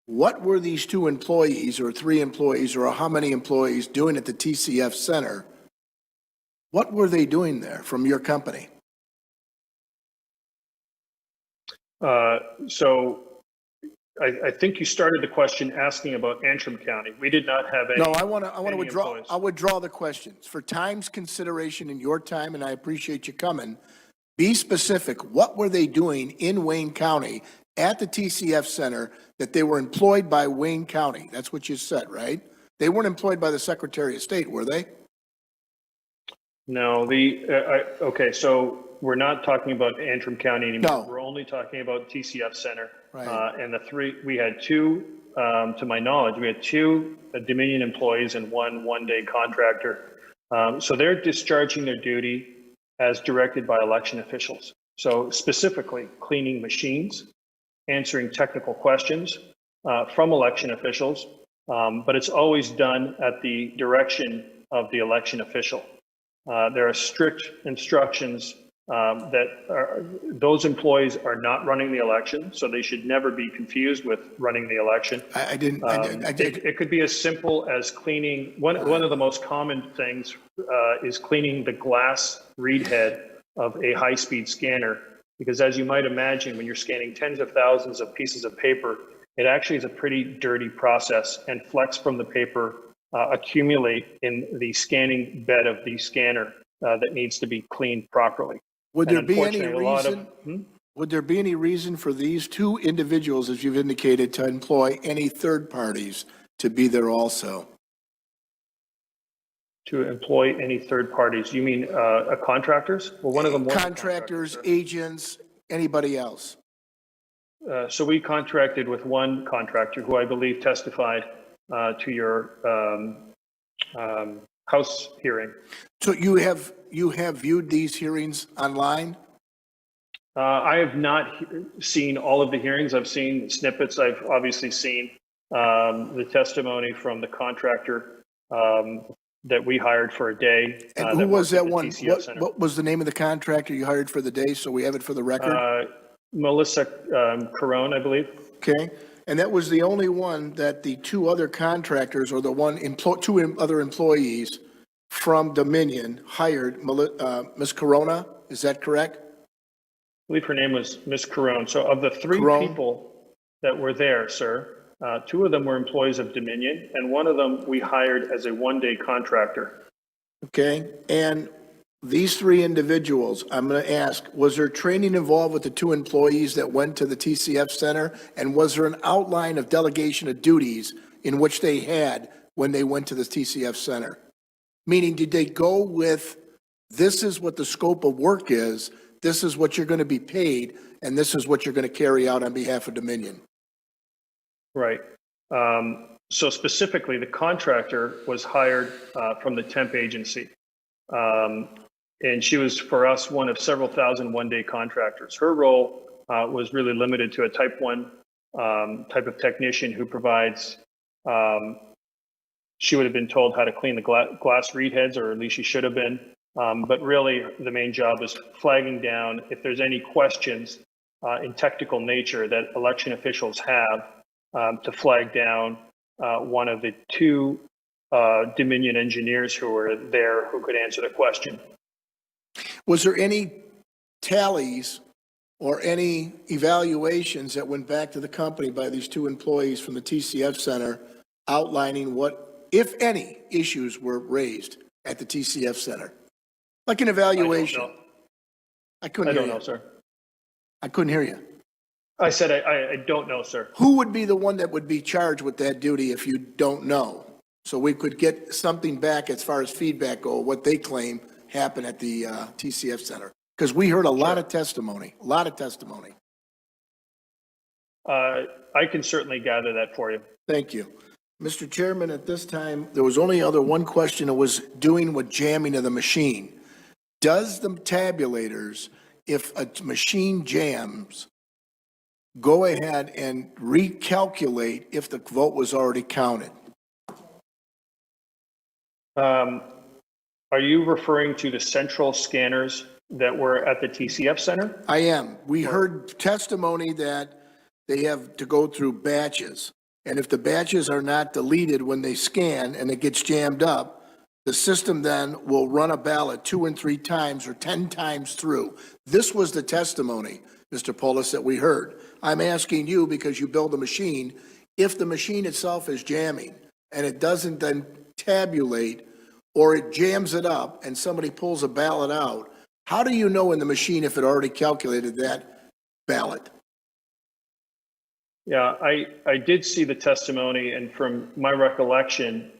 what were these two employees or three employees or how many employees doing at the TCF Center? What were they doing there from your company? So I think you started the question asking about Antrim County. We did not have any. No, I want to any withdraw. employees. I'll withdraw the questions for time's consideration in your time, and I appreciate you coming. Be specific. What were they doing in Wayne County at the TCF Center that they were employed by Wayne County? That's what you said, right? They weren't employed by the Secretary of State, were they? No, okay, so we're not talking about Antrim County anymore. No. We're only talking about TCF Center. Right. And we had two, to my knowledge, we had two Dominion employees and one-day contractor. So they're discharging their duty as directed by election officials. So specifically cleaning machines, answering technical questions from election officials, but it's always done at the direction of the election official. There are strict instructions those employees are not running the election, so they should never be confused with running the election. I did. It could be as simple as cleaning, one of the most common things is cleaning the glass read head of a high-speed scanner, because as you might imagine, when you're scanning tens of thousands of pieces of paper, it actually is a pretty dirty process, and flecks from the paper accumulate in the scanning bed of the scanner that needs to be cleaned properly. Would there be any Unfortunately, a lot of- reason? Would there be any reason for these two individuals, as you've indicated, to employ any third parties to be there also? To employ any third parties? You mean contractors? Well, one of them was a Contractors, contractor. agents, anybody else? So we contracted with one contractor who I believe testified to your House hearing. So you have viewed these hearings online? I have not seen all of the hearings. I've seen snippets. I've obviously seen the testimony from the contractor that we hired for a day. And who was that worked at the one? TCF Center. What was the name of the contractor you hired for the day, so we have it for the record? Melissa Carone, I believe. Okay, and that was the only one that the two other contractors, or the two other employees from Dominion hired, Ms. Corona, is that correct? I believe her name was Miss Carone. So of the three Carone. people that were there, sir, two of them were employees of Dominion, and one of them we hired as a one-day contractor. Okay, and these three individuals, I'm going to ask, was there training involved with the two employees that went to the TCF Center? And was there an outline of delegation of duties in which they had when they went to the TCF Center? Meaning, did they go with, this is what the scope of work is, this is what you're going to be paid, and this is what you're going to carry out on behalf of Dominion? Right. So specifically, the contractor was hired from the temp agency. And she was, for us, one of several thousand one-day contractors. Her role was really limited to a type 1 type of technician who provides, she would have been told how to clean the glass read heads, or at least she should have been. But really, the main job is flagging down if there's any questions in technical nature that election officials have, to flag down one of the two Dominion engineers who were there who could answer the question. Was there any tallies or any evaluations that went back to the company by these two employees from the TCF Center outlining what, if any, issues were raised at the TCF Center? Like an evaluation. I couldn't hear you. I don't know, sir. I couldn't hear you. I said I don't know, sir. Who would be the one that would be charged with that duty if you don't know? So we could get something back as far as feedback go, what they claim happened at the TCF Center. Because we heard a lot of testimony, I can certainly gather that for you. Thank you. Mr. Chairman, at this time, there was only one question. It was doing with jamming of the machine. Does the tabulators, if a machine jams, go ahead and recalculate if the vote was already counted? Are you referring to the central scanners that were at the TCF Center? I am. We heard testimony that they have to go through batches. And if the batches are not deleted when they scan and it gets jammed up, the system then will run a ballot 2 and 3 times or 10 times through. This was the testimony, Mr. Polis, that we heard. I'm asking you, because you build a machine, if the machine itself is jamming and it doesn't then tabulate, or it jams it up and somebody pulls a ballot out, how do you know in the machine if it already calculated that ballot? Yeah, I did see the testimony, and from my recollection,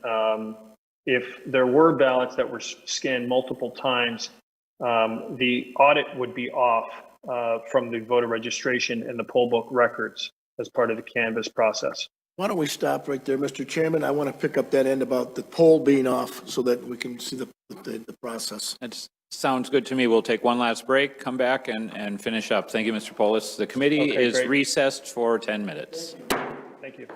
if there were ballots that were scanned multiple times, the audit would be off from the voter registration and the poll book records as part of the canvass process. Why don't we stop right there, Mr. Chairman? I want to pick up that end about the poll being off so that we can see the process. That sounds good to me. We'll take one last break, come back and finish up. Thank you, Mr. Polis. The committee Okay, is great. recessed for 10 minutes. Thank you.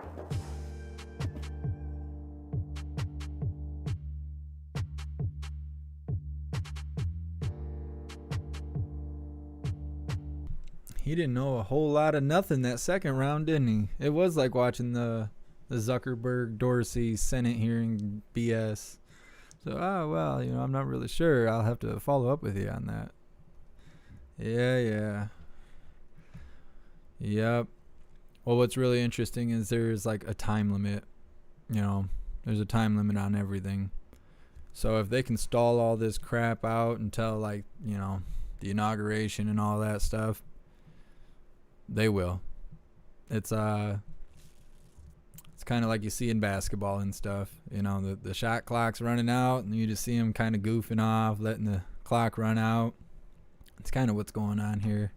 he didn't know a whole lot of nothing that second round, didn't he? It was like watching the Zuckerberg Dorsey Senate hearing BS. So, well, I'm not really sure. I'll have to follow up with you on that. Yeah. Yep. Well, what's really interesting is there's like a time limit. There's a time limit on everything. So if they can stall all this crap out until the inauguration and all that stuff, they will. It's kind of like you see in basketball and stuff. The shot clock's running out and you just see them kind of goofing off, letting the clock run out. It's kind of what's going on here.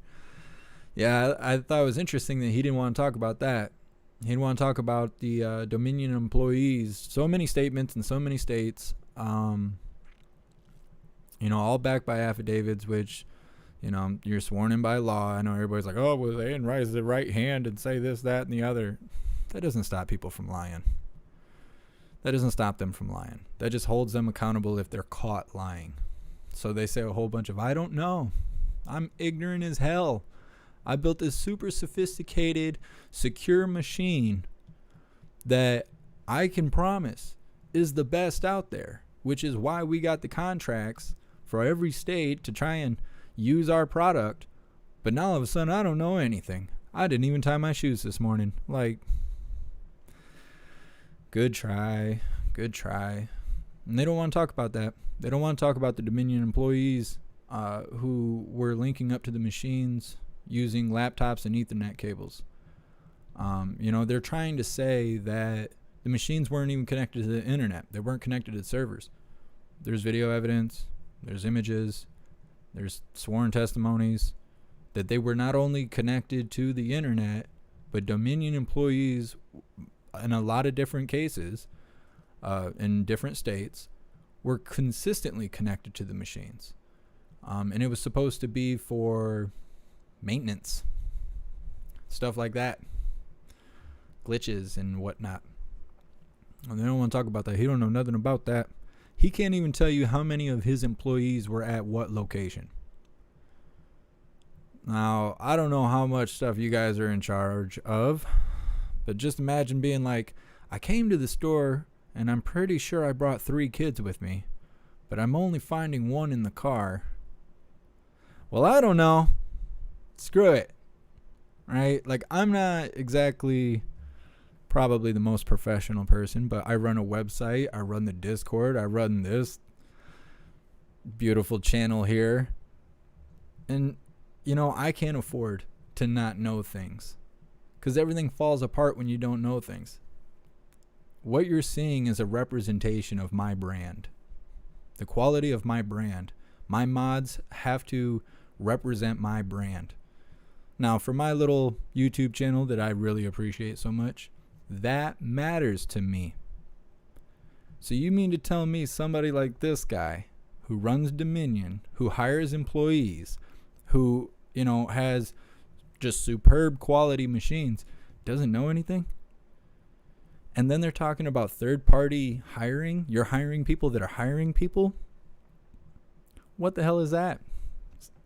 Yeah, I thought it was interesting that he didn't want to talk about that. He didn't want to talk about the Dominion employees. So many statements in so many states, all backed by affidavits, which, you're sworn in by law. I know everybody's like, oh, well, they didn't raise the right hand and say this, that, and the other. That doesn't stop people from lying. That doesn't stop them from lying. That just holds them accountable if they're caught lying. So they say a whole bunch of, I don't know. I'm ignorant as hell. I built this super sophisticated, secure machine that I can promise is the best out there, which is why we got the contracts for every state to try and use our product. But now all of a sudden, I don't know anything. I didn't even tie my shoes this morning. Like, good try. And they don't want to talk about that. They don't want to talk about the Dominion employees who were linking up to the machines using laptops and Ethernet cables. They're trying to say that the machines weren't even connected to the internet. They weren't connected to servers. There's video evidence, there's images, there's sworn testimonies that they were not only connected to the internet, but Dominion employees in a lot of different cases in different states were consistently connected to the machines. And it was supposed to be for maintenance, stuff like that, glitches and whatnot. And they don't want to talk about that. He don't know nothing about that. He can't even tell you how many of his employees were at what location. Now, I don't know how much stuff you guys are in charge of, but just imagine being like, I came to the store and I'm pretty sure I brought 3 kids with me, but I'm only finding 1 in the car. Well, I don't know. Screw it. Right? Like, I'm not exactly probably the most professional person, but I run a website, I run the Discord, I run this beautiful channel here. And, I can't afford to not know things, because everything falls apart when you don't know things. What you're seeing is a representation of my brand, the quality of my brand. My mods have to represent my brand. Now, for my little YouTube channel that I really appreciate so much, that matters to me. So you mean to tell me somebody like this guy who runs Dominion, who hires employees, who, has just superb quality machines, doesn't know anything? And then they're talking about third-party hiring. You're hiring people that are hiring people? What the hell is that?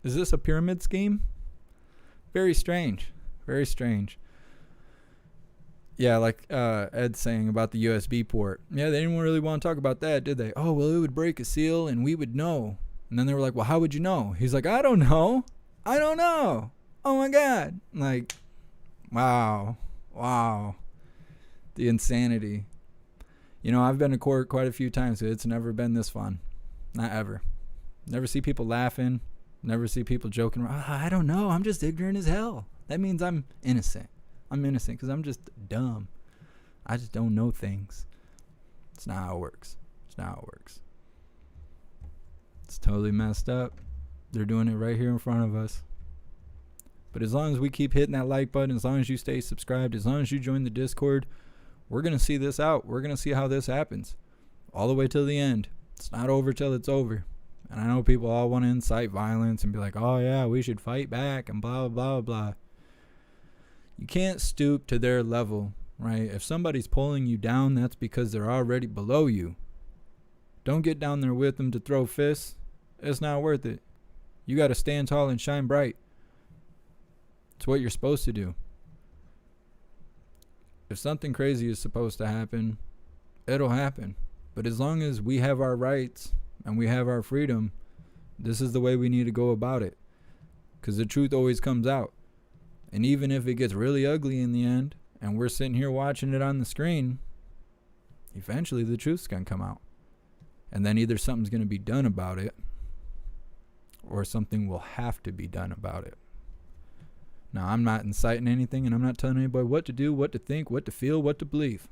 Is this a pyramid scheme? Very strange. Very strange. Yeah, like Ed's saying about the USB port. Yeah, they didn't really want to talk about that, did they? Oh, well, it would break a seal and we would know. And then they were like, well, how would you know? He's like, I don't know. Oh, my God. Like, wow. The insanity. I've been to court quite a few times. So it's never been this fun. Not ever. Never see people laughing. Never see people joking around. I don't know. I'm just ignorant as hell. That means I'm innocent. I'm innocent because I'm just dumb. I just don't know things. It's not how it works. It's totally messed up. They're doing it right here in front of us. But as long as we keep hitting that like button, as long as you stay subscribed, as long as you join the Discord, we're going to see this out. We're going to see how this happens all the way till the end. It's not over till it's over. And I know people all want to incite violence and be like, oh, yeah, we should fight back and blah, blah, blah. You can't stoop to their level, right? If somebody's pulling you down, that's because they're already below you. Don't get down there with them to throw fists. It's not worth it. You got to stand tall and shine bright. It's what you're supposed to do. If something crazy is supposed to happen, it'll happen. But as long as we have our rights and we have our freedom, this is the way we need to go about it. Because the truth always comes out. And even if it gets really ugly in the end, and we're sitting here watching it on the screen, eventually the truth's going to come out. And then either something's going to be done about it, or something will have to be done about it. Now, I'm not inciting anything, and I'm not telling anybody what to do, what to think, what to feel, what to believe.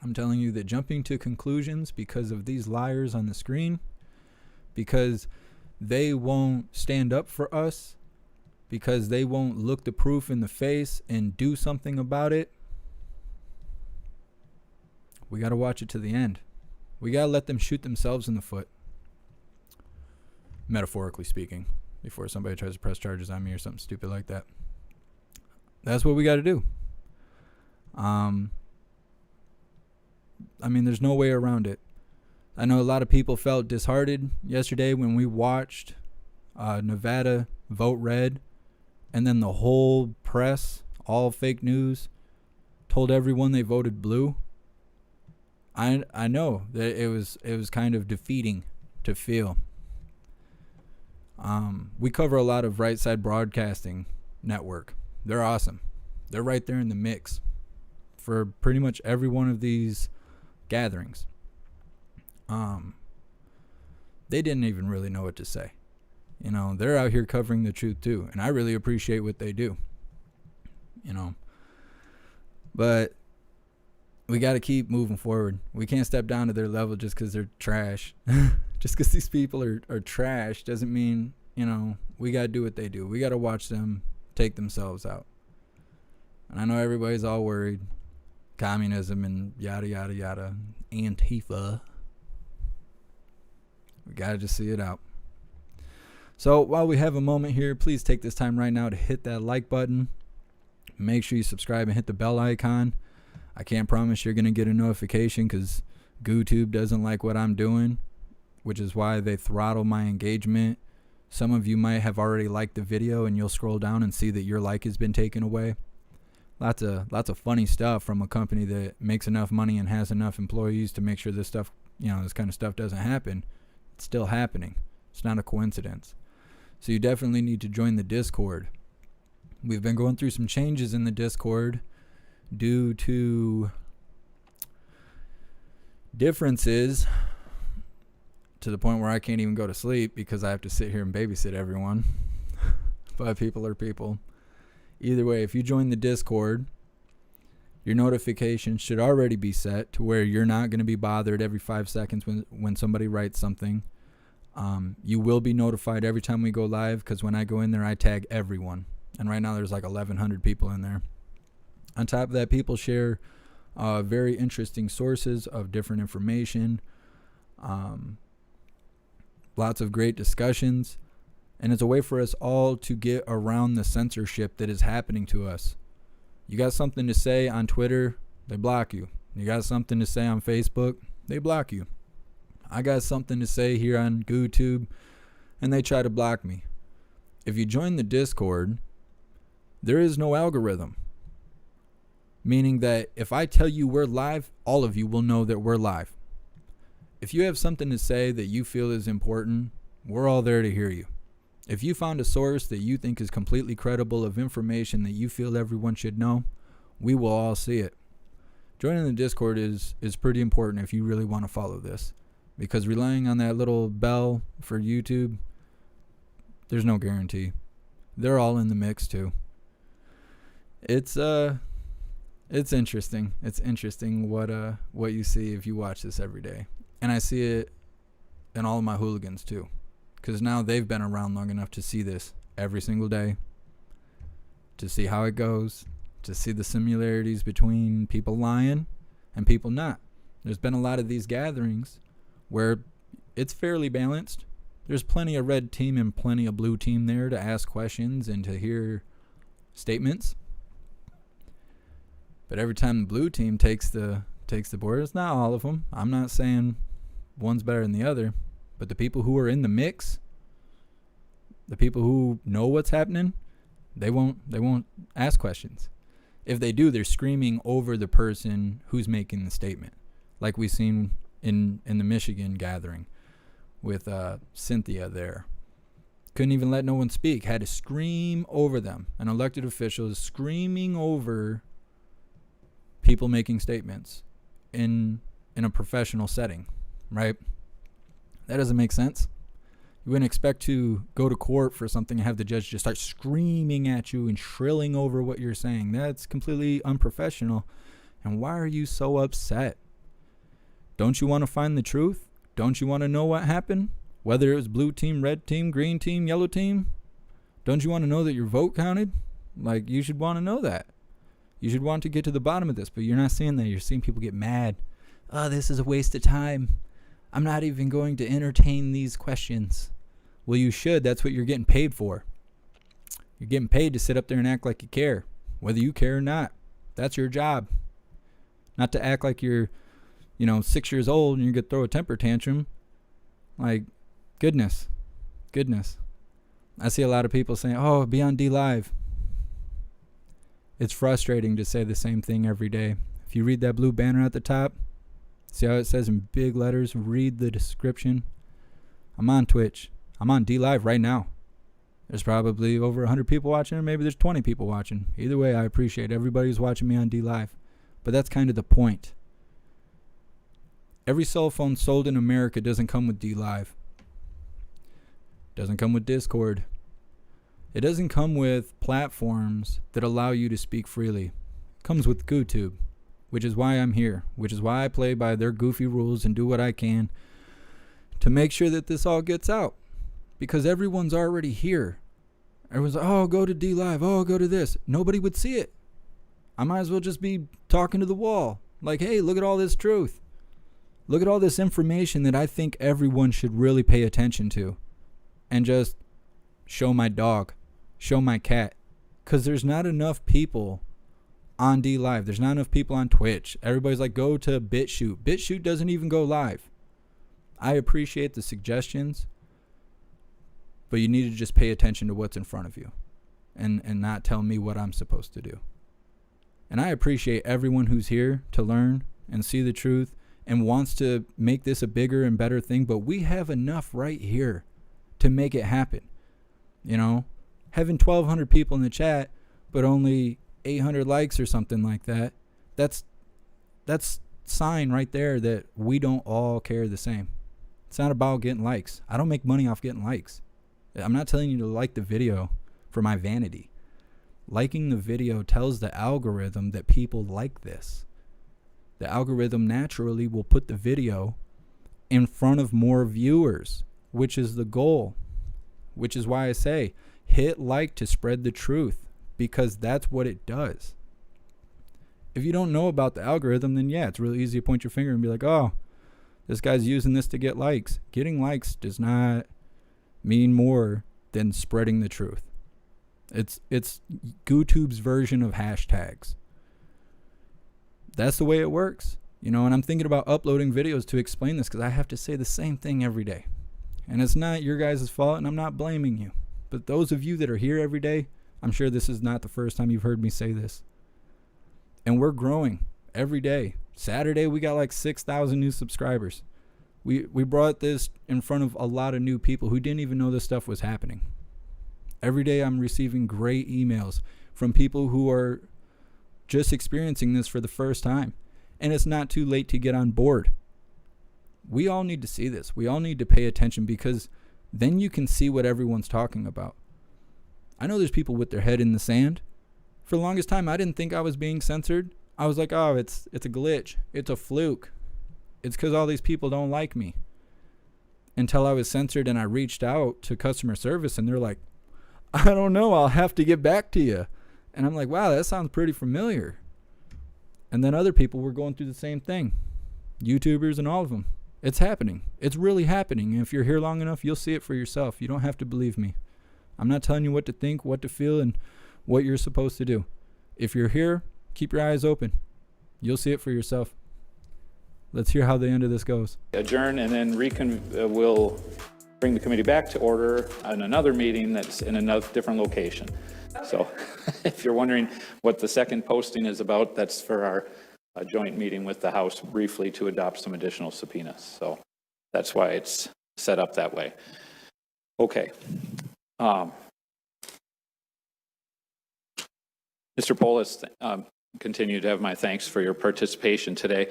I'm telling you that jumping to conclusions because of these liars on the screen, because they won't stand up for us, because they won't look the proof in the face and do something about it, we got to watch it to the end. We got to let them shoot themselves in the foot. Metaphorically speaking, before somebody tries to press charges on me or something stupid like that. That's what we got to do. I mean, there's no way around it. I know a lot of people felt disheartened yesterday when we watched Nevada vote red, and then the whole press, all fake news, told everyone they voted blue. I know that it was kind of defeating to feel. We cover a lot of Right Side Broadcasting Network. They're awesome. They're right there in the mix for pretty much every one of these gatherings. They didn't even really know what to say. You know, they're out here covering the truth too, and I really appreciate what they do. You know, but we got to keep moving forward. We can't step down to their level just because they're trash. Just because these people are trash doesn't mean, you know, we got to do what they do. We got to watch them take themselves out. And I know everybody's all worried. Communism and yada, yada, yada. Antifa. We got to just see it out. So while we have a moment here, please take this time right now to hit that like button. Make sure you subscribe and hit the bell icon. I can't promise you're going to get a notification because YouTube doesn't like what I'm doing, which is why they throttle my engagement. Some of you might have already liked the video and you'll scroll down and see that your like has been taken away. Lots of funny stuff from a company that makes enough money and has enough employees to make sure this stuff, you know, this kind of stuff doesn't happen. It's still happening. It's not a coincidence. So you definitely need to join the Discord. We've been going through some changes in the Discord due to differences to the point where I can't even go to sleep because I have to sit here and babysit everyone. But people are people. Either way, if you join the Discord, your notifications should already be set to where you're not going to be bothered every 5 seconds when somebody writes something. You will be notified every time we go live because when I go in there, I tag everyone. And right now there's like 1,100 people in there. On top of that, people share very interesting sources of different information. Lots of great discussions. And it's a way for us all to get around the censorship that is happening to us. You got something to say on Twitter, they block you. You got something to say on Facebook, they block you. I got something to say here on YouTube, and they try to block me. If you join the Discord, there is no algorithm. Meaning that if I tell you we're live, all of you will know that we're live. If you have something to say that you feel is important, we're all there to hear you. If you found a source that you think is completely credible of information that you feel everyone should know, we will all see it. Joining the Discord is pretty important if you really want to follow this. Because relying on that little bell for YouTube, there's no guarantee. They're all in the mix too. It's interesting. It's interesting what you see if you watch this every day. And I see it in all of my hooligans too. Because now they've been around long enough to see this every single day. To see how it goes. To see the similarities between people lying and people not. There's been a lot of these gatherings where it's fairly balanced. There's plenty of red team and plenty of blue team there to ask questions and to hear statements. But every time the blue team takes the board, it's not all of them. I'm not saying one's better than the other. But the people who are in the mix, the people who know what's happening, They won't ask questions. If they do, they're screaming over the person who's making the statement, like we seen in the Michigan gathering with Cynthia there. Couldn't even let no one speak. Had to scream over them. An elected official is screaming over people making statements in a professional setting, right? That doesn't make sense. You wouldn't expect to go to court for something and have the judge just start screaming at you and shrilling over what you're saying. That's completely unprofessional. And why are you so upset? Don't you want to find the truth? Don't you want to know what happened? Whether it was blue team, red team, green team, yellow team? Don't you want to know that your vote counted? Like, you should want to know that. You should want to get to the bottom of this, but you're not seeing that. You're seeing people get mad. Oh, this is a waste of time. I'm not even going to entertain these questions. Well, you should. That's what you're getting paid for. You're getting paid to sit up there and act like you care, whether you care or not. That's your job. Not to act like you're, 6 years old and you're going to throw a temper tantrum. Like, goodness. I see a lot of people saying, oh, be on D Live. It's frustrating to say the same thing every day. If you read that blue banner at the top, see how it says in big letters, read the description. I'm on Twitch. I'm on D Live right now. There's probably over 100 people watching, or maybe there's 20 people watching. Either way, I appreciate everybody who's watching me on D Live. But that's kind of the point. Every cell phone sold in America doesn't come with D Live. Doesn't come with Discord. It doesn't come with platforms that allow you to speak freely. It comes with YouTube, which is why I'm here, which is why I play by their goofy rules and do what I can to make sure that this all gets out. Because everyone's already here. Everyone's like, oh, go to D Live. Oh, go to this. Nobody would see it. I might as well just be talking to the wall. Like, hey, look at all this truth. Look at all this information that I think everyone should really pay attention to. And just show my dog. Show my cat. Because there's not enough people on D Live. There's not enough people on Twitch. Everybody's like, go to BitChute. BitChute doesn't even go live. I appreciate the suggestions, but you need to just pay attention to what's in front of you and not tell me what I'm supposed to do. And I appreciate everyone who's here to learn and see the truth and wants to make this a bigger and better thing, but we have enough right here to make it happen. Having 1,200 people in the chat, but only 800 likes or something like that, that's sign right there that we don't all care the same. It's not about getting likes. I don't make money off getting likes. I'm not telling you to like the video for my vanity. Liking the video tells the algorithm that people like this. The algorithm naturally will put the video in front of more viewers, which is the goal. Which is why I say, hit like to spread the truth, because that's what it does. If you don't know about the algorithm, then yeah, it's really easy to point your finger and be like, oh, this guy's using this to get likes. Getting likes does not mean more than spreading the truth. It's YouTube's version of hashtags. That's the way it works. And I'm thinking about uploading videos to explain this because I have to say the same thing every day. And it's not your guys' fault, and I'm not blaming you. But those of you that are here every day, I'm sure this is not the first time you've heard me say this. And we're growing every day. Saturday, we got like 6,000 new subscribers. We brought this in front of a lot of new people who didn't even know this stuff was happening. Every day I'm receiving great emails from people who are just experiencing this for the first time. And it's not too late to get on board. We all need to see this. We all need to pay attention, because then you can see what everyone's talking about. I know there's people with their head in the sand. For the longest time, I didn't think I was being censored. I was like, oh, it's a glitch. It's a fluke. It's because all these people don't like me. Until I was censored and I reached out to customer service and they're like, I don't know, I'll have to get back to you. And I'm like, wow, that sounds pretty familiar. And then other people were going through the same thing. YouTubers and all of them. It's happening. It's really happening. And if you're here long enough, you'll see it for yourself. You don't have to believe me. I'm not telling you what to think, what to feel, and what you're supposed to do. If you're here, keep your eyes open. You'll see it for yourself. Let's hear how the end of this goes. Adjourn, and then we'll bring the committee back to order on another meeting that's in another different location. So if you're wondering what the second posting is about, that's for our joint meeting with the House briefly to adopt some additional subpoenas. So that's why it's set up that way. Okay. Mr. Polis, continue to have my thanks for your participation today.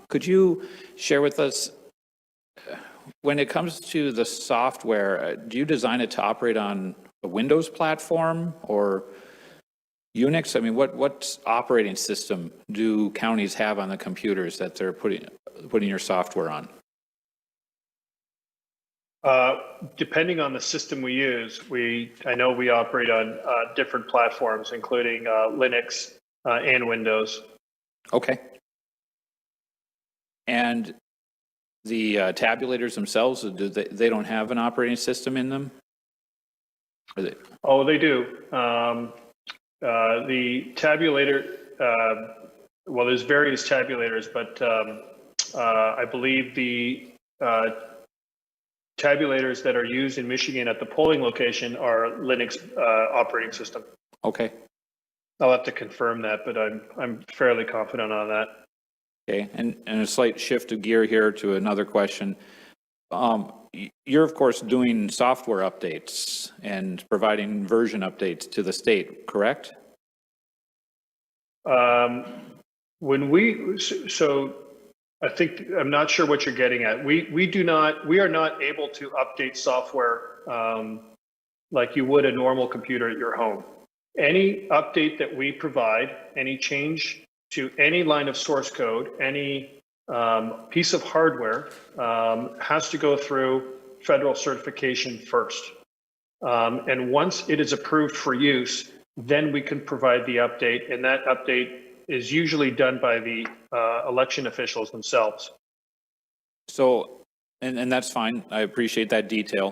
Could you share with us, when it comes to the software, do you design it to operate on a Windows platform or Unix? I mean, what operating system do counties have on the computers that they're putting your software on? Depending on the system we use, I know we operate on different platforms, including Linux and Windows. Okay. And the tabulators themselves, they don't have an operating system in them? Oh, they do. The tabulator, well, there's various tabulators, but I believe the tabulators that are used in Michigan at the polling location are Linux operating system. Okay. I'll have to confirm that, but I'm fairly confident on that. Okay, and a slight shift of gear here to another question. You're, of course, doing software updates and providing version updates to the state, correct? So I think, I'm not sure what you're getting at. We are not able to update software like you would a normal computer at your home. Any update that we provide, any change to any line of source code, any piece of hardware has to go through federal certification first. And once it is approved for use, then we can provide the update, and that update is usually done by the election officials themselves. So, and that's fine. I appreciate that detail.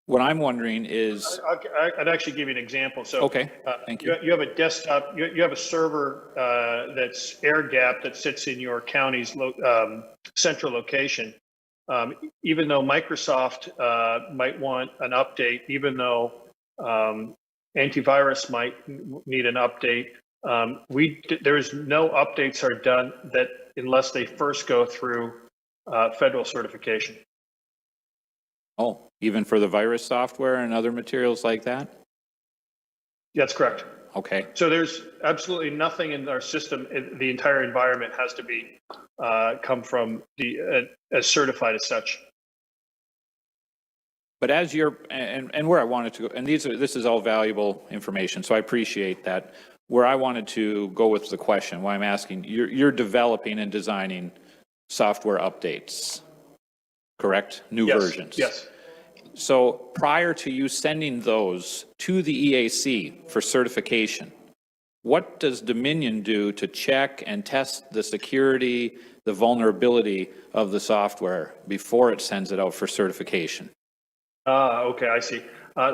What I'm wondering is... I'd actually give you an example. So, okay, thank you. You have a desktop, you have a server that's air-gapped that sits in your county's central location. Even though Microsoft might want an update, even though antivirus might need an update, there's no updates are done that unless they first go through federal certification. Oh, even for the virus software and other materials like that? That's correct. Okay. So there's absolutely nothing in our system. The entire environment has to be come from as certified as such. But as you're, and where I wanted to go, and this is all valuable information, so I appreciate that. Where I wanted to go with the question, why I'm asking, you're developing and designing software updates, correct? New versions. Yes. So prior to you sending those to the EAC for certification, what does Dominion do to check and test the security, the vulnerability of the software before it sends it out for certification? Okay, I see.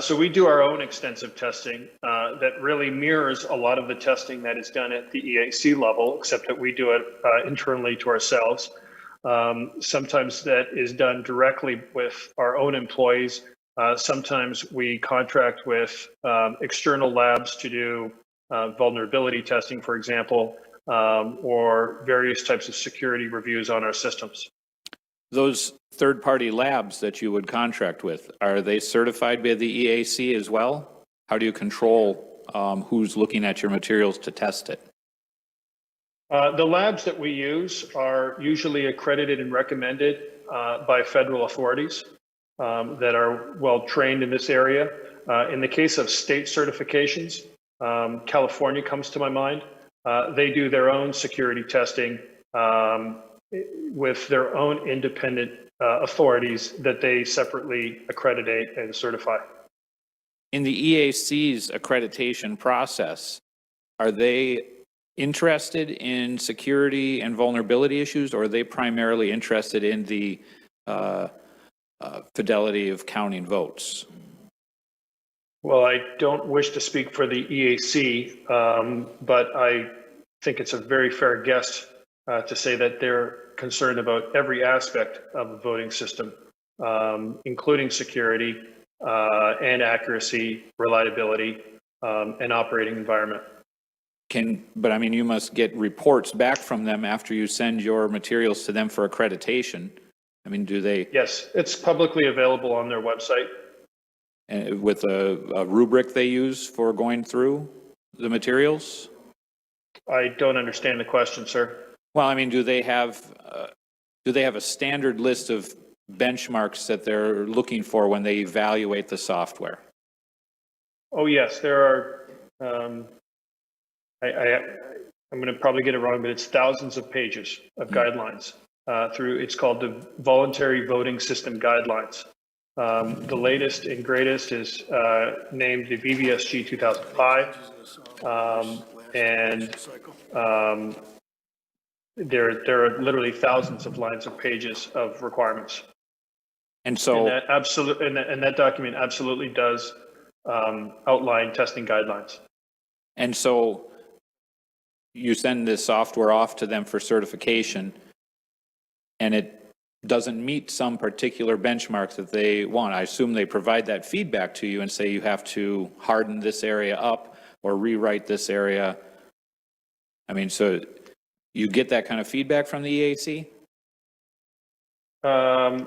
So we do our own extensive testing that really mirrors a lot of the testing that is done at the EAC level, except that we do it internally to ourselves. Sometimes that is done directly with our own employees. Sometimes we contract with external labs to do vulnerability testing, for example, or various types of security reviews on our systems. Those third-party labs that you would contract with, are they certified by the EAC as well? How do you control who's looking at your materials to test it? The labs that we use are usually accredited and recommended by federal authorities that are well trained in this area. In the case of state certifications, California comes to my mind. They do their own security testing with their own independent authorities that they separately accreditate and certify. In the EAC's accreditation process, are they interested in security and vulnerability issues, or are they primarily interested in the fidelity of counting votes? Well, I don't wish to speak for the EAC, but I think it's a very fair guess to say that they're concerned about every aspect of the voting system, including security and accuracy, reliability, and operating environment. But I mean, you must get reports back from them after you send your materials to them for accreditation. I mean, do they, Yes, it's publicly available on their website. with a rubric they use for going through the materials? I don't understand the question, sir. Well, I mean, do they have a standard list of benchmarks that they're looking for when they evaluate the software? Oh, yes, there are, I'm going to probably get it wrong, but it's thousands of pages of guidelines it's called the Voluntary Voting System Guidelines. The latest and greatest is named the VVSG 2005. There are literally thousands of lines of pages of requirements. And so, And that document absolutely does outline testing guidelines. and so you send this software off to them for certification, and it doesn't meet some particular benchmark that they want. I assume they provide that feedback to you and say you have to harden this area up or rewrite this area. I mean, so you get that kind of feedback from the EAC? I'm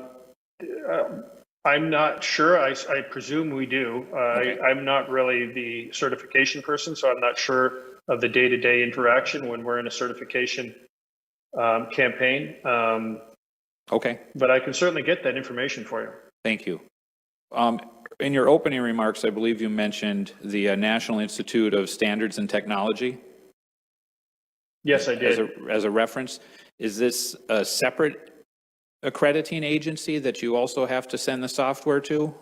not sure. I presume we do. Okay. I'm not really the certification person, so I'm not sure of the day-to-day interaction when we're in a certification campaign. Okay, But I can certainly get that information for you. thank you. In your opening remarks, I believe you mentioned the National Institute of Standards and Technology. Yes, I did. As a reference. Is this a separate accrediting agency that you also have to send the software to?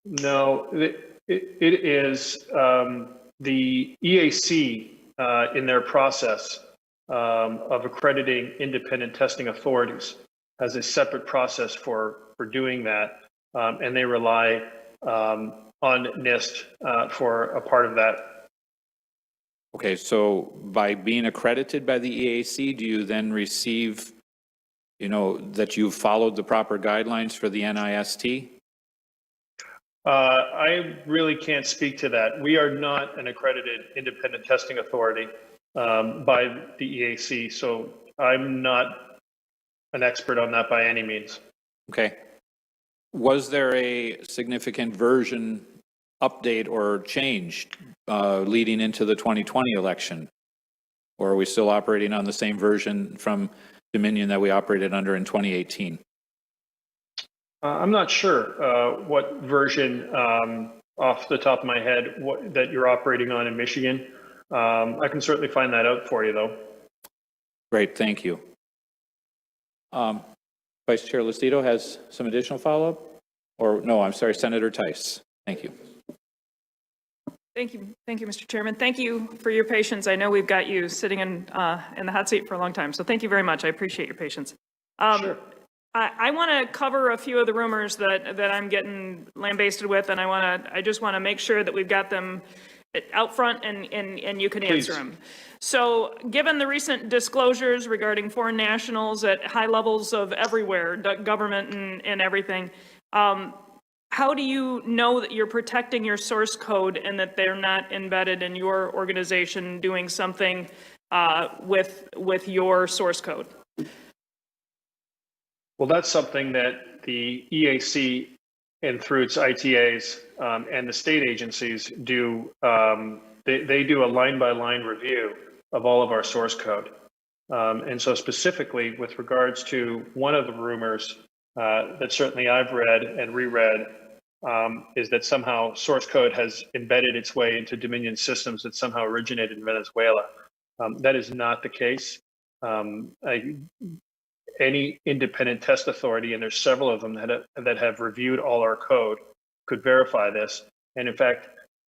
No, it is the EAC in their process of accrediting independent testing authorities has a separate process for doing that, and they rely on NIST for a part of that. Okay, so by being accredited by the EAC, do you then receive, that you've followed the proper guidelines for the NIST? I really can't speak to that. We are not an accredited independent testing authority by the EAC, so I'm not an expert on that by any means. Okay. Was there a significant version update or change leading into the 2020 election? Or are we still operating on the same version from Dominion that we operated under in 2018? I'm not sure what version off the top of my head that you're operating on in Michigan. I can certainly find that out for you, though. Great, thank you. Vice Chair Lucido has some additional follow-up? Or no, I'm sorry, Senator Tice. Thank you. Thank you, Mr. Chairman. Thank you for your patience. I know we've got you sitting in the hot seat for a long time, so thank you very much. I appreciate your patience. Sure. I want to cover a few of the rumors that I'm getting lambasted with, and I just want to make sure that we've got them out front and you can answer them. So given the recent disclosures regarding foreign nationals at high levels of everywhere, government and everything, how do you know that you're protecting your source code and that they're not embedded in your organization doing something with your source code? Well, that's something that the EAC and through its ITAs and the state agencies do. They do a line-by-line review of all of our source code. And so specifically with regards to one of the rumors that certainly I've read and reread is that somehow source code has embedded its way into Dominion systems that somehow originated in Venezuela. That is not the case. Any independent test authority, and there's several of them that have reviewed all our code, could verify this. And in fact,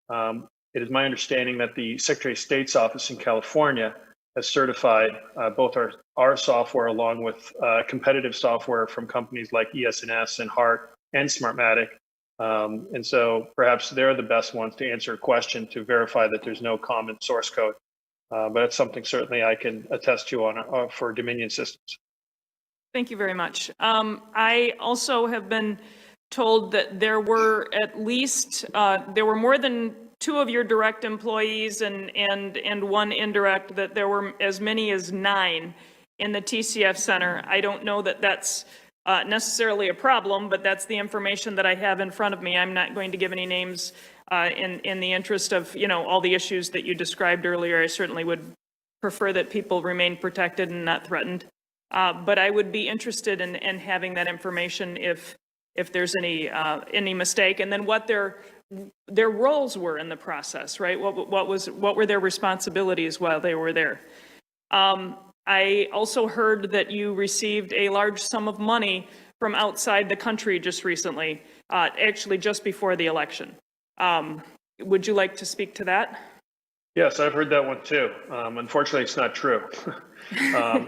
it is my understanding that the Secretary of State's office in California has certified both our software along with competitive software from companies like ES&S and HART and Smartmatic. And so perhaps they're the best ones to answer a question to verify that there's no common source code. But it's something certainly I can attest to on for Dominion systems. Thank you very much. I also have been told that there were at least, there were more than two of your direct employees and one indirect, that there were as many as 9 in the TCF Center. I don't know that that's necessarily a problem, but that's the information that I have in front of me. I'm not going to give any names in the interest of, you know, all the issues that you described earlier. I certainly would prefer that people remain protected and not threatened. But I would be interested in having that information if there's any mistake, and then what their roles were in the process, right? What were their responsibilities while they were there? I also heard that you received a large sum of money from outside the country just recently, actually just before the election. Would you like to speak to that? Yes, I've heard that one too. Unfortunately, it's not true.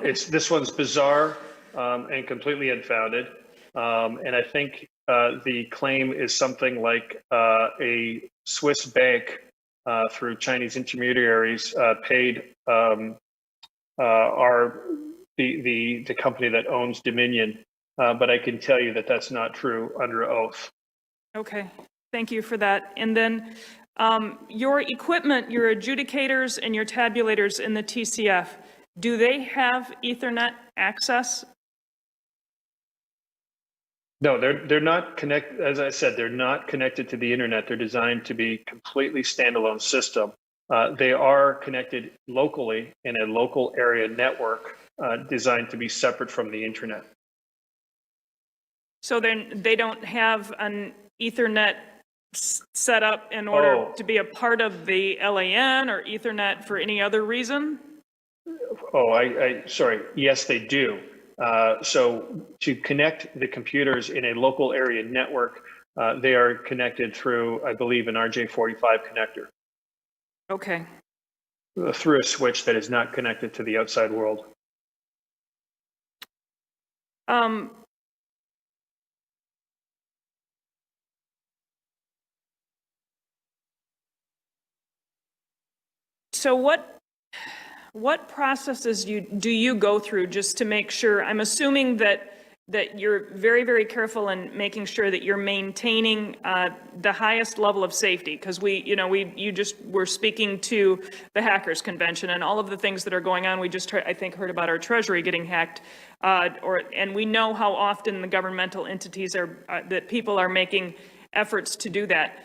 This one's bizarre and completely unfounded. And I think the claim is something like a Swiss bank through Chinese intermediaries paid the company that owns Dominion. But I can tell you that that's not true under oath. Okay, thank you for that. And then your equipment, your adjudicators and your tabulators in the TCF, do they have Ethernet access? No, they're not connected. As I said, they're not connected to the internet. They're designed to be completely standalone system. They are connected locally in a local area network designed to be separate from the internet. So then they don't have an Ethernet set up in order to be a part of the LAN or Ethernet for any other reason? Oh, sorry. Yes, they do. So to connect the computers in a local area network, they are connected through, I believe, an RJ45 connector. Okay. Through a switch that is not connected to the outside world. So what processes do you go through just to make sure? I'm assuming that you're very, very careful in making sure that you're maintaining the highest level of safety, because you just were speaking to the hackers convention and all of the things that are going on. We just I think heard about our treasury getting hacked, and we know how often the governmental entities that people are making efforts to do that.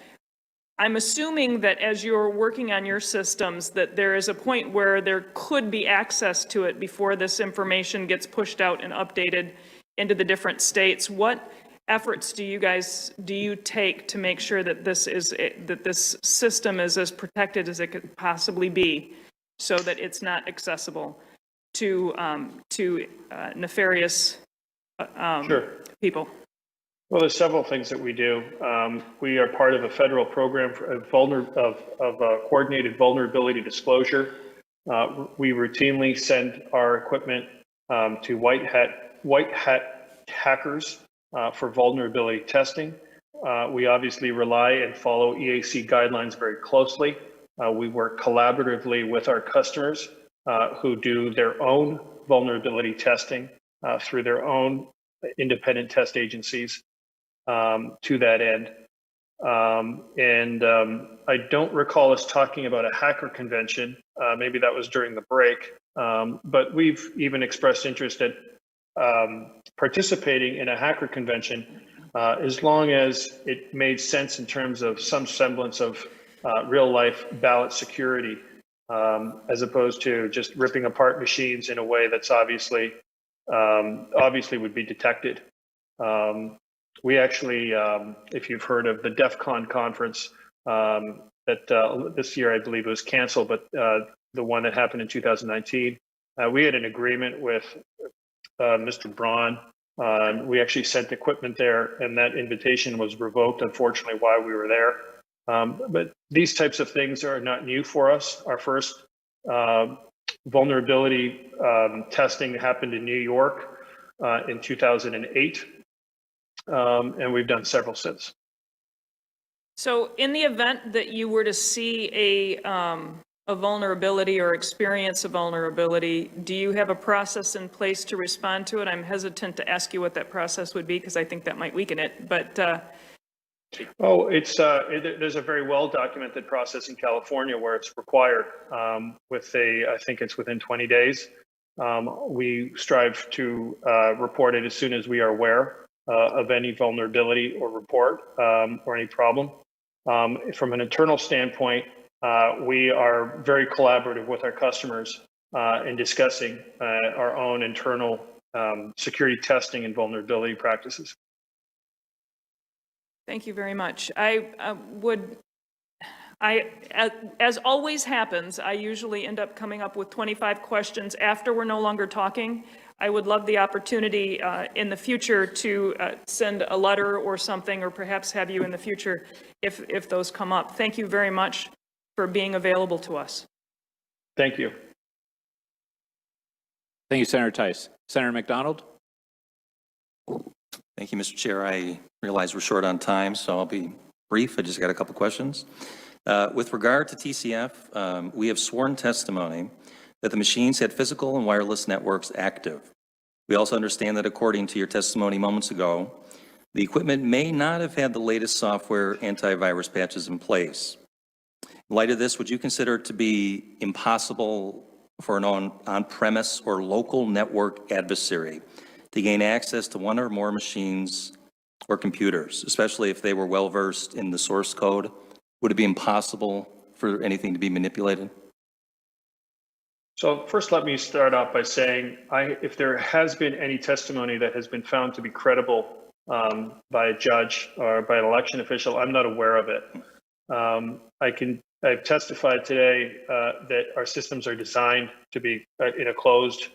I'm assuming that as you're working on your systems, that there is a point where there could be access to it before this information gets pushed out and updated into the different states. What efforts do you take to make sure that this system is as protected as it could possibly be, so that it's not accessible to nefarious people? Well, there's several things that we do. We are part of a federal program of coordinated vulnerability disclosure. We routinely send our equipment to white hat hackers for vulnerability testing. We obviously rely and follow EAC guidelines very closely. We work collaboratively with our customers who do their own vulnerability testing through their own independent test agencies. To that end. I don't recall us talking about a hacker convention. Maybe that was during the break. But we've even expressed interest at participating in a hacker convention as long as it made sense in terms of some semblance of real life ballot security, as opposed to just ripping apart machines in a way that's obviously would be detected. We actually, if you've heard of the DEF CON conference, that this year I believe it was canceled, but the one that happened in 2019, we had an agreement with Mr. Braun. We actually sent equipment there, and that invitation was revoked, unfortunately, while we were there. But these types of things are not new for us. Our first vulnerability testing happened in New York in 2008. And we've done several since. So in the event that you were to see a vulnerability or experience a vulnerability, do you have a process in place to respond to it? I'm hesitant to ask you what that process would be because I think that might weaken it. But Oh, there's a very well documented process in California where it's required I think it's within 20 days. We strive to report it as soon as we are aware of any vulnerability or report or any problem. From an internal standpoint, we are very collaborative with our customers in discussing our own internal security testing and vulnerability practices. Thank you very much. As always happens, I usually end up coming up with 25 questions after we're no longer talking. I would love the opportunity in the future to send a letter or something, or perhaps have you in the future if those come up. Thank you very much for being available to us. Thank you. Thank you, Senator Tice. Senator McDonald? Thank you, Mr. Chair. I realize we're short on time, so I'll be brief. I just got a couple questions. With regard to TCF, we have sworn testimony that the machines had physical and wireless networks active. We also understand that according to your testimony moments ago, the equipment may not have had the latest software antivirus patches in place. In light of this, would you consider it to be impossible for an on-premise or local network adversary to gain access to one or more machines or computers, especially if they were well-versed in the source code? Would it be impossible for anything to be manipulated? So first, let me start off by saying, if there has been any testimony that has been found to be credible by a judge or by an election official, I'm not aware of it. I've testified today that our systems are designed to be in a closed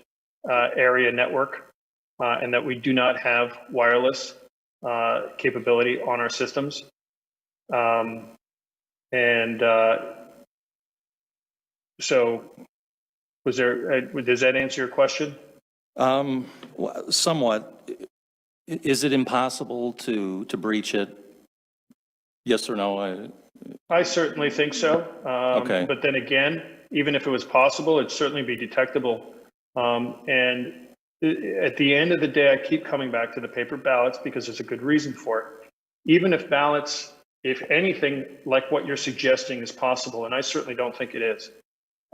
area network, and that we do not have wireless capability on our systems. So does that answer your question? Somewhat. Is it impossible to breach it? Yes or no? I certainly think so. Okay. But then again, even if it was possible, it'd certainly be detectable. And at the end of the day, I keep coming back to the paper ballots because there's a good reason for it. Even if ballots, if anything like what you're suggesting is possible, and I certainly don't think it is.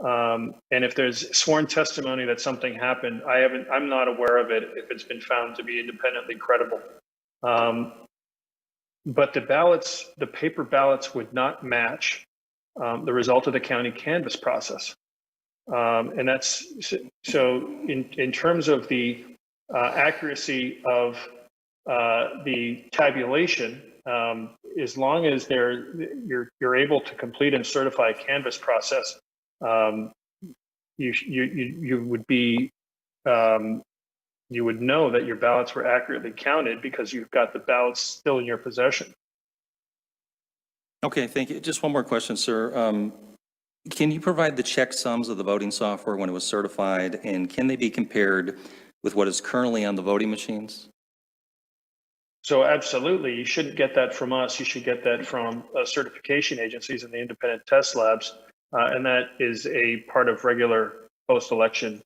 And if there's sworn testimony that something happened, I'm not aware of it if it's been found to be independently credible. But the paper ballots would not match the result of the county canvass process. And that's so in terms of the accuracy of the tabulation, as long as you're able to complete and certify a canvass process, you would know that your ballots were accurately counted because you've got the ballots still in your possession. Okay, thank you. Just one more question, sir. Can you provide the checksums of the voting software when it was certified, and can they be compared with what is currently on the voting machines? So absolutely, you shouldn't get that from us. You should get that from certification agencies and the independent test labs, and that is a part of regular post-election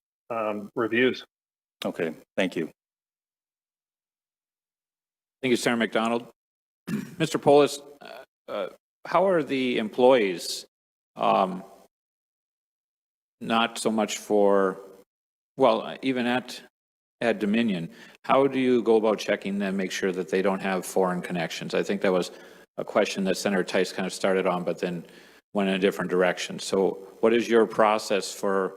reviews. Okay, thank you. Thank you, Senator McDonald. Mr. Polis, how are the employees, not so much for, well, even at Dominion, how do you go about checking them, make sure that they don't have foreign connections? I think that was a question that Senator Tice kind of started on, but then went in a different direction. So what is your process for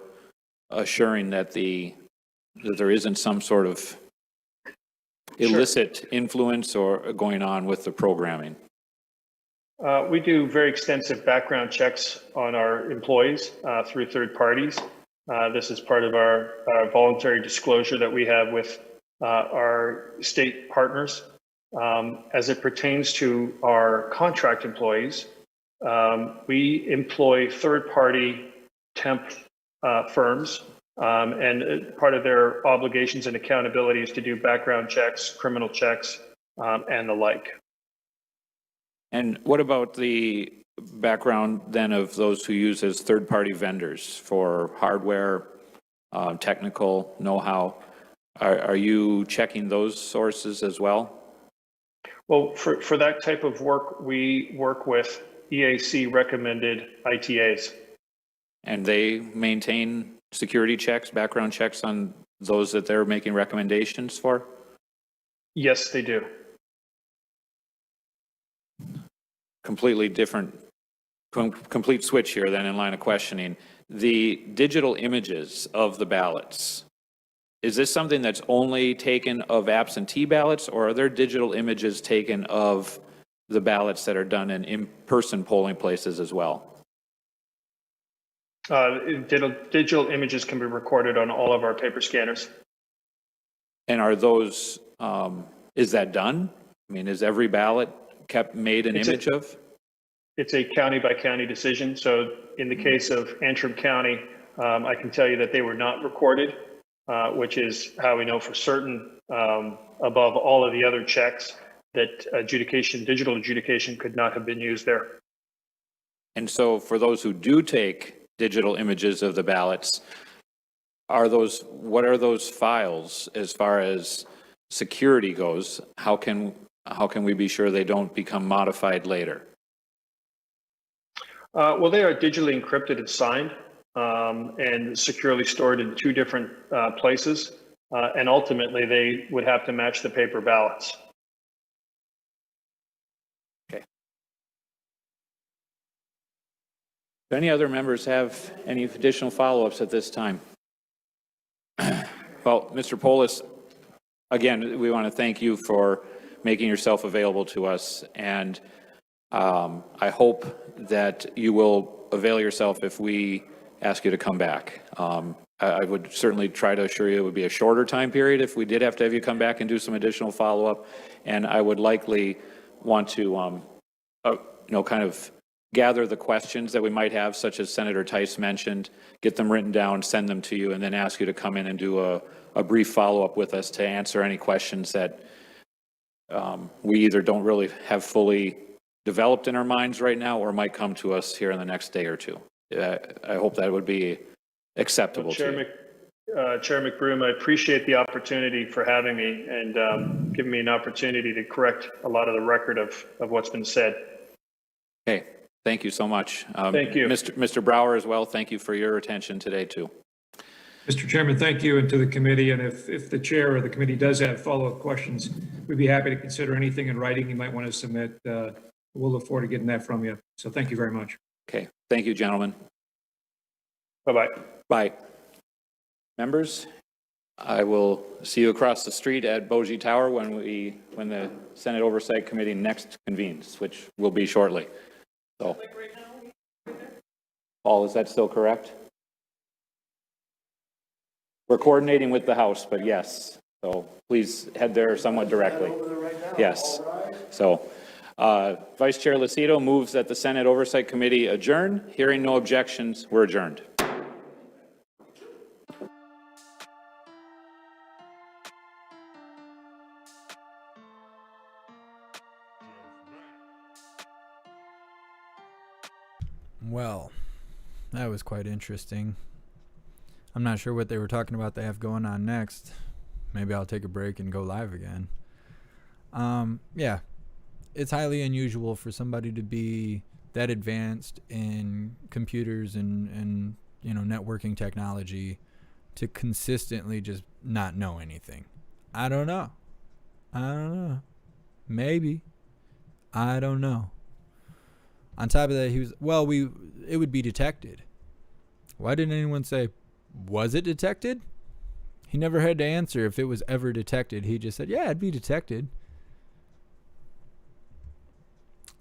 assuring that there isn't some sort of illicit influence or going on with the programming? We do very extensive background checks on our employees through third parties. This is part of our voluntary disclosure that we have with our state partners. As it pertains to our contract employees, we employ third-party temp firms, and part of their obligations and accountability is to do background checks, criminal checks, and the like. And what about the background then of those who use as third-party vendors for hardware, technical know-how? Are you checking those sources as well? Well, for that type of work, we work with EAC recommended ITAs. And they maintain security checks, background checks on those that they're making recommendations for? Yes, they do. Completely different, complete switch here then in line of questioning. The digital images of the ballots, is this something that's only taken of absentee ballots, or are there digital images taken of the ballots that are done in in-person polling places as well? Digital images can be recorded on all of our paper scanners. And are those, is that done? I mean, is every ballot made an image of? It's a county by county decision. So in the case of Antrim County, I can tell you that they were not recorded, which is how we know for certain, above all of the other checks, that digital adjudication could not have been used there. And so for those who do take digital images of the ballots, what are those files as far as security goes? How can we be sure they don't become modified later? Well, they are digitally encrypted and signed and securely stored in two different places. And ultimately, they would have to match the paper ballots. Okay. Do any other members have any additional follow-ups at this time? Well, Mr. Polis, again, we want to thank you for making yourself available to us, and I hope that you will avail yourself if we ask you to come back. I would certainly try to assure you it would be a shorter time period if we did have to have you come back and do some additional follow-up, and I would likely want to, kind of gather the questions that we might have, such as Senator Tice mentioned, get them written down, send them to you, and then ask you to come in and do a brief follow-up with us to answer any questions that we either don't really have fully developed in our minds right now or might come to us here in the next day or two. I hope that would be acceptable to you. Chair McBroom, I appreciate the opportunity for having me and giving me an opportunity to correct a lot of the record of what's been said. Okay, thank you so much. Thank you. Mr. Brower as well, thank you for your attention today too. Mr. Chairman, thank you, and to the committee. And if the chair or the committee does have follow-up questions, we'd be happy to consider anything in writing you might want to submit. We'll look forward to getting that from you. So thank you very much. Okay, thank you, gentlemen. Bye-bye. Bye. Members, I will see you across the street at Bogie Tower when the Senate Oversight Committee next convenes, which will be shortly. So, Paul, is that still correct? We're coordinating with the House, but yes. So please head there somewhat directly. Yes. So, Vice Chair Lucido moves that the Senate Oversight Committee adjourn. Hearing no objections, we're adjourned. Well, that was quite interesting. I'm not sure what they were talking about they have going on next. Maybe I'll take a break and go live again. Yeah, it's highly unusual for somebody to be that advanced in computers and networking technology to consistently just not know anything. I don't know. Maybe. I don't know. On top of that, it would be detected. Why didn't anyone say, was it detected? He never had to answer if it was ever detected. He just said, yeah, it'd be detected.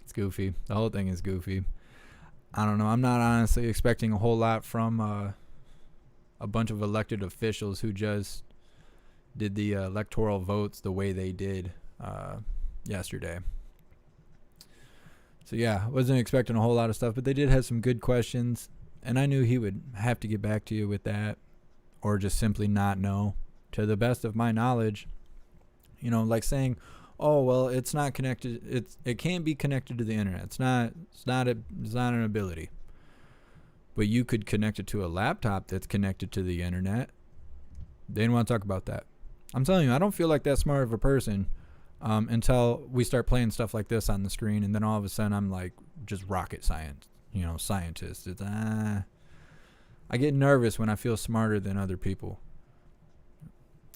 It's goofy. The whole thing is goofy. I don't know. I'm not honestly expecting a whole lot from a bunch of elected officials who just did the electoral votes the way they did yesterday. So yeah, I wasn't expecting a whole lot of stuff, but they did have some good questions, and I knew he would have to get back to you with that, or just simply not know. To the best of my knowledge, like saying, oh well, it's not connected. It can't be connected to the internet. It's not an ability. But you could connect it to a laptop that's connected to the internet. They didn't want to talk about that. I'm telling you, I don't feel like that smart of a person. until we start playing stuff like this on the screen, and then all of a sudden I'm like just rocket science, scientist. It's I get nervous when I feel smarter than other people.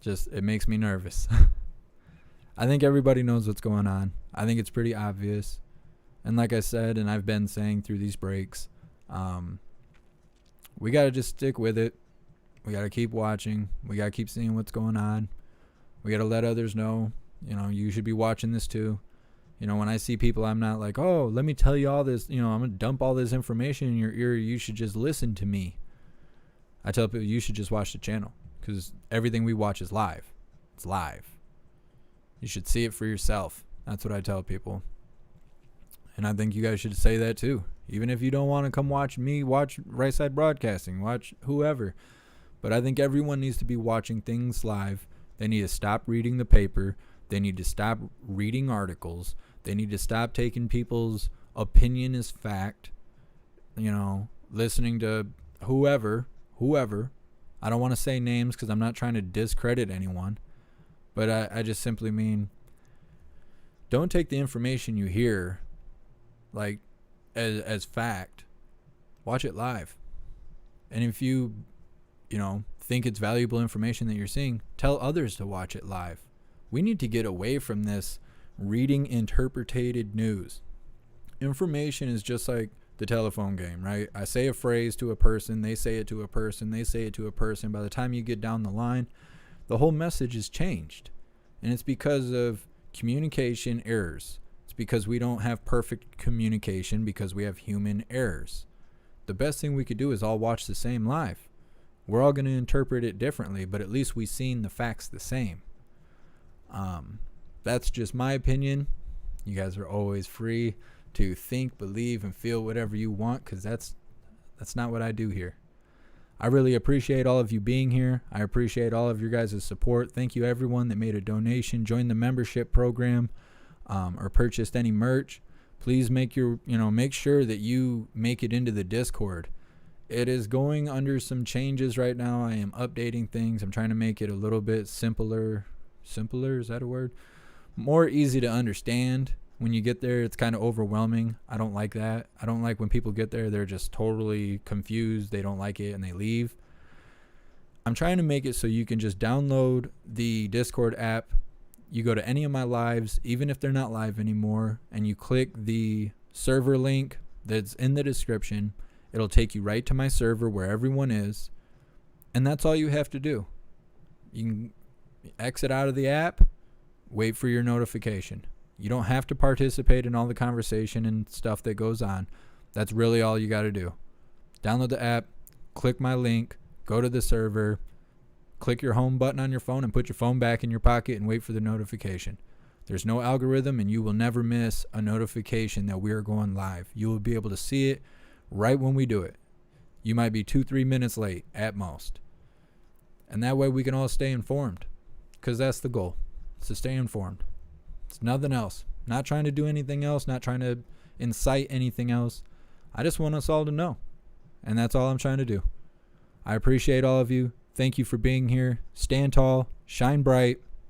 Just it makes me nervous. I think everybody knows what's going on. I think it's pretty obvious. And like I said, and I've been saying through these breaks, we got to just stick with it. We got to keep watching. We got to keep seeing what's going on. We got to let others know, you should be watching this too. When I see people, I'm not like, oh, let me tell you all this, I'm going to dump all this information in your ear. You should just listen to me. I tell people you should just watch the channel because everything we watch is live. It's live. You should see it for yourself. That's what I tell people. And I think you guys should say that too. Even if you don't want to come watch me, watch Right Side Broadcasting, watch whoever. But I think everyone needs to be watching things live. They need to stop reading the paper. They need to stop reading articles. They need to stop taking people's opinion as fact. Listening to whoever. I don't want to say names because I'm not trying to discredit anyone. But I just simply mean, don't take the information you hear like as fact. Watch it live. And if you think it's valuable information that you're seeing, tell others to watch it live. We need to get away from this reading interpreted news. Information is just like the telephone game, right? I say a phrase to a person, they say it to a person, they say it to a person. By the time you get down the line, the whole message is changed. And it's because of communication errors. It's because we don't have perfect communication because we have human errors. The best thing we could do is all watch the same live. We're all going to interpret it differently, but at least we've seen the facts the same. That's just my opinion. You guys are always free to think, believe, and feel whatever you want because that's not what I do here. I really appreciate all of you being here. I appreciate all of your guys' support. Thank you everyone that made a donation, joined the membership program, or purchased any merch. Please make sure that you make it into the Discord. It is going under some changes right now. I am updating things. I'm trying to make it a little bit simpler. Simpler, is that a word? More easy to understand. When you get there, it's kind of overwhelming. I don't like that. I don't like when people get there, they're just totally confused. They don't like it and they leave. I'm trying to make it so you can just download the Discord app. You go to any of my lives, even if they're not live anymore, and you click the server link that's in the description. It'll take you right to my server where everyone is. And that's all you have to do. You can exit out of the app, wait for your notification. You don't have to participate in all the conversation and stuff that goes on. That's really all you got to do. Download the app, click my link, go to the server, click your home button on your phone and put your phone back in your pocket and wait for the notification. There's no algorithm and you will never miss a notification that we are going live. You will be able to see it right when we do it. You might be 2-3 minutes late at most. And that way we can all stay informed because that's the goal. It's to stay informed. It's nothing else. Not trying to do anything else, not trying to incite anything else. I just want us all to know. And that's all I'm trying to do. I appreciate all of you. Thank you for being here. Stand tall, shine bright,